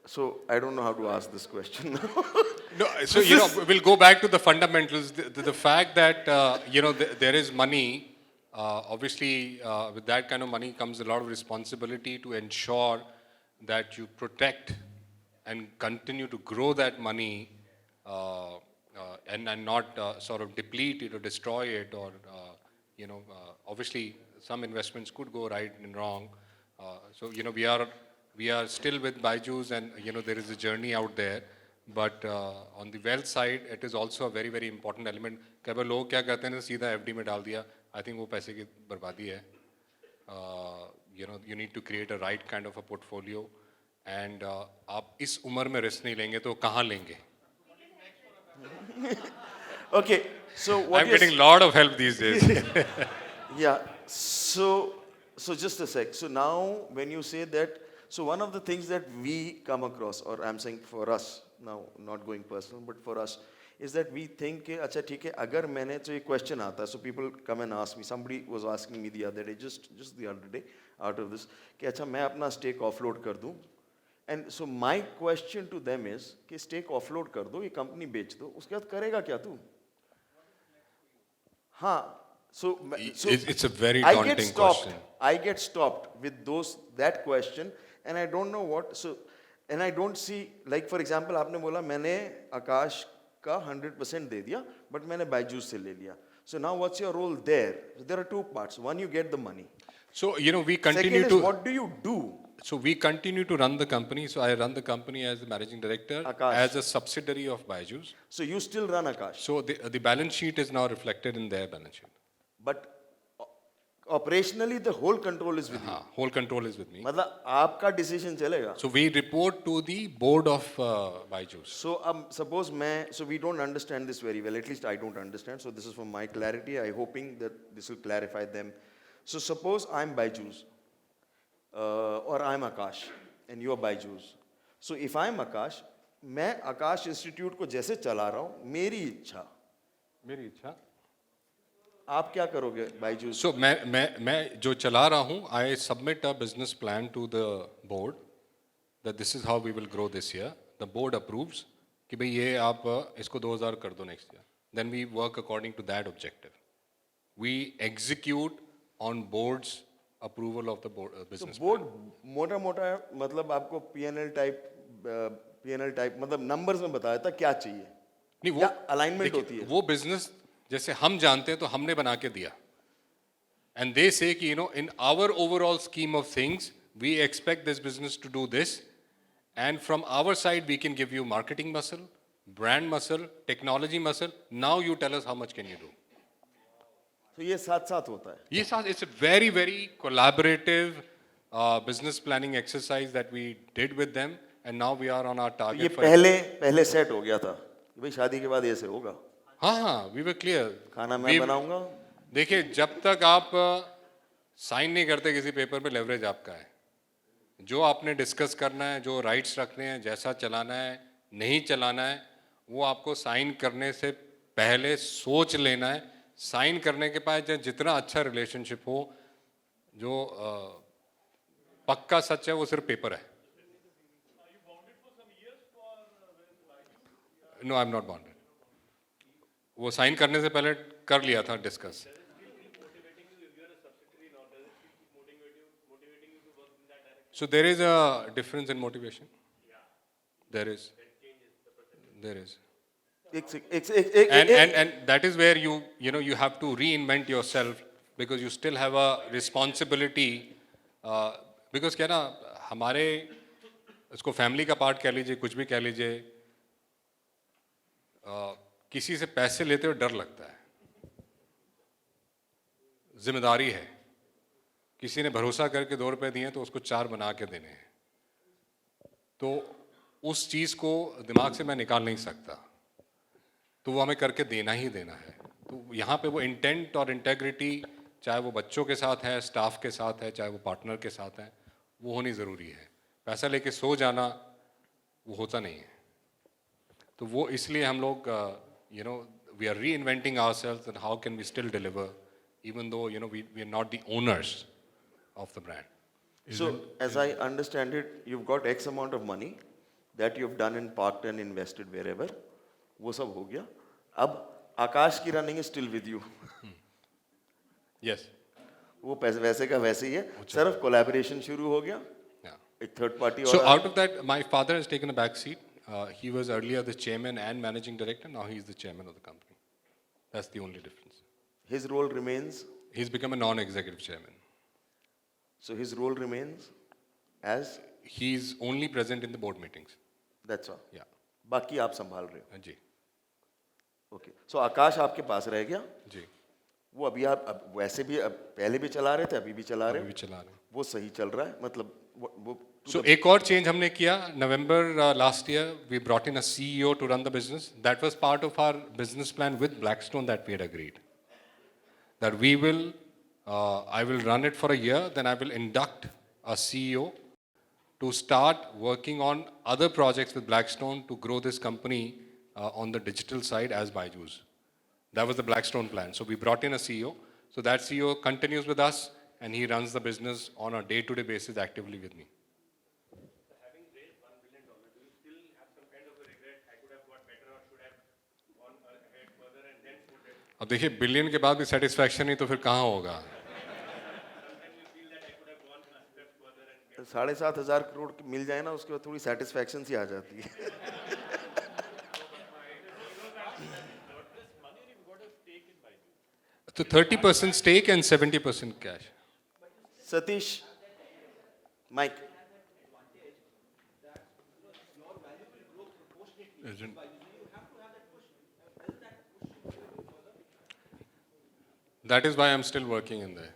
so I don't know how to ask this question now. No, so we'll go back to the fundamentals. The fact that there is money. Obviously, with that kind of money comes a lot of responsibility to ensure that you protect and continue to grow that money and not sort of deplete it or destroy it, or obviously some investments could go right and wrong. So we are still with Byju's, and there is a journey out there. But on the wealth side, it is also a very, very important element. कई बार लोग क्या करते हैं ना, सीधा FD में डाल दिया. I think वो पैसे की बर्बादी है. You need to create a right kind of a portfolio, and आप इस उम्र में रिस्क नहीं लेंगे तो कहाँ लेंगे? Okay, so what I'm getting a lot of help these days. Yeah. So just a sec. So now when you say that, so one of the things that we come across, or I'm saying for us now, not going personal, but for us, is that we think कि अच्छा ठीक है, अगर मैंने तो एक question आता है, so people come and ask me. Somebody was asking me the other day, just the other day, out of this, कि अच्छा मैं अपना stake offload कर दूँ, and so my question to them is कि stake offload कर दो, ये company बेच दो, उसके बाद करेगा क्या तू? हाँ. So It's a very daunting question. I get stopped with that question, and I don't know what. So, and I don't see, like for example, आपने बोला मैंने आकाश का 100% दे दिया, but मैंने Byju's से ले लिया. So now what's your role there? There are two parts. One, you get the money. So we continue Second is, to. what do you do? So we continue to run the company. So I run the company as the managing director, Akash. as a subsidiary of Byju's. So you still run Akash, So the balance sheet is now reflected in their balance sheet. but operationally the whole control is with you. Whole control is with me. मतलब आपका decision चलेगा. So we report to the board of Byju's. So suppose so we don't understand this very well, at least I don't understand, so this is for my clarity, I hoping that this will clarify them. So suppose I'm Byju's, or I'm Akash, and you're Byju's. So if I'm Akash, मैं आकाश institute को जैसे चला रहा हूँ, मेरी इच्छा, आप क्या करोगे Byju's? So मैं जो चला रहा हूँ, I submit a business plan to the board that this is how we will grow this year. The board approves कि भाई ये आप इसको 2000 कर दो next year. Then we work according to that objective. We execute on board's approval of the board, तो business board plan. मोटा मोटा मतलब आपको पीएनएल टाइप मतलब नंबर्स में बताया था क्या चाहिए, नहीं क्या वो alignment देखिए, होती है? वो बिजनेस जैसे हम जानते हैं तो हमने बना के दिया. And they say कि in our overall scheme of things, we expect this business to do this, and from our side we can give you marketing muscle, brand muscle, technology muscle. Now you tell us how much can you do. तो ये साथ साथ होता है. Yes, it's a very, very collaborative business planning exercise that we did with them, and now we are on our तो ये target for. पहले set हो गया था कि भाई शादी के बाद ऐसे होगा, हाँ, we were clear. खाना मैं बनाऊंगा. देखिए, जब तक आप साइन नहीं करते किसी पेपर पे, लेवरेज आपका है. जो आपने डिस्कस करना है, जो राइट्स रखने हैं, जैसा चलाना है, नहीं चलाना है, वो आपको साइन करने से पहले सोच लेना है. साइन करने के बाद जितना अच्छा रिलेशनशिप हो, जो पक्का सच है वो सिर्फ पेपर है. No, I am not bonded. वो साइन करने से पहले कर लिया था discuss. So there is a difference in motivation. There is. And that is where you have to reinvent yourself, because you still have a responsibility. Because क्या ना, हमारे इसको फैमिली का पार्ट कह लीजिए, कुछ भी कह लीजिए, किसी से पैसे लेते हुए डर लगता है. जिम्मेदारी है. किसी ने भरोसा करके 2 रुपए दिए तो उसको 4 बना के देने हैं. तो उस चीज़ को दिमाग से मैं निकाल नहीं सकता, तो वो हमें करके देना ही देना है. तो यहाँ पे वो इंटेंट और इंटेग्रिटी, चाहे वो बच्चों के साथ है, स्टाफ के साथ है, चाहे वो पार्टनर के साथ है, वो होनी ज़रूरी है. पैसा लेके सो जाना वो होता नहीं है. तो वो इसलिए हम लोग we are reinventing ourselves and how can we still deliver even though we are not the owners of the brand. So as I understand it, you've got X amount of money that you've done in parked and invested wherever. वो सब हो गया. अब आकाश की running is still with you. Yes. वो पैसे वैसे का वैसे ही है. सिर्फ कोलैबोरेशन शुरू हो गया. Yeah. एक third party. So out of that, my father has taken a back seat. He was earlier the chairman and managing director. Now he is the chairman of the company. That's the only difference. His role remains. He's become a non-executive chairman. So his role remains as. He's only present in the board meetings. That's all. Yeah. बाकी आप संभाल रहे हो. जी. Okay. So आकाश आपके पास रह गया. जी. वो अभी आप अब वैसे भी अब पहले भी चला रहे थे, अभी भी चला रहे. अभी भी चला रहे. वो सही चल रहा है, मतलब वो. So एक और change हमने किया. November last year, we brought in a CEO to run the business. That was part of our business plan with Blackstone that we had agreed. That we will, I will run it for a year, then I will induct a CEO to start working on other projects with Blackstone to grow this company on the digital side as Byju's. That was the Blackstone plan. So we brought in a CEO. So that CEO continues with us, and he runs the business on a day-to-day basis actively with me. Having raised $1 billion, do you still have some kind of a regret? I could have got better or should have gone ahead further and then put it. अब देखिए, billion के बाद भी satisfaction नहीं तो फिर कहाँ होगा. 7,500 करोड़ मिल जाए ना, उसके बाद थोड़ी सेटिस्फैक्शन सी आ जाती है. तो 30% stake and 70% cash. Satish, mic. That is why I'm still working in there.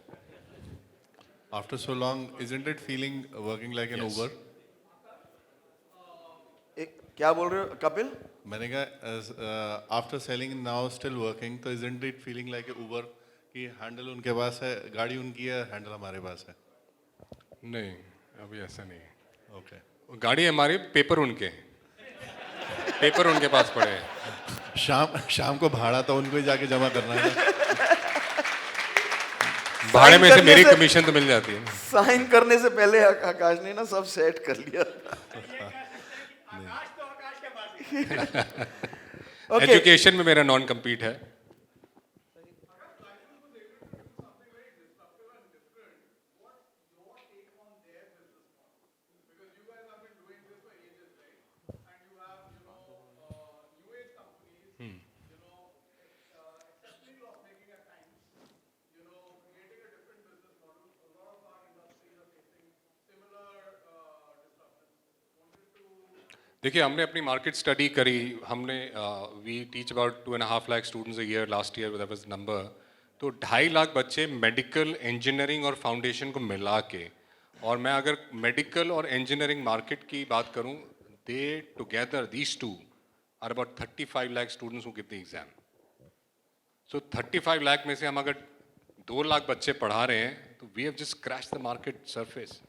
After so long, isn't it feeling working like an Yes. Uber? क्या बोल रहे हो कपिल? मैंने कहा after selling now still working, तो isn't it feeling like a Uber कि handle उनके पास है, गाड़ी उनकी है, हैंडल हमारे पास है? नहीं, अभी ऐसा नहीं है. Okay. गाड़ी हमारी, पेपर उनके हैं. पेपर उनके पास पड़े हैं. शाम को भाड़ा तो उनको ही जाके जमा करना है ना. भाड़े में से करने मेरी से- कमीशन तो मिल जाती है. साइन करने से पहले आकाश ने ना सब सेट कर लिया. ओके. एजुकेशन में मेरा नॉन कम्पीट है. देखिए हमने अपनी मार्केट स्टडी करी, हमने we teach about 2.5 lakh students a year, last year that was number. तो 2.5 लाख बच्चे मेडिकल, इंजीनियरिंग और फाउंडेशन को मिला के, और मैं अगर मेडिकल और इंजीनियरिंग मार्केट की बात करूं, they together these two are about 35 lakh students who give the exam. So 35 lakh में से हम अगर 2 लाख बच्चे पढ़ा रहे हैं तो we have just crash the market surface.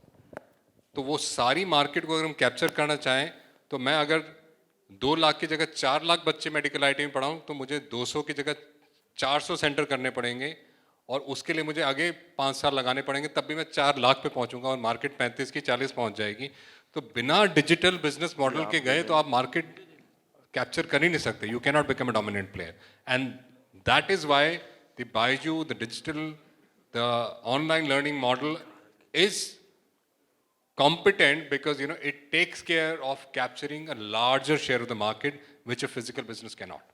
तो वो सारी मार्केट को अगर हम कैप्चर करना चाहें तो मैं अगर 2 लाख की जगह 4 लाख बच्चे मेडिकल आईटी में पढ़ाऊं तो मुझे 200 की जगह 400 सेंटर करने पड़ेंगे, और उसके लिए मुझे आगे 5 साल लगाने पड़ेंगे, तब भी मैं 4 लाख पे पहुंचूंगा और मार्केट 35 की 40 पहुंच जाएगी। तो बिना डिजिटल बिजनेस मॉडल के गए तो आप मार्केट कैप्चर कर ही नहीं सकते। You can not become a dominant player, and that is why the Byju, the digital, the online learning model is competent because it takes care of capturing a larger share of the market which a physical business cannot.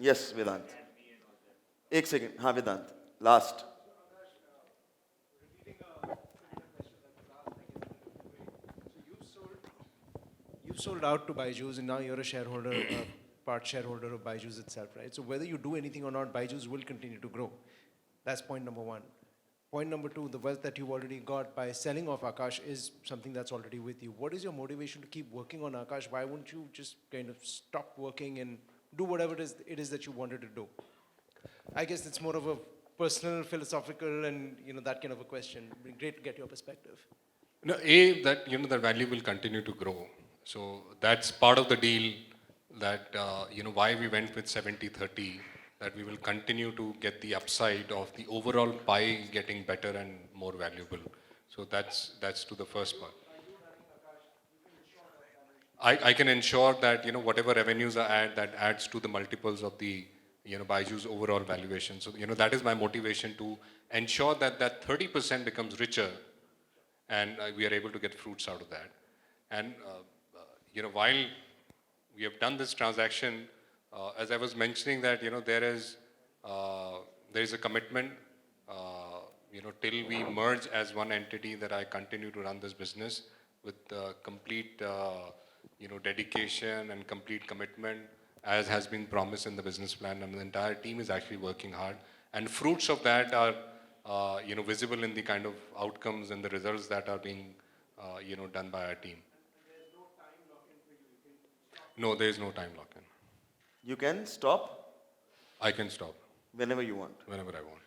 Yes, Vedant. एक second, हाँ वेदांत, last. You've sold out to Byju's and now you're a shareholder, part shareholder of Byju's itself, right? So whether you do anything or not, Byju's will continue to grow. That's point number one. Point number two, the wealth that you've already got by selling off Akash is something that's already with you. What is your motivation to keep working on Akash? Why wouldn't you just kind of stop working and do whatever it is that you wanted to do? I guess it's more of a personal, philosophical, and that kind of a question. It'd be great to get your perspective. No, that that value will continue to grow. So that's part of the deal, that why we went with 70-30, that we will continue to get the upside of the overall pie getting better and more valuable. So that's to the first part. I can ensure that whatever revenues I add, that adds to the multiples of the Byju's overall valuation. So that is my motivation, to ensure that that 30% becomes richer, and we are able to get fruits out of that. And while we have done this transaction, as I was mentioning, that there is a commitment, till we merge as one entity, that I continue to run this business with complete dedication and complete commitment, as has been promised in the business plan, and the entire team is actually working hard, and fruits of that are visible in the kind of outcomes and the results that are being done by our team. No, there is no time lock-in. You can stop I can stop whenever you want. whenever I want.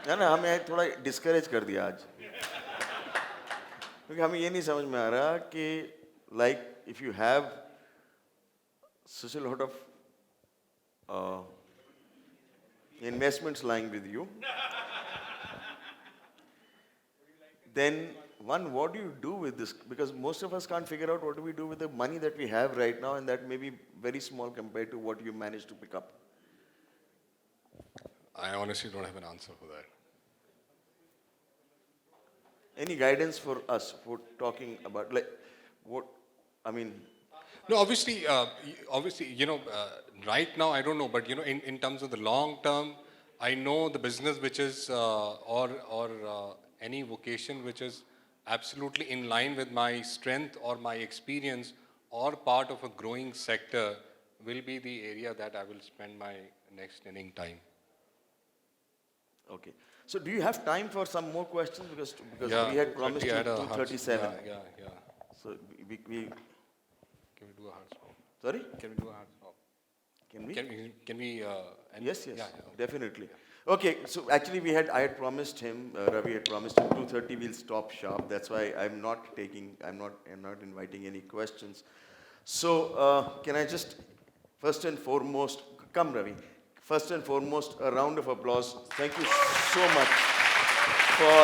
ना हमें थोड़ा discourage कर दिया आज, क्योंकि हमें ये नहीं समझ में आ रहा कि like if you have such a lot of investments lying with you, then what do you do with this? Because most of us can't figure out what do we do with the money that we have right now, and that may be very small compared to what you managed to pick up. I honestly don't have an answer for that. Any guidance for us for talking about what, I mean? No, obviously, right now I don't know, but in terms of the long term, I know the business which is or any vocation which is absolutely in line with my strength or my experience or part of a growing sector will be the area that I will spend my next inning time. Okay. So do you have time for some more questions? Because Yeah, we had promised we you had a hard- 2:37. Yeah. So we Can we do a hard stop? sorry? Can we do a hard stop? Can we? Can we? End? Yes, Yeah, definitely. Okay, so actually I had promised him, Ravi had promised him 2:30 we'll stop sharp. That's why I'm not inviting any questions. So can I just, first and foremost, come Ravi, first and foremost, a round of applause. Thank you so much for